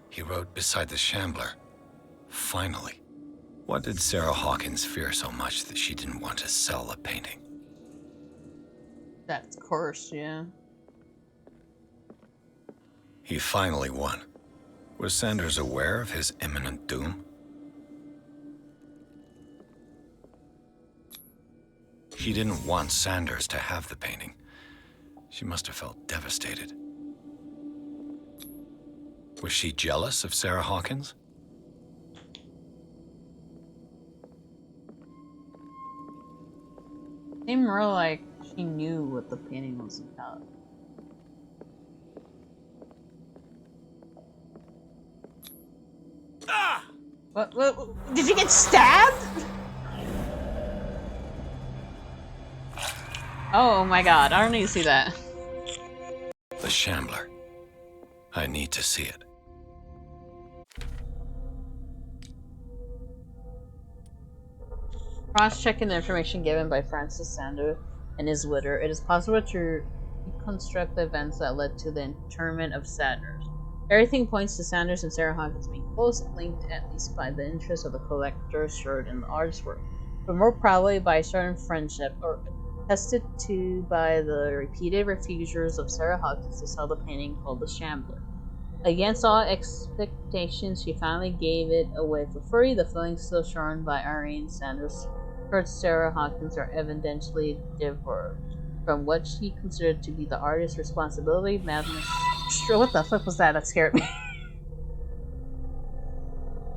He wrote beside the Shambler, "Finally." What did Sarah Hawkins fear so much that she didn't want to sell the painting? That's of course, yeah. He finally won. Was Sanders aware of his imminent doom? She didn't want Sanders to have the painting. She must have felt devastated. Was she jealous of Sarah Hawkins? Seemed more like she knew what the painting was about. Ah! What? Did you get stabbed? Oh my god, I don't need to see that. The Shambler. I need to see it. Cross-checking the information given by Francis Sanders and his widow, it is possible to reconstruct the events that led to the interment of Sanders. Everything points to Sanders and Sarah Hawkins being close, linked at least by the interest of the collector shared in the artist's work, but more probably by a certain friendship, or attested to by the repeated refusals of Sarah Hawkins to sell the painting called The Shambler. Against all expectations, she finally gave it away for free. The feelings still shown by Irene Sanders towards Sarah Hawkins are evidently diverged from what she considered to be the artist's responsibility. Madness. What the fuck was that? That scared me.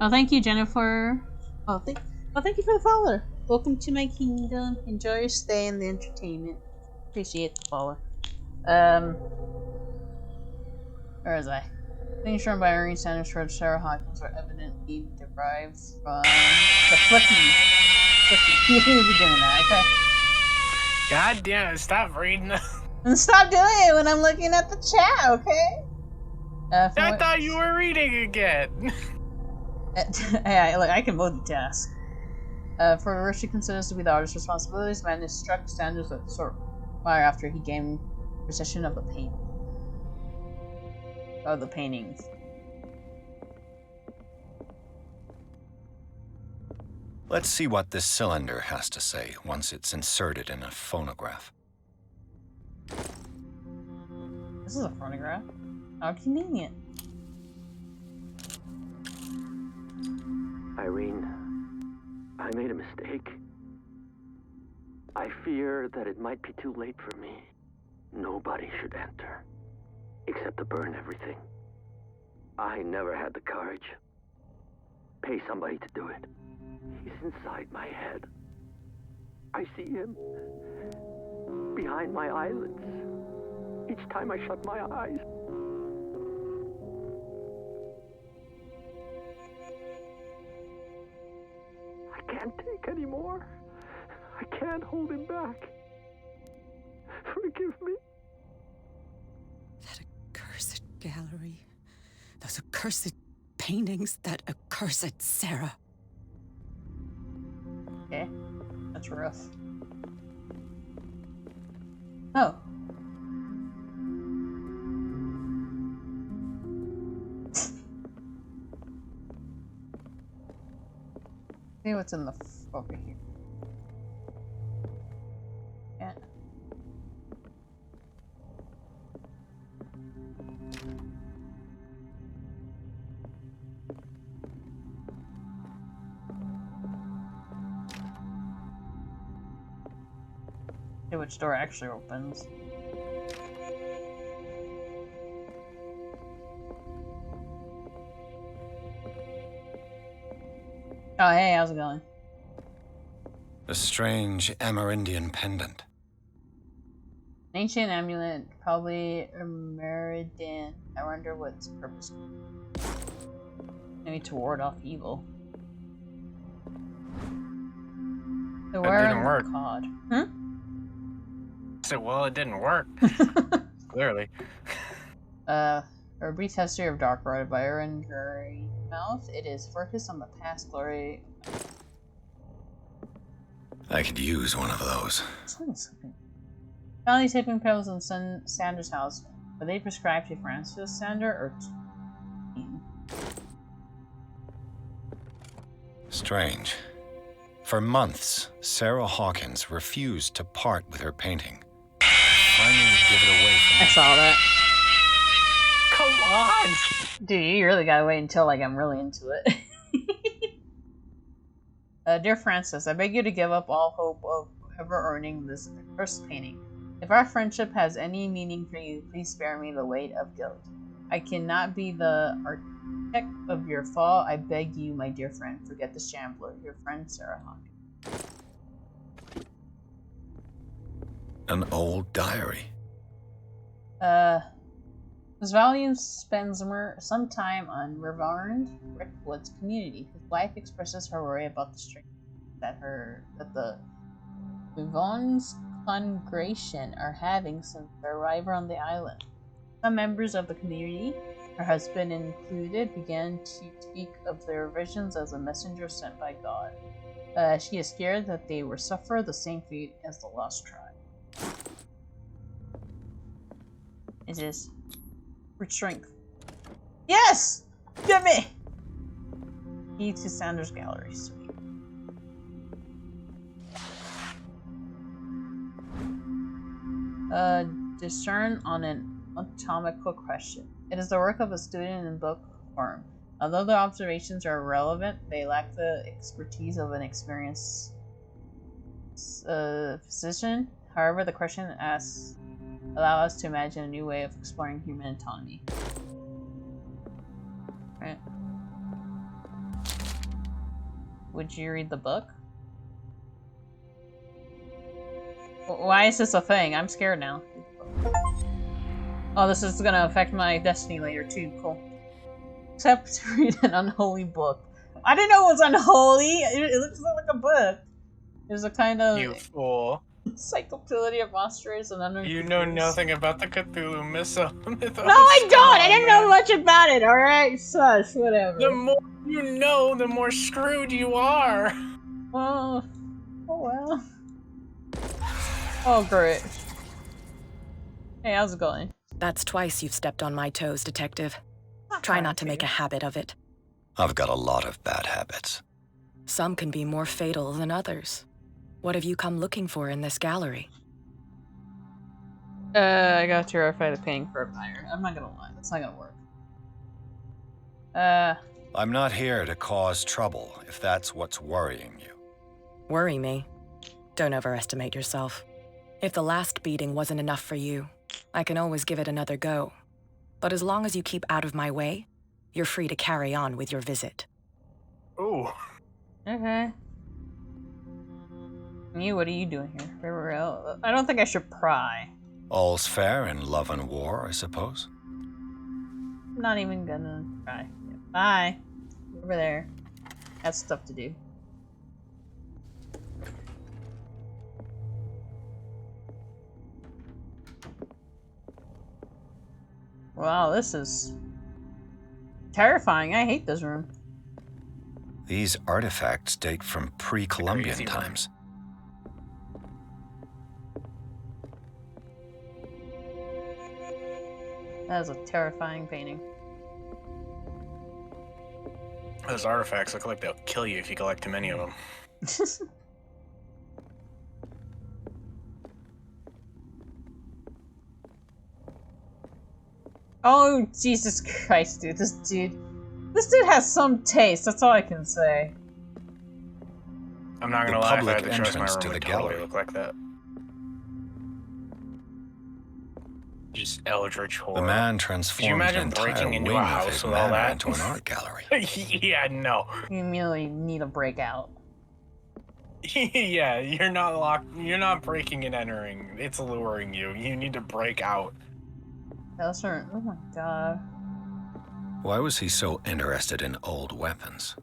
Oh, thank you, Jennifer. Oh, thank you for the follow. Welcome to my kingdom. Enjoy your stay in the entertainment. Appreciate the follow. Where was I? Things shown by Irene Sanders towards Sarah Hawkins are evidently derived from the flipping. You need to be doing that, okay? God damn it, stop reading that. And stop doing it when I'm looking at the chat, okay? I thought you were reading again. Yeah, look, I can multitask. For what she considers to be the artist's responsibilities, Madness struck Sanders with sword fire after he gained possession of the painting. Of the paintings. Let's see what this cylinder has to say once it's inserted in a phonograph. This is a phonograph. How convenient. Irene, I made a mistake. I fear that it might be too late for me. Nobody should enter, except to burn everything. I never had the courage. Pay somebody to do it. He's inside my head. I see him behind my eyelids each time I shut my eyes. I can't take any more. I can't hold him back. Forgive me. That accursed gallery. Those accursed paintings. That accursed Sarah. Okay, that's rough. Oh. See what's in the over here. Yeah. See which door actually opens. Oh, hey, how's it going? A strange Amerindian pendant. Ancient amulet, probably a meridian. I wonder what its purpose is. Maybe to ward off evil. It didn't work. God. So, well, it didn't work. Clearly. A brief history of Dark Road by Aaron Greymouth. It is focused on the past glory. I could use one of those. Finally taping pills in Sanders' house. Were they prescribed to Francis Sander or Dean? Strange. For months, Sarah Hawkins refused to part with her painting. Finally give it away from me. I saw that. Come on! Dude, you really gotta wait until, like, I'm really into it. Dear Francis, I beg you to give up all hope of ever earning this first painting. If our friendship has any meaning for you, please spare me the weight of guilt. I cannot be the architect of your fall. I beg you, my dear friend, forget the shambler. Your friend, Sarah Hawkins. An old diary. This volume spends some time on Reverend Rickwood's community. His wife expresses her worry about the strength that the Vivon's congregation are having since their arrival on the island. Some members of the community, her husband included, began to speak of their visions as a messenger sent by God. She is scared that they will suffer the same fate as the lost tribe. It is for strength. Yes! Get me! Key to Sanders Gallery. Sweet. Discern on an anatomical question. It is the work of a student in book form. Although the observations are relevant, they lack the expertise of an experienced physician. However, the question asks allow us to imagine a new way of exploring human anatomy. Right. Would you read the book? Why is this a thing? I'm scared now. Oh, this is gonna affect my destiny later too. Cool. Except to read an unholy book. I didn't know it was unholy! It looks like a book. There's a kind of... You fool. Encyclopedia of monsters and under. You know nothing about the Cthulhu mythos. No, I don't! I didn't know much about it, alright? Sus, whatever. The more you know, the more screwed you are. Oh well. Oh, great. Hey, how's it going? That's twice you've stepped on my toes, Detective. Try not to make a habit of it. I've got a lot of bad habits. Some can be more fatal than others. What have you come looking for in this gallery? I got to verify the painting for a buyer. I'm not gonna lie, that's not gonna work. I'm not here to cause trouble, if that's what's worrying you. Worry me? Don't overestimate yourself. If the last beating wasn't enough for you, I can always give it another go. But as long as you keep out of my way, you're free to carry on with your visit. Ooh. Okay. You, what are you doing here? For real? I don't think I should pry. All's fair in love and war, I suppose. I'm not even gonna try. Bye. Over there. Got stuff to do. Wow, this is terrifying. I hate this room. These artifacts date from pre-Columbian times. That is a terrifying painting. Those artifacts look like they'll kill you if you collect too many of them. Oh, Jesus Christ, dude. This dude has some taste. That's all I can say. I'm not gonna lie, if I had to trust my room, would totally look like that. Just eldritch horror. The man transformed Could you imagine breaking into a house with all that? Into an art gallery. Yeah, no. You immediately need a breakout. Yeah, you're not locked. You're not breaking and entering. It's luring you. You need to break out. Those are. Oh my god. Why was he so interested in old weapons?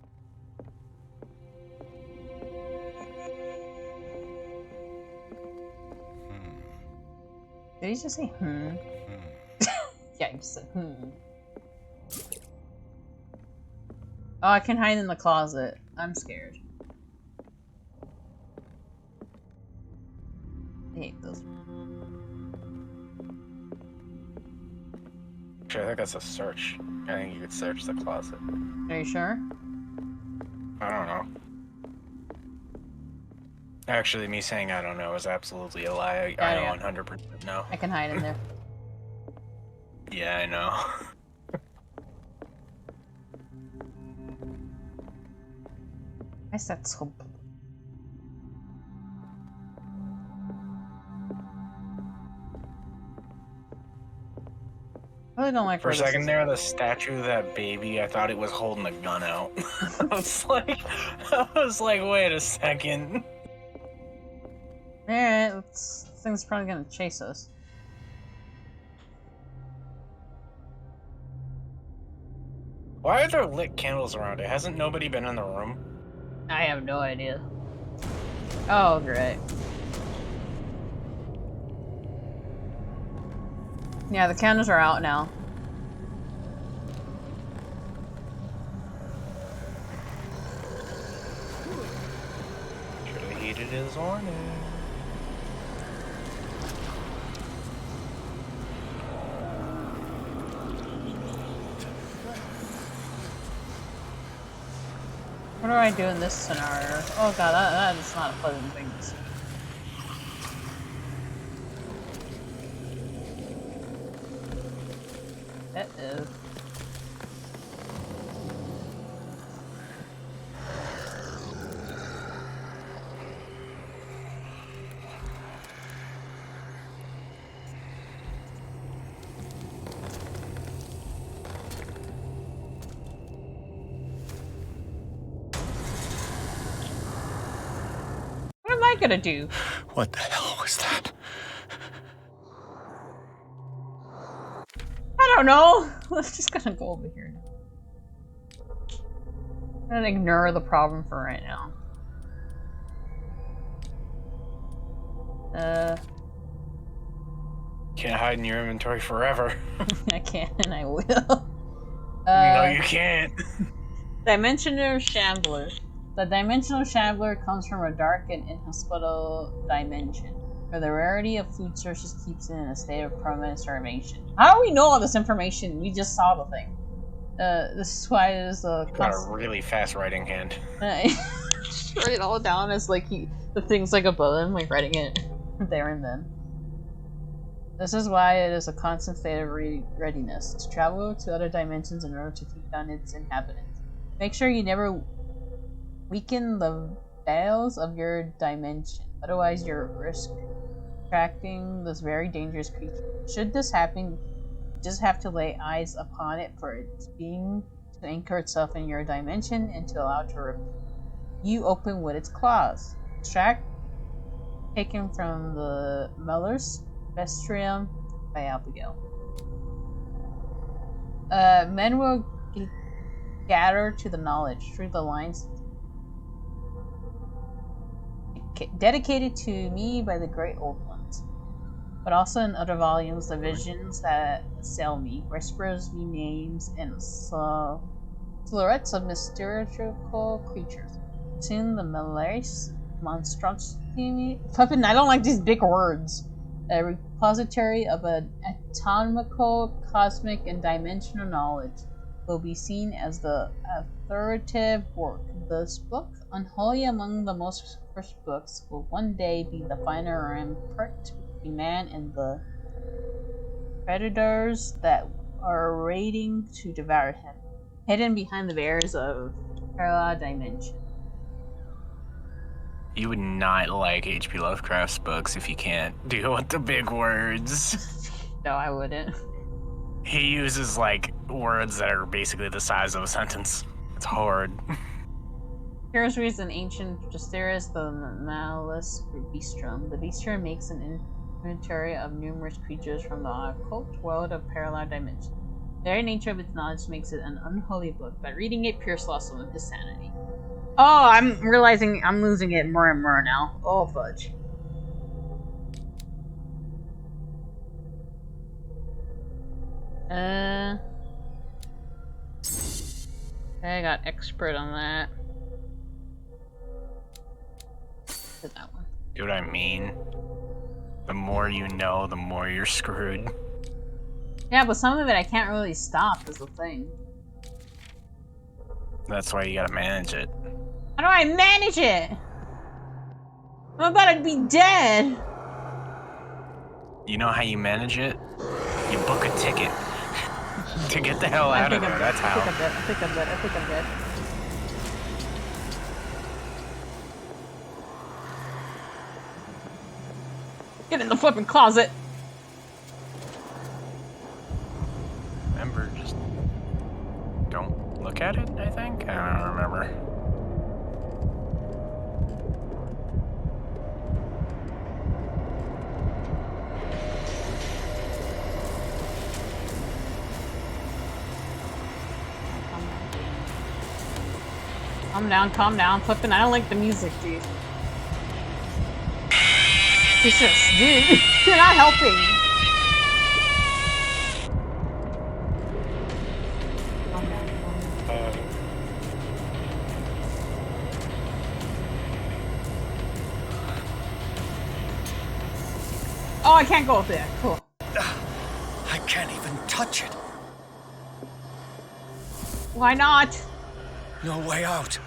Did he just say hmm? Yeah, he just said hmm. Oh, I can hide in the closet. I'm scared. I hate those. Actually, I think that's a search. I think you could search the closet. Are you sure? I don't know. Actually, me saying I don't know is absolutely a lie. I know 100% know. I can hide in there. Yeah, I know. I said so. I really don't like. For a second there, the statue of that baby, I thought it was holding a gun out. I was like, wait a second. Alright, this thing's probably gonna chase us. Why are there lit candles around it? Hasn't nobody been in the room? I have no idea. Oh, great. Yeah, the candles are out now. Should have heated his hornet. What do I do in this scenario? Oh god, that is not a pleasant thing to see. That is. What am I gonna do? What the hell was that? I don't know. I'm just gonna go over here. I'm gonna ignore the problem for right now. Can't hide in your inventory forever. I can and I will. No, you can't. Dimensional Shambler. The Dimensional Shambler comes from a dark and inhospitable dimension, where the rarity of food sources keeps it in a state of permanent starvation. How do we know all this information? We just saw the thing. This is why it is a Got a really fast writing hand. Just write it all down as like the things like above him, like writing it there and then. This is why it is a constant state of readiness to travel to other dimensions in order to take down its inhabitants. Make sure you never weaken the details of your dimension. Otherwise, you're risk attracting this very dangerous creature. Should this happen, you just have to lay eyes upon it for its being to anchor itself in your dimension and to allow it to rip you open with its claws. Extract taken from the Mellor's Vestrium by Abigail. Men will gather to the knowledge through the lines dedicated to me by the great old ones, but also in other volumes, the visions that assail me, whispers me names, and silhouettes of mystical creatures. Soon the malaise monstrosity. Fucking, I don't like these big words. A repository of an atomical, cosmic, and dimensional knowledge will be seen as the authoritative work. This book, unholy among the most first books, will one day be the final rampart between man and the predators that are waiting to devour him, hidden behind the barriers of parallel dimension. You would not like H.P. Lovecraft's books if you can't deal with the big words. No, I wouldn't. He uses, like, words that are basically the size of a sentence. It's hard. Here's reason ancient Justeris, the Malus Bistrum. The Bistrum makes an inventory of numerous creatures from the occult world of parallel dimensions. The very nature of its knowledge makes it an unholy book, but reading it pures loss of his sanity. Oh, I'm realizing I'm losing it more and more now. Oh, fudge. I got expert on that. Did that one. See what I mean? The more you know, the more you're screwed. Yeah, but some of it I can't really stop is the thing. That's why you gotta manage it. How do I manage it? I'm about to be dead. You know how you manage it? You book a ticket to get the hell out of there. That's how. I think I'm dead. Get in the flipping closet. Remember, just don't look at it, I think? I don't remember. Calm down. Flipping, I don't like the music, dude. Jesus, dude, you're not helping. Oh, I can't go up there. Cool. I can't even touch it. Why not? No way out.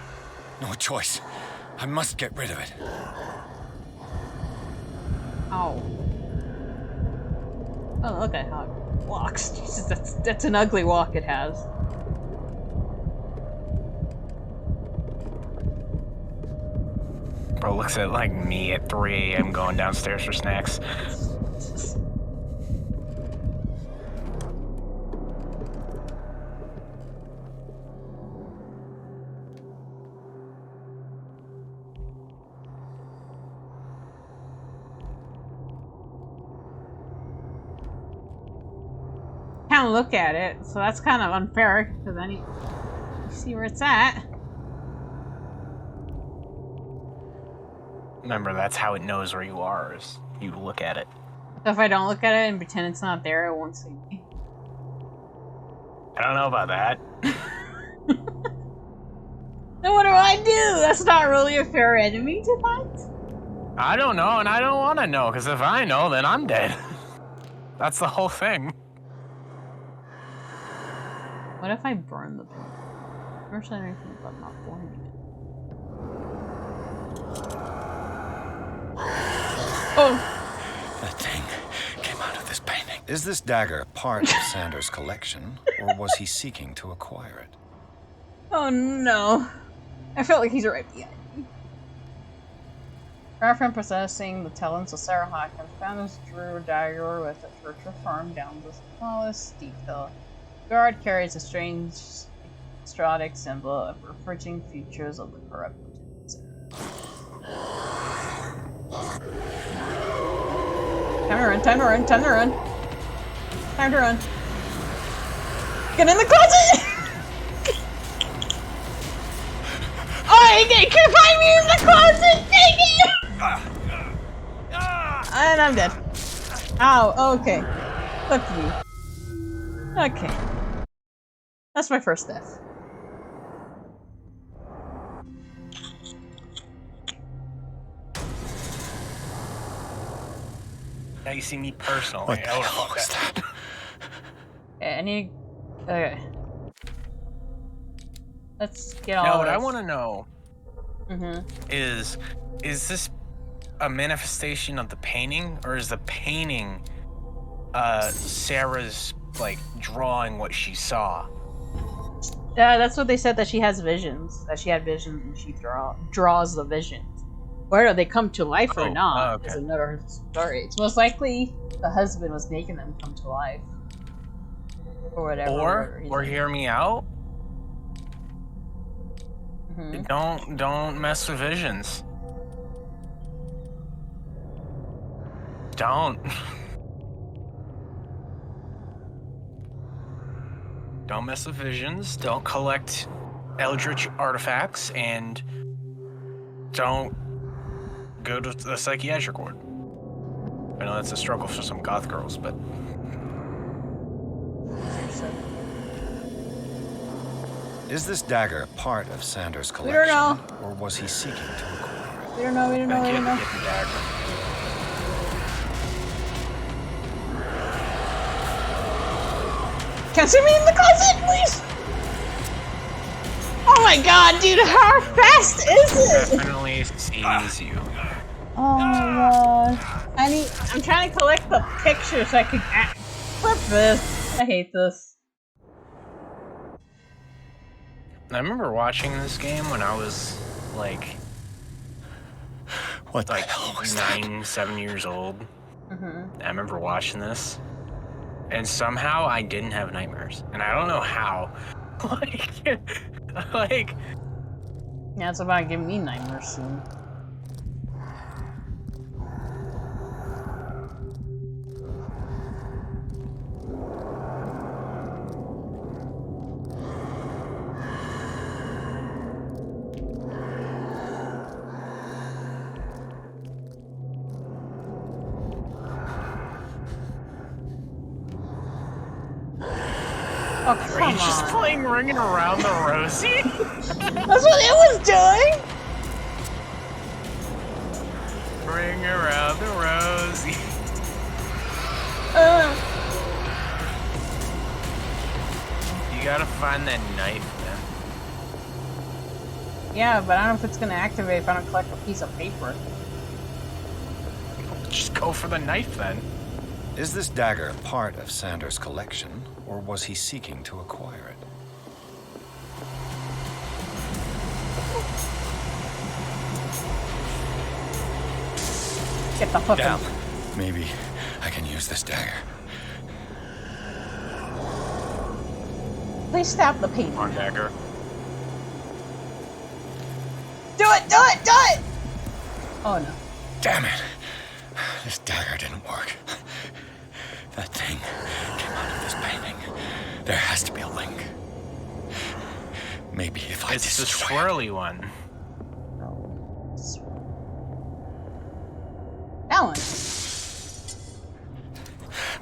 No choice. I must get rid of it. Ow. Oh, look at how it walks. Jesus, that's an ugly walk it has. Bro looks at like me at 3 a.m. going downstairs for snacks. Can't look at it, so that's kind of unfair because then you see where it's at. Remember, that's how it knows where you are, is you look at it. So if I don't look at it and pretend it's not there, it won't see me. I don't know about that. Then what do I do? That's not really a fair enemy to fight. I don't know, and I don't want to know, because if I know, then I'm dead. That's the whole thing. What if I burn the thing? Never said anything about not burning it. Oh! That thing came out of this painting. Is this dagger part of Sanders' collection, or was he seeking to acquire it? Oh no. I felt like he's right behind me. Far from possessing the talents of Sarah Hawkins, Thanos drew a dagger with a torture farm down the smallest detail. The guard carries a strange exotic symbol of referring futures of the corrupt. Time to run, time to run, time to run. Time to run. Get in the closet! Oh, you can find me in the closet! Take it! And I'm dead. Ow, okay. Look at you. Okay. That's my first death. Now you see me personally. What the hell was that? Any... Okay. Let's get all Now, what this. I want to know is this a manifestation of the painting, or is the painting Sarah's, like, drawing what she saw? Yeah, that's what they said, that she has visions. That she had visions and she draws the visions. Whether they come to life or not is another story. It's most likely the husband was making them come to life. Or whatever. Or hear me out. Don't mess with visions. Don't mess with visions. Don't collect eldritch artifacts, and don't go to the psychiatric ward. I know that's a struggle for some goth girls, but Is this dagger part of Sanders' We collection, don't know. or was he seeking to acquire it? We don't know, we don't know, we don't know. Get the dagger. Can see me in the closet, please? Oh my god, dude, how fast is it? Definitely sees you. Oh my god. I'm trying to collect the pictures so I can flip this. I hate this. I remember watching this game when I was like, what, like 9, 7 years old. I remember watching this, and somehow I didn't have nightmares, and I don't know how. like, Yeah, it's about giving me nightmares soon. Oh, come are you just playing Ringing Around the Rosie? That's what it was doing! Ring around the Rosie. You gotta find that knife, man. Yeah, but I don't know if it's gonna activate if I don't collect a piece of paper. Just go for the knife, then. Is this dagger part of Sanders' collection, or was he seeking to acquire it? Get the fuck Damn. out. Maybe I can use this dagger. Please stab the paper. On dagger. Do it! Do it! Do it! Oh no. Damn it! This dagger didn't work. That thing came out of this painting. There has to be a link. Maybe if I It's the swirly one. That one.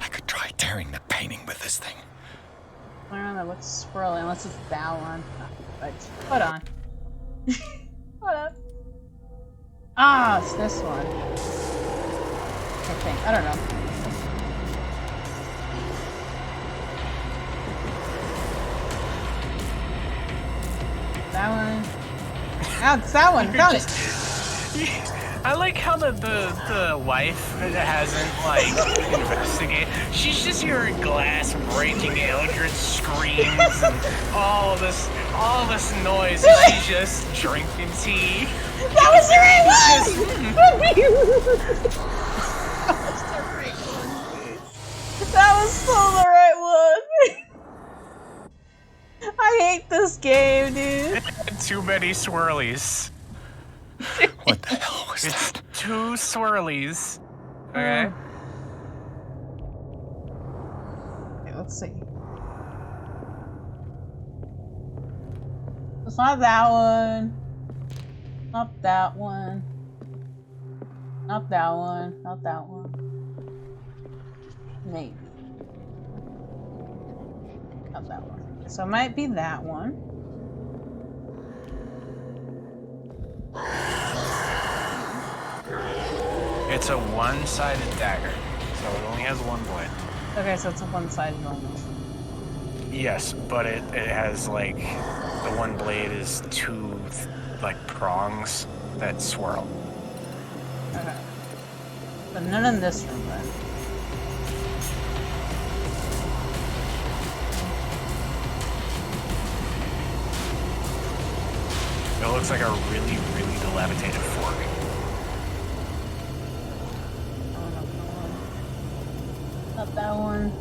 I could try tearing the painting with this thing. I don't know that looks swirly unless it's that one. But hold on. Hold on. Ah, it's this one. I think. I don't know. That one. Ah, it's that one. Found it. I like how the wife hasn't, like, investigated. She's just hearing glass breaking, eldritch screams, and all this noise, and she's just drinking tea. That was the right one! That was so the right one! I hate this game, dude. Too many swirlies. What the hell was that? Two swirlies. Okay. Okay, let's see. It's not that one. Not that one. Not that one. Not that one. Maybe. Not that one. So it might be that one. It's a one-sided dagger, so it only has one blade. Okay, so it's a one-sided only. Yes, but it has, like, the one blade is two, like, prongs that swirl. Okay. But none in this room, then. It looks like a really, really dilapidated fork. Not that one.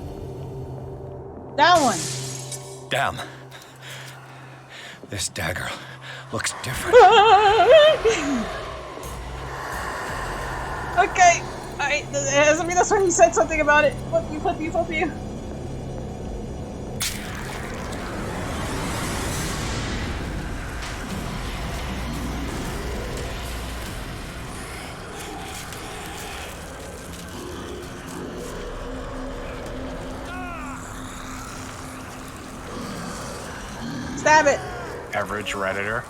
That one! Damn. This dagger looks different. Okay. Alright, it has to be this one. He said something about it. Flip you, flip you, flip you. Stab it! Average Redditor.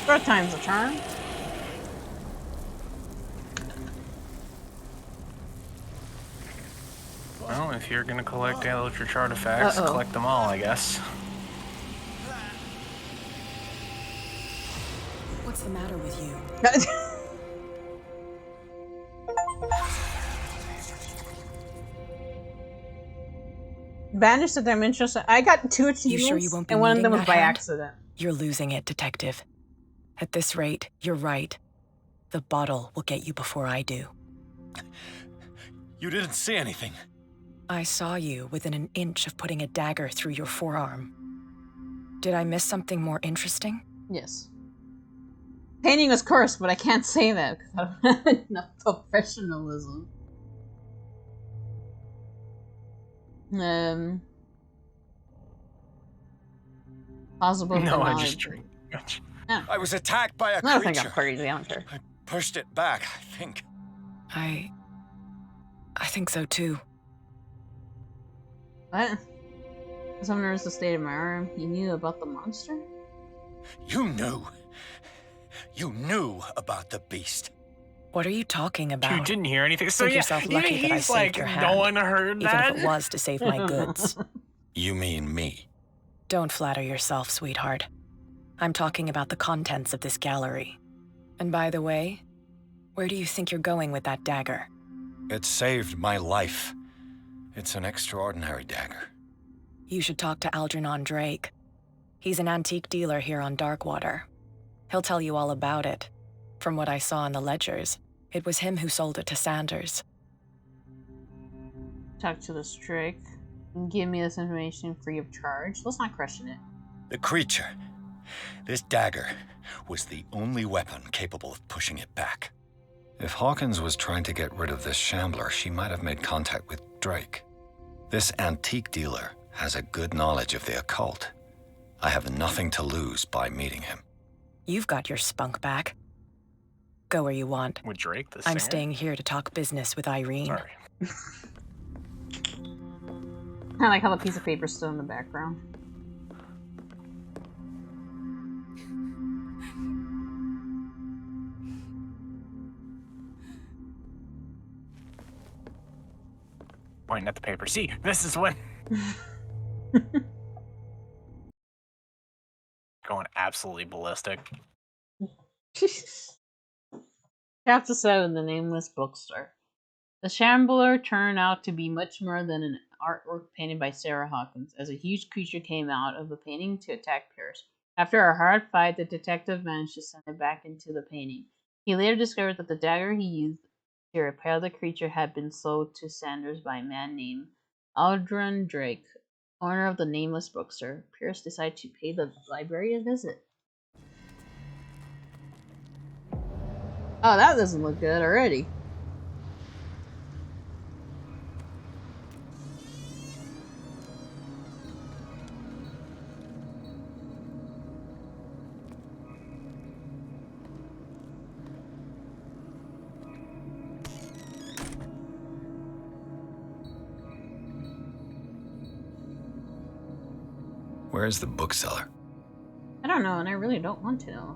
Third time's a charm. Well, if you're gonna collect eldritch artifacts, collect them all, I guess. What's the matter with you? Banished the dimension. I got 2 achievements, You sure you won't be and one of them needing was that by hand? accident. You're losing it, Detective. At this rate, you're right. The bottle will get you before I do. You didn't see anything. I saw you within an inch of putting a dagger through your forearm. Did I miss something more interesting? Yes. Painting was cursed, but I can't say that because I don't have enough professionalism. Possible. No, I just drink. Yeah. I was attacked by a I don't creature. think I'm crazy. I don't care. I pushed it back, I think. I think so too. What? Someone noticed the state of my arm. You knew about the monster? You knew. You knew about the beast. What are you talking about? You didn't hear anything. So Think yeah, yourself lucky that I he's saved like, your no hand, one heard even that. if it was to save my goods. You mean me? Don't flatter yourself, sweetheart. I'm talking about the contents of this gallery. And by the way, where do you think you're going with that dagger? It saved my life. It's an extraordinary dagger. You should talk to Algernon Drake. He's an antique dealer here on Darkwater. He'll tell you all about it. From what I saw in the ledgers, it was him who sold it to Sanders. Talk to the Drake and give me this information free of charge. Let's not question it. The creature. This dagger was the only weapon capable of pushing it back. If Hawkins was trying to get rid of this shambler, she might have made contact with Drake. This antique dealer has a good knowledge of the occult. I have nothing to lose by meeting him. You've got your spunk back. Go where you want. With Drake, the I'm singer? staying here to talk business with Irene. Sorry. I like how the piece of paper's still in the background. Pointing at the paper. See, this is when. absolutely ballistic. Chapter 7: The Nameless Bookstore. The Shambler turned out to be much more than an artwork painted by Sarah Hawkins, as a huge creature came out of the painting to attack Pierce. After a hard fight, the detective managed to send it back into the painting. He later discovered that the dagger he used to repel the creature had been sold to Sanders by a man named Aldrin Drake, owner of the Nameless Bookstore. Pierce decided to pay the library a visit. Oh, that doesn't look good already. Where's the bookseller? I don't know, and I really don't want to know.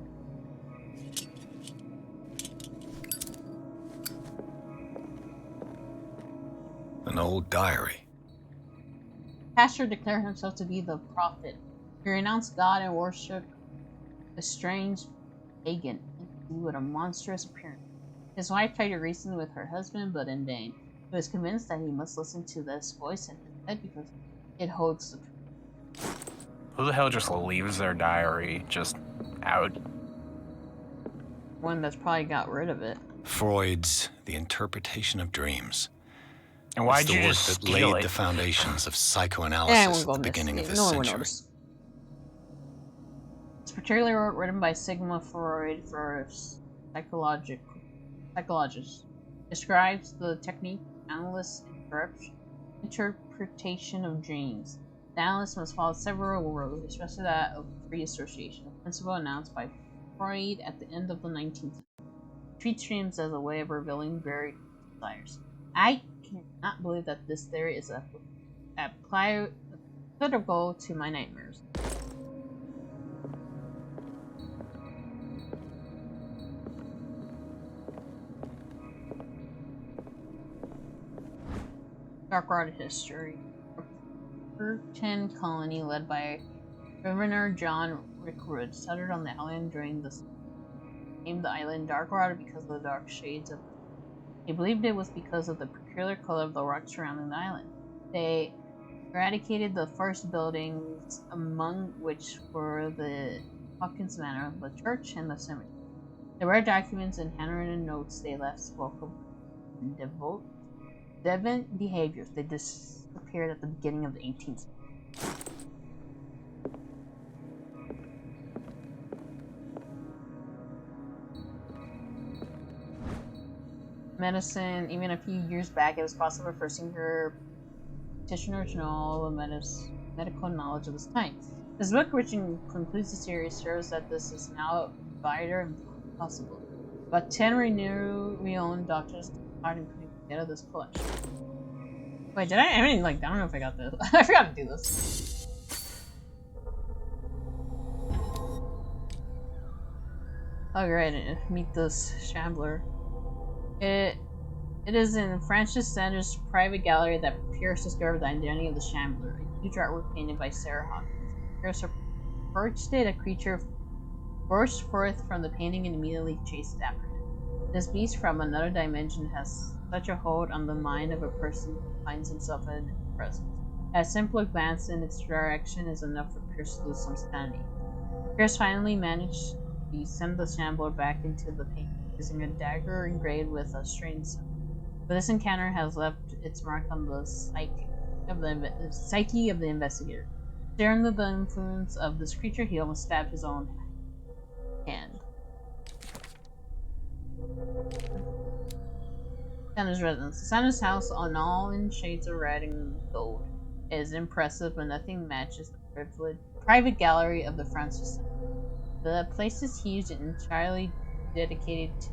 An old diary. Pastor declared himself to be the prophet. He renounced God and worshipped a strange pagan entity with a monstrous appearance. His wife tried to reason with her husband, but in vain. He was convinced that he must listen to this voice in his head because it holds the truth. Who the hell just leaves their diary just out? One that's probably got rid of it. Freud's The Interpretation of Dreams. And why'd it's you the work just that steal laid it? the foundations of psychoanalysis at the miss. beginning of this No one will century. notice. It's particularly written by Sigmund Freud for psychologists. Describes the technique of analysis interpretation of dreams. The analyst must follow several rules, especially that of free association, a principle announced by Freud at the end of the 19th century. Treats dreams as a way of revealing buried desires. I cannot believe that this theory is applicable to my nightmares. Dark Art history. A Puritan colony led by Governor John Rickwood settled on the island during the named the island Darkwater because of the dark shades of. He believed it was because of the peculiar color of the rocks surrounding the island. They eradicated the first buildings, among which were the Hawkins Manor, the church, and the cemetery. The rare documents and handwritten notes they left spoke of deviant behaviors. They disappeared at the beginning of the 18th century. Medicine, even a few years back, it was possible for senior practitioners to know all the medical knowledge of this time. This book, which concludes the series, shows that this is now wider and possible. But 10 renowned doctors are included together this collection. Wait, did I mean, like, I don't know if I got this. I forgot to do this. Alright, meet this Shambler. It is in Francis Sanders' private gallery that Pierce discovered the identity of the Shambler, a huge artwork painted by Sarah Hawkins. Pierce approached it, a creature burst forth from the painting and immediately chased after him. This beast from another dimension has such a hold on the mind of a person who finds himself in its presence. A simple glance in its direction is enough for Pierce to lose some sanity. Pierce finally managed to send the Shambler back into the painting, using a dagger engraved with a strange symbol. But this encounter has left its mark on the psyche of the investigator. Staring under the influence of this creature, he almost stabbed his own hand. Santa's residence. Santa's house, all in shades of red and gold, is impressive, but nothing matches the private gallery of the Francis Center. The place is huge and entirely dedicated to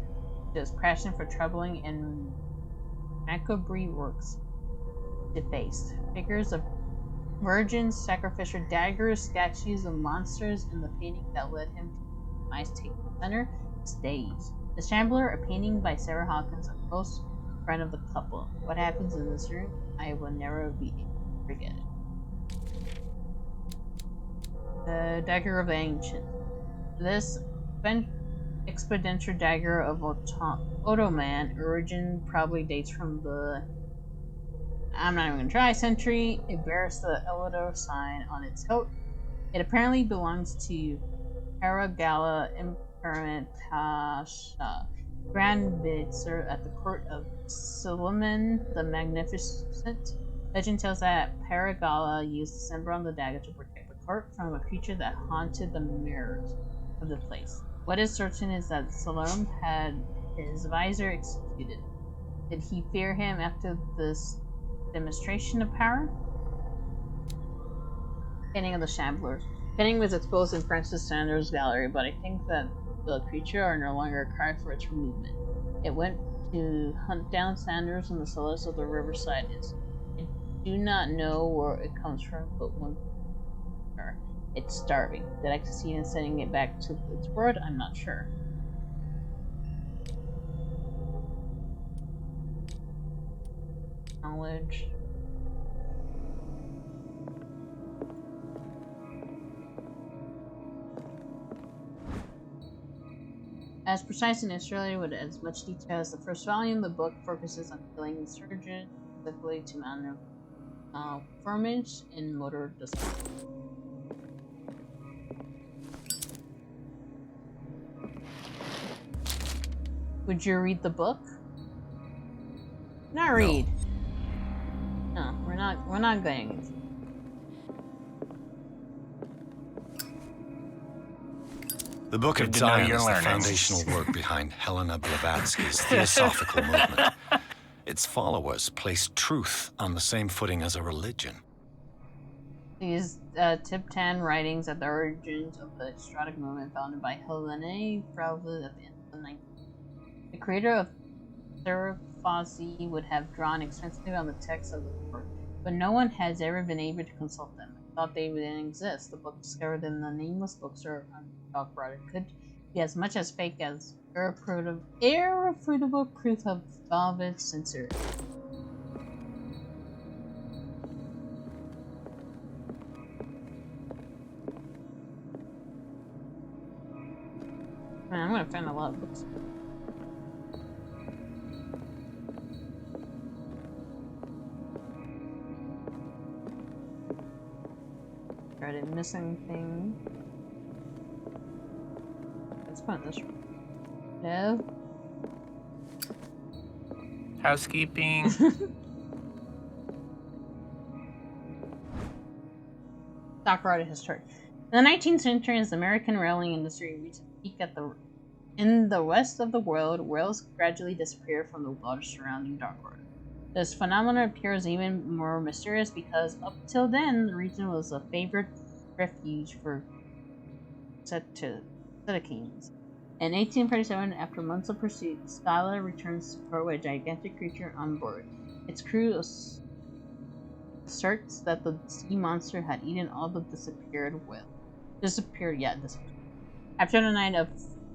just passion for troubling and macabre works defaced. Figures of virgins, sacrificial daggers, statues of monsters, and the painting that led him to demise take the center stage. The Shambler, a painting by Sarah Hawkins, a close friend of the couple. What happens in this room, I will never be able to forget it. The Dagger of the Ancient. This expenditure dagger of Ottoman origin probably dates from the, I'm not even gonna try, century. It bears the Eldor sign on its hilt. It apparently belongs to Paragala Imperator Pasha, Grand Vizier at the court of Suleiman the Magnificent. Legend tells that Paragala used the symbol on the dagger to protect the court from a creature that haunted the mirrors of the place. What is certain is that Suleiman had his visor executed. Did he fear him after this demonstration of power? Painting of the Shamblers. Painting was exposed in Francis Sanders' gallery, but I think that the creature are no longer cried for its removal. It went to hunt down Sanders in the cellars of the Riverside Institute. I do not know where it comes from, but one it's starving. Did I succeed in sending it back to its world? I'm not sure. Knowledge. As precise and illustrated with as much detail as the first volume, the book focuses on killing surgeons, specifically to malformage in motor disorders. Would you read the book? Not read. No, we're not going. The Book of Zion is the foundational work behind Helena Blavatsky's Theosophical movement. Its followers place truth on the same footing as a religion. These Tiptan writings at the origins of the exotic movement founded by Helena Blavatsky at the end of the 19th. The creator of Seraphazi would have drawn extensively on the text of the work, but no one has ever been able to consult them. I thought they didn't exist. The book discovered in the nameless bookstore on Talkbroad could be as much as fake as irrefutable proof of David's sincerity. Man, I'm gonna find a lot of books. I didn't miss anything. Let's find this one. No. Housekeeping. Stockroad history. In the 19th century, as the American railing industry reached a peak in the west of the world, whales gradually disappeared from the water surrounding Darkroad. This phenomenon appears even more mysterious because up till then, the region was a favored refuge for cetaceans. In 1837, after months of pursuit, Skylar returns to port with a gigantic creature on board. Its crew asserts that the sea monster had eaten all the disappeared whales. After a night of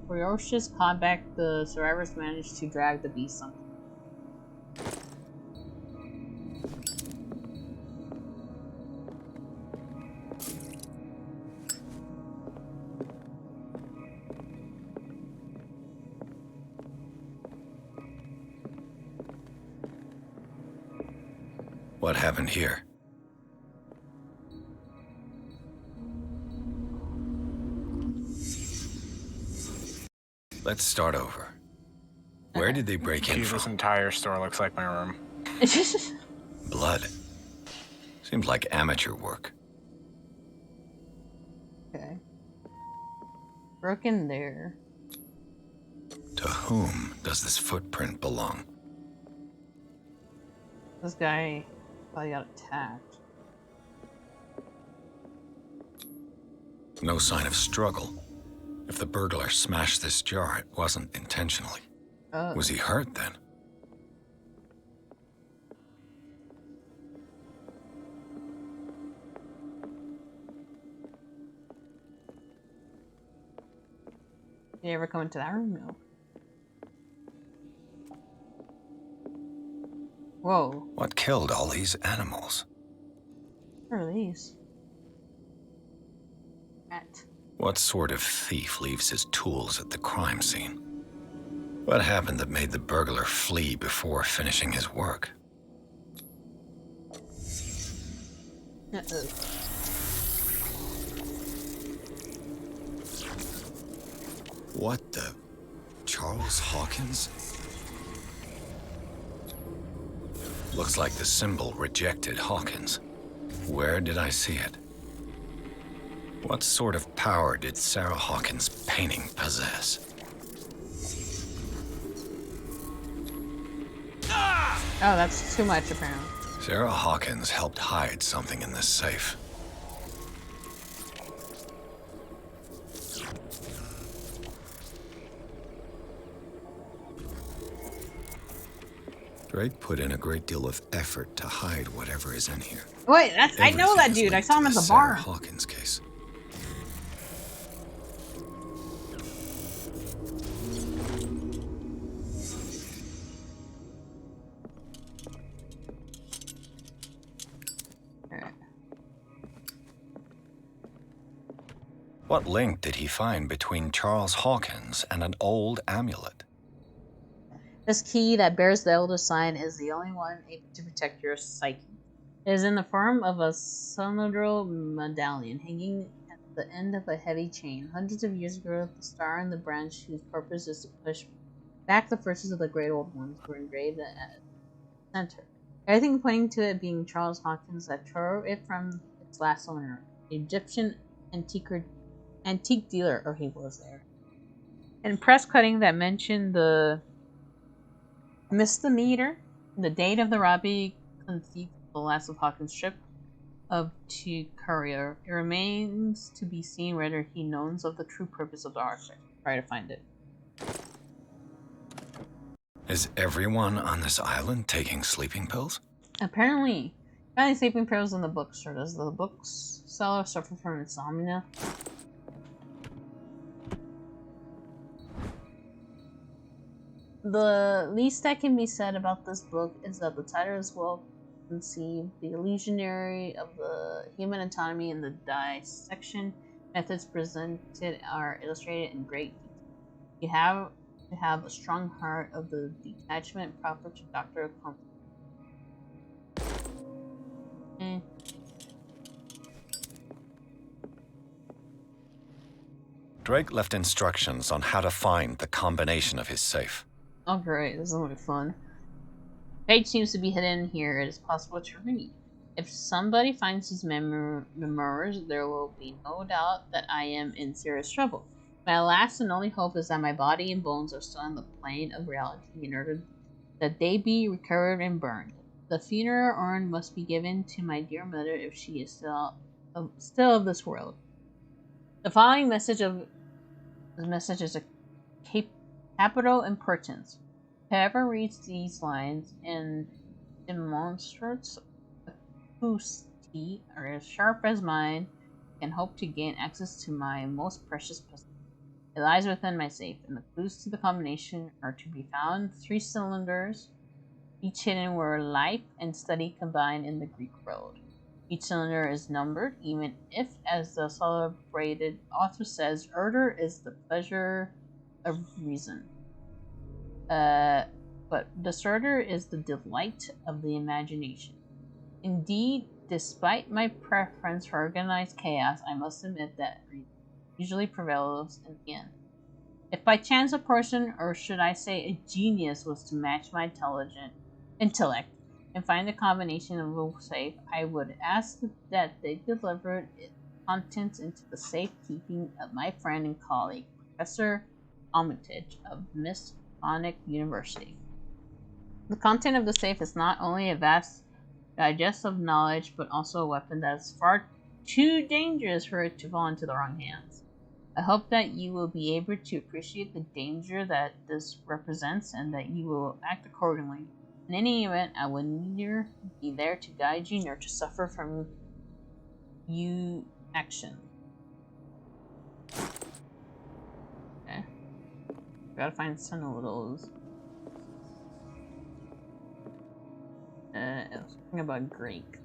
ferocious combat, the survivors managed to drag the beast on. What happened here? Let's start over. Where did they break in from? This entire store looks like my room. Blood. Seems like amateur work. Okay. Broken there. To whom does this footprint belong? This guy probably got attacked. No sign of struggle. If the burglar smashed this jar, it wasn't intentionally. Oh. Was he hurt then? Did you ever come into that room? No. Whoa. What killed all these animals? What are these? Rat. What sort of thief leaves his tools at the crime scene? What happened that made the burglar flee before finishing his work? Uh-oh. What the? Charles Hawkins? Looks like the symbol rejected Hawkins. Where did I see it? What sort of power did Sarah Hawkins' painting possess? Oh, that's too much, apparently. Sarah Hawkins helped hide something in this safe. Drake put in a great deal of effort to hide whatever is in here. Wait, I know that dude. I saw him at the bar. Sarah Hawkins case. What link did he find between Charles Hawkins and an old amulet? This key that bears the Elder Sign is the only one able to protect your psyche. It is in the form of a cylindrical medallion hanging at the end of a heavy chain. Hundreds of years ago, the star and the branch whose purpose is to push back the forces of the Great Old Ones were engraved at the center. Everything pointing to it being Charles Hawkins that tore it from its last owner, an Egyptian antique dealer, or he was there. And press cutting that mentioned the misdemeanor, the date of the robbery conceived the last of Hawkins' trip to Courier. It remains to be seen whether he knows of the true purpose of the artifact. Try to find it. Is everyone on this island taking sleeping pills? Apparently. Finding sleeping pills in the bookstore. Does the bookseller suffer from insomnia? The least that can be said about this book is that the title is well conceived. The illusionary of the human anatomy and the dissection methods presented are illustrated in great detail. You have to have a strong heart of the detachment proper to Dr. Comfort. Drake left instructions on how to find the combination of his safe. Oh great, this is gonna be fun. Page seems to be hidden here. It is possible to read. If somebody finds these memoirs, there will be no doubt that I am in serious trouble. My last and only hope is that my body and bones are still on the plane of reality in order that they be recovered and burned. The funeral urn must be given to my dear mother if she is still of this world. The following message is a capital importance. Whoever reads these lines and demonstrates acousticity are as sharp as mine can hope to gain access to my most precious possession. It lies within my safe, and the clues to the combination are to be found 3 cylinders, each hidden where life and study combine in the Greek world. Each cylinder is numbered, even if, as the celebrated author says, order is the pleasure of reason. But disorder is the delight of the imagination. Indeed, despite my preference for organized chaos, I must admit that reason usually prevails in the end. If by chance a person, or should I say a genius, was to match my intellect and find the combination of a safe, I would ask that they deliver its contents into the safekeeping of my friend and colleague, Professor Armitage of Masonic University. The content of the safe is not only a vast digest of knowledge, but also a weapon that is far too dangerous for it to fall into the wrong hands. I hope that you will be able to appreciate the danger that this represents and that you will act accordingly. In any event, I will neither be there to guide you nor to suffer from you action. Okay. Gotta find some of those. It was something about Greek.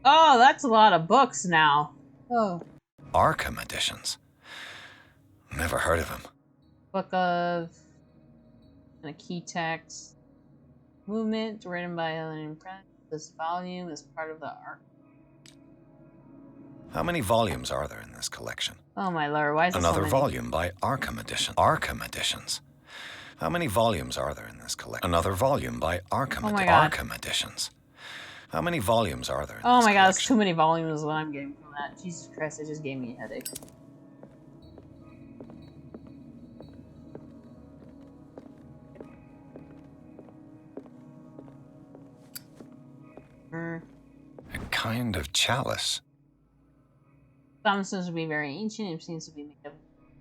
Oh, that's a lot of books now. Oh. Arkham editions. Never heard of him. Book of... and a key text. Movement, written by Ellen Press. This volume is part of the Ark. How many volumes are there in this collection? Oh my lord, why is there Another so many? volume by Arkham Edition. Arkham Editions. How many volumes are there in this collection? Another volume by Arkham. Oh my god. Arkham Editions. How many volumes are there in Oh this my god, collection? that's too many volumes is what I'm getting from that. Jesus Christ, it just gave me a headache. A kind of chalice. Some seems to be very ancient. It seems to be made of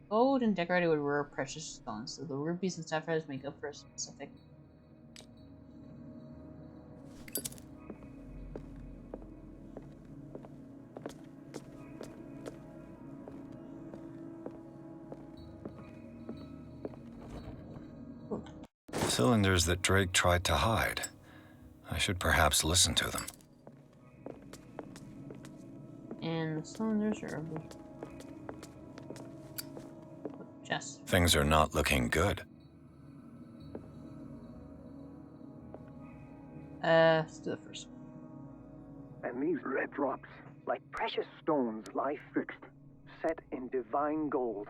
gold and decorated with rare precious stones. So the rubies and sapphires make up for a specific. Cylinders that Drake tried to hide. I should perhaps listen to them. And the cylinders are over. Chest. Things are not looking good. Let's do the first one. And these red drops, like precious stones, lie fixed, set in divine gold.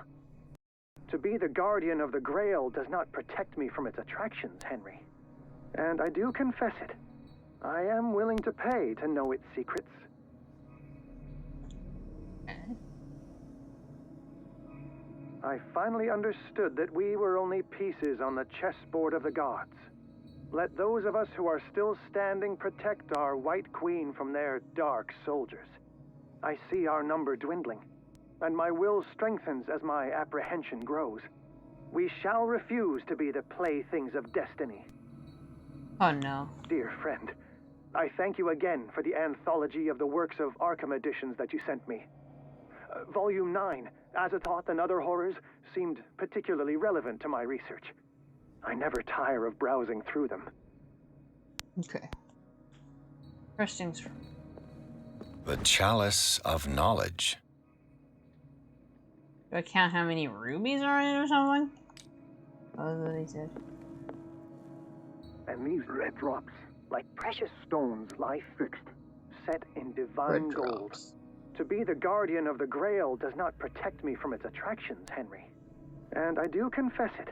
To be the guardian of the Grail does not protect me from its attractions, Henry. And I do confess it. I am willing to pay to know its secrets. I finally understood that we were only pieces on the chessboard of the gods. Let those of us who are still standing protect our White Queen from their dark soldiers. I see our number dwindling, and my will strengthens as my apprehension grows. We shall refuse to be the playthings of destiny. Oh no. Dear friend, I thank you again for the anthology of the works of Arkham editions that you sent me. Volume 9, Azathoth and Other Horrors, seemed particularly relevant to my research. I never tire of browsing through them. Okay. First things first. The Chalice of Knowledge. Do I count how many rubies are in it or something? Oh, that's what he said. And these red drops, like precious stones, lie fixed, set in divine gold. To be the guardian of the Grail does not protect me from its attractions, Henry. And I do confess it.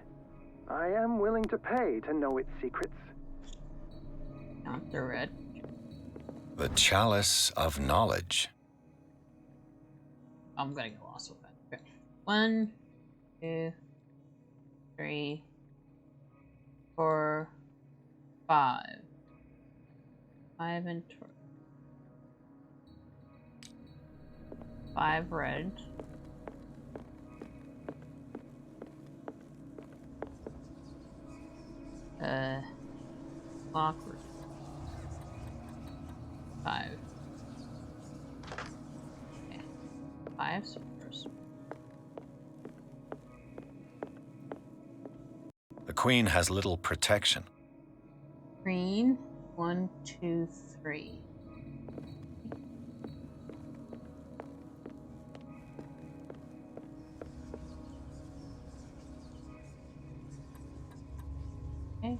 I am willing to pay to know its secrets. Count the red. The Chalice of Knowledge. I'm gonna get lost with that. Okay. 1, 2, 3, 4, 5. 5 and 5 red. Awkward. 5. Okay. 5 first. The Queen has little protection. Green. 1, 2, 3. Okay.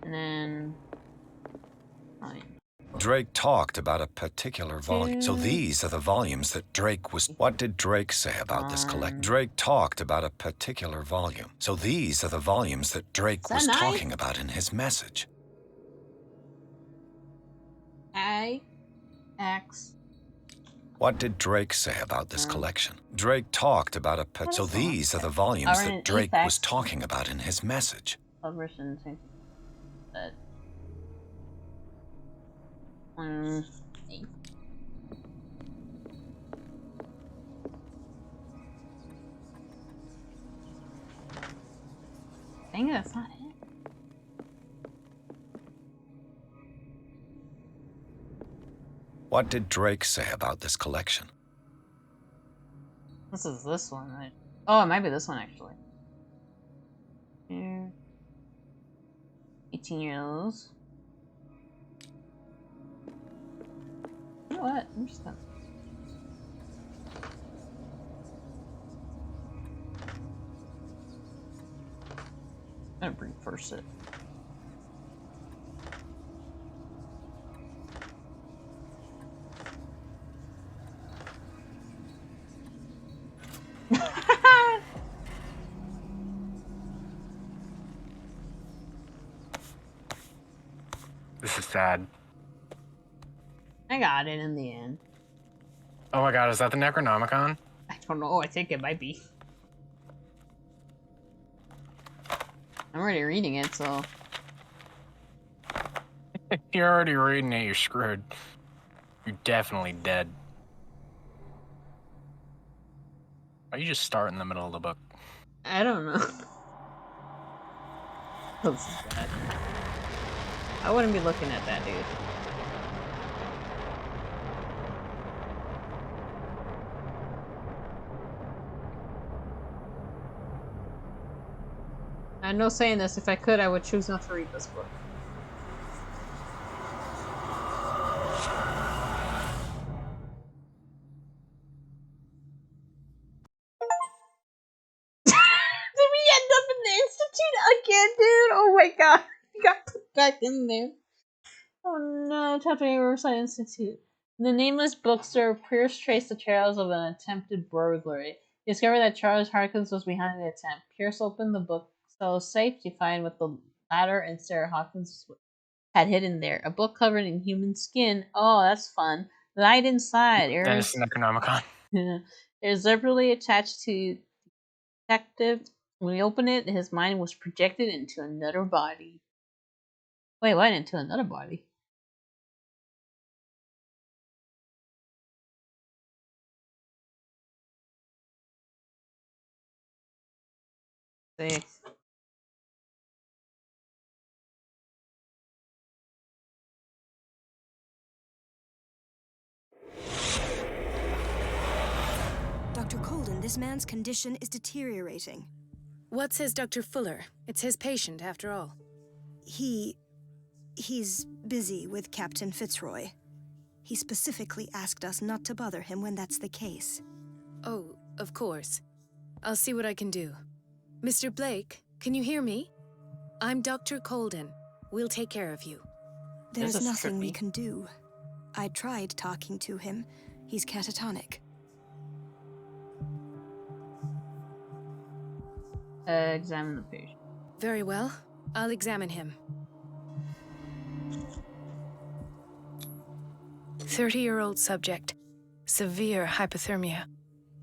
And then 9. Drake talked about a particular volume. So these are the volumes that Drake was... What did Drake say about this collect? Drake talked about a particular volume. So these are the volumes that Drake was talking about in his message. A, X. What did Drake say about this collection? Drake talked about a... So these are the volumes that Drake was talking about in his message. Publishing thing. That. 8. Dang it, that's not it. What did Drake say about this collection? This is this one, right? Oh, it might be this one actually. 18 years. what? I'm just gonna... I'm gonna reverse it. This is sad. I got it in the end. Oh my god, is that the Necronomicon? I don't know. I think it might be. I'm already reading it, so... You're already reading it, you're screwed. You're definitely dead. Why you just start in the middle of the book? I don't know. This is bad. I wouldn't be looking at that, dude. I know saying this, if I could, I would choose not to read this book. Did we end up in the institute again, dude? Oh my god. We got put back in there. Oh no, Chapter 8 Riverside Institute. In the nameless bookstore, Pierce traced the trails of an attempted burglary. He discovered that Charles Harkins was behind the attempt. Pierce opened the bookseller's safe to find what the latter and Sarah Hawkins had hidden there. A book covered in human skin. Oh, that's fun. Light inside. Then it's the Necronomicon. It's deliberately attached to detective. When he opened it, his mind was projected into another body. Wait, what? Into another body? See. Dr. Colden, this man's condition is deteriorating. What says Dr. Fuller? It's his patient, after all. He's busy with Captain Fitzroy. He specifically asked us not to bother him when that's the case. Oh, of course. I'll see what I can do. Mr. Blake, can you hear me? I'm Dr. Colden. We'll take care of you. There's nothing we can do. I tried talking to him. He's catatonic. Examine the patient. Very well. I'll examine him. 30-year-old subject. Severe hypothermia.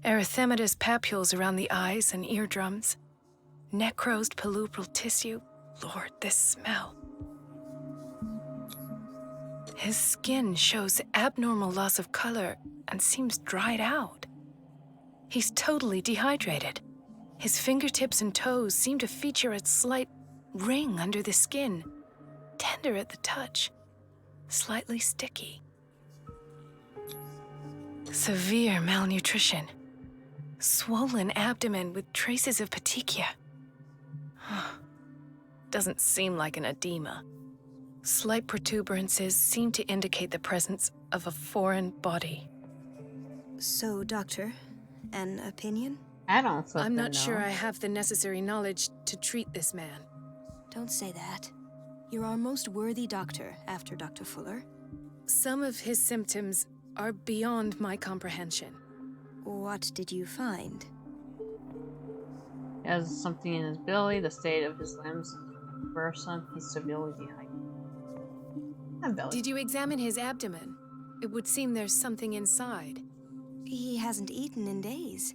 Erythematous papules around the eyes and eardrums. Necrosed palpebral tissue. Lord, this smell. His skin shows abnormal loss of color and seems dried out. He's totally dehydrated. His fingertips and toes seem to feature a slight ring under the skin. Tender at the touch. Slightly sticky. Severe malnutrition. Swollen abdomen with traces of petechia. Doesn't seem like an edema. Slight protuberances seem to indicate the presence of a foreign body. So, Doctor, an opinion? I don't fucking I'm not know. sure I have the necessary knowledge to treat this man. Don't say that. You're our most worthy doctor after Dr. Fuller. Some of his symptoms are beyond my comprehension. What did you find? He has something in his belly, the state of his limbs, and person. He's severely dehydrated. Did you examine his abdomen? It would seem there's something inside. He hasn't eaten in days.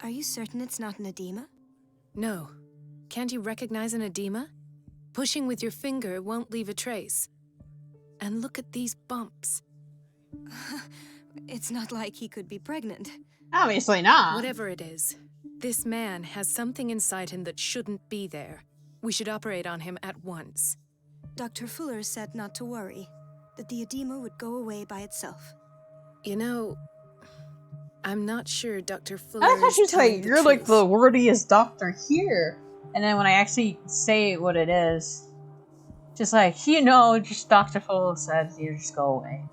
Are you certain it's not an edema? No. Can't you recognize an edema? Pushing with your finger won't leave a trace. And look at these bumps. It's not like he could be pregnant. Obviously not. Whatever it is, this man has something inside him that shouldn't be there. We should operate on him at once. Dr. Fuller said not to worry, that the edema would go away by itself. You know, I'm not sure Dr. Fuller I thought she's telling like, the you're like truth. the wordiest doctor here. And then when I actually say what it is, just like, you know, just Dr. Fuller said, you just go away.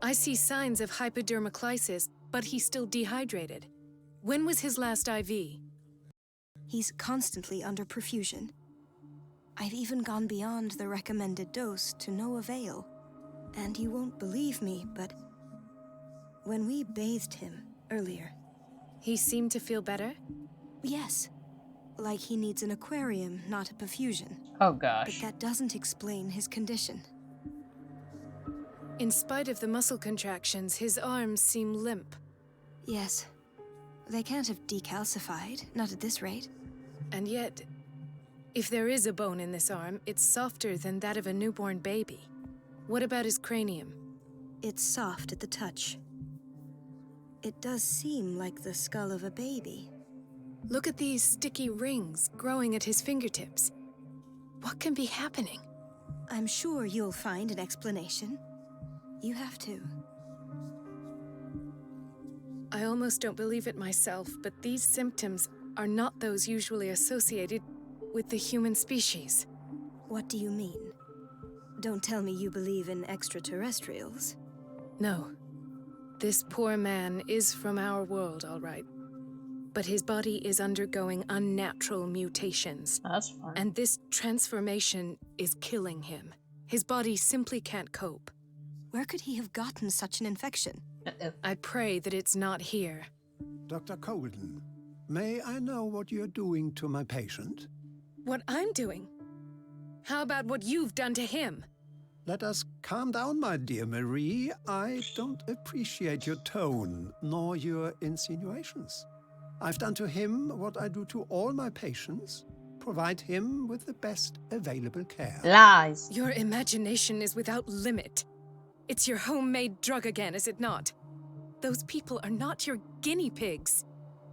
I see signs of hypodermoclysis, but he's still dehydrated. When was his last IV? He's constantly under perfusion. I've even gone beyond the recommended dose to no avail. And you won't believe me, but when we bathed him earlier... He seemed to feel better? Yes. Like he needs an aquarium, not a perfusion. Oh gosh. But that doesn't explain his condition. In spite of the muscle contractions, his arms seem limp. Yes. They can't have decalcified, not at this rate. And yet, if there is a bone in this arm, it's softer than that of a newborn baby. What about his cranium? It's soft at the touch. It does seem like the skull of a baby. Look at these sticky rings growing at his fingertips. What can be happening? I'm sure you'll find an explanation. You have to. I almost don't believe it myself, but these symptoms are not those usually associated with the human species. What do you mean? Don't tell me you believe in extraterrestrials. No. This poor man is from our world, all right. But his body is undergoing unnatural mutations. That's fine. And this transformation is killing him. His body simply can't cope. Where could he have gotten such an infection? I pray that it's not here. Dr. Colden, may I know what you're doing to my patient? What I'm doing? How about what you've done to him? Let us calm down, my dear Marie. I don't appreciate your tone, nor your insinuations. I've done to him what I do to all my patients. Provide him with the best available care. Lies. Your imagination is without limit. It's your homemade drug again, is it not? Those people are not your guinea pigs.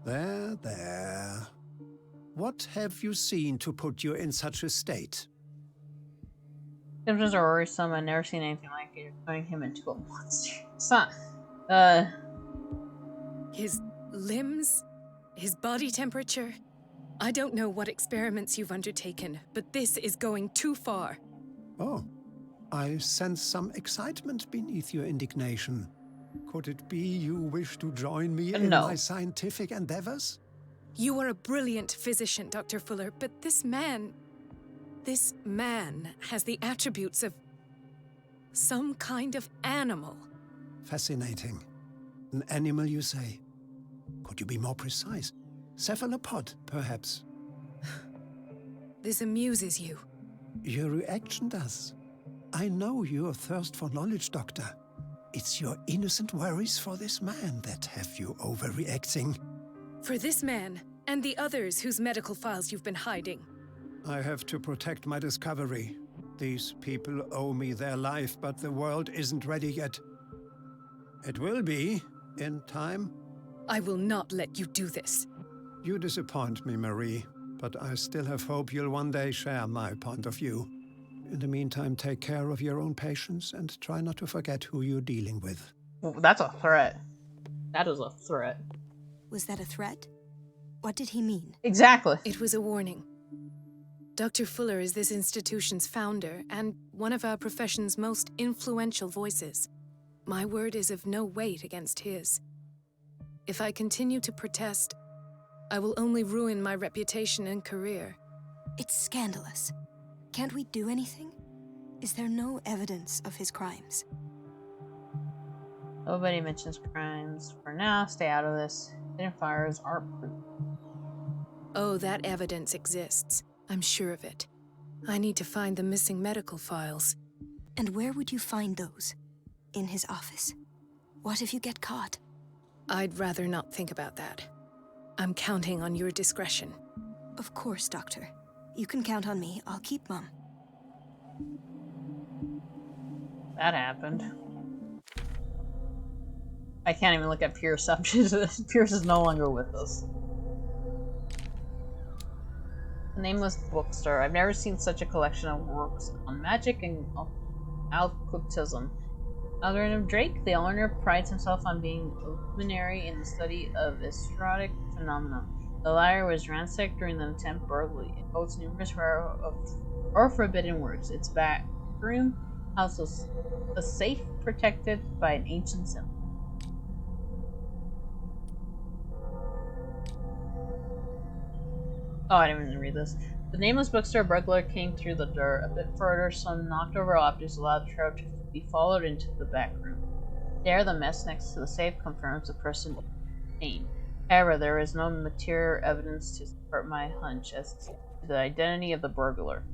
There, there. What have you seen to put you in such a state? Symptoms are worrisome. I've never seen anything like it. You're turning him into a monster. It's not. His limbs? His body temperature? I don't know what experiments you've undertaken, but this is going too far. Oh, I sense some excitement beneath your indignation. Could it be you wish to join me in my scientific endeavors? You are a brilliant physician, Dr. Fuller, but this man has the attributes of some kind of animal. Fascinating. An animal, you say? Could you be more precise? Cephalopod, perhaps? This amuses you. Your reaction does. I know your thirst for knowledge, Doctor. It's your innocent worries for this man that have you overreacting. For this man, and the others whose medical files you've been hiding. I have to protect my discovery. These people owe me their life, but the world isn't ready yet. It will be, in time. I will not let you do this. You disappoint me, Marie, but I still have hope you'll one day share my point of view. In the meantime, take care of your own patients and try not to forget who you're dealing with. Well, that's a threat. That is a threat. Was that a threat? What did he mean? Exactly. It was a warning. Dr. Fuller is this institution's founder and one of our profession's most influential voices. My word is of no weight against his. If I continue to protest, I will only ruin my reputation and career. It's scandalous. Can't we do anything? Is there no evidence of his crimes? Nobody mentions crimes. For now, stay out of this. Identifiers aren't proof. Oh, that evidence exists. I'm sure of it. I need to find the missing medical files. And where would you find those? In his office? What if you get caught? I'd rather not think about that. I'm counting on your discretion. Of course, Doctor. You can count on me. I'll keep Mum. That happened. I can't even look at Pierce. Pierce is no longer with us. The Nameless Bookstore. I've never seen such a collection of works on magic and occultism. Algorithm Drake, the owner, prides himself on being a luminary in the study of esoteric phenomena. The library was ransacked during the attempt burglary. It boasts numerous rare or forbidden works. Its back room Also, a safe protected by an ancient symbol. Oh, I didn't even read this. The nameless bookstore burglar came through the door. A bit further, some knocked over objects allowed the trail to be followed into the back room. There, the mess next to the safe confirms the person named. However, there is no material evidence to support my hunch as to the identity of the burglar.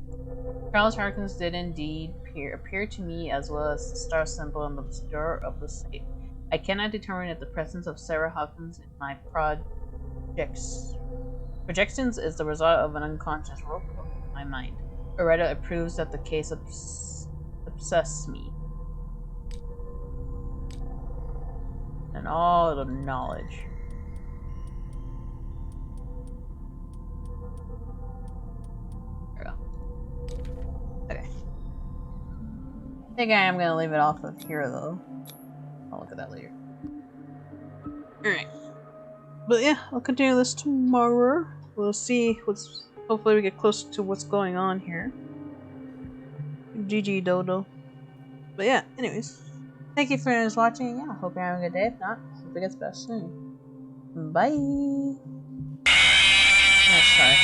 Charles Harkins did indeed appear to me, as well as the star symbol on the door of the safe. I cannot determine if the presence of Sarah Hawkins in my projections is the result of an unconscious rope in my mind, or rather it proves that the case obsesses me. And all the knowledge. There we go. Okay. I think I am going to leave it off of here, though. I'll look at that later. Alright. But yeah, I'll continue this tomorrow. We'll see what's... Hopefully we get closer to what's going on here. GG Dodo. But yeah, anyways. Thank you for watching. Yeah, hope you're having a good day. If not, hope it gets better soon. Bye! Sorry.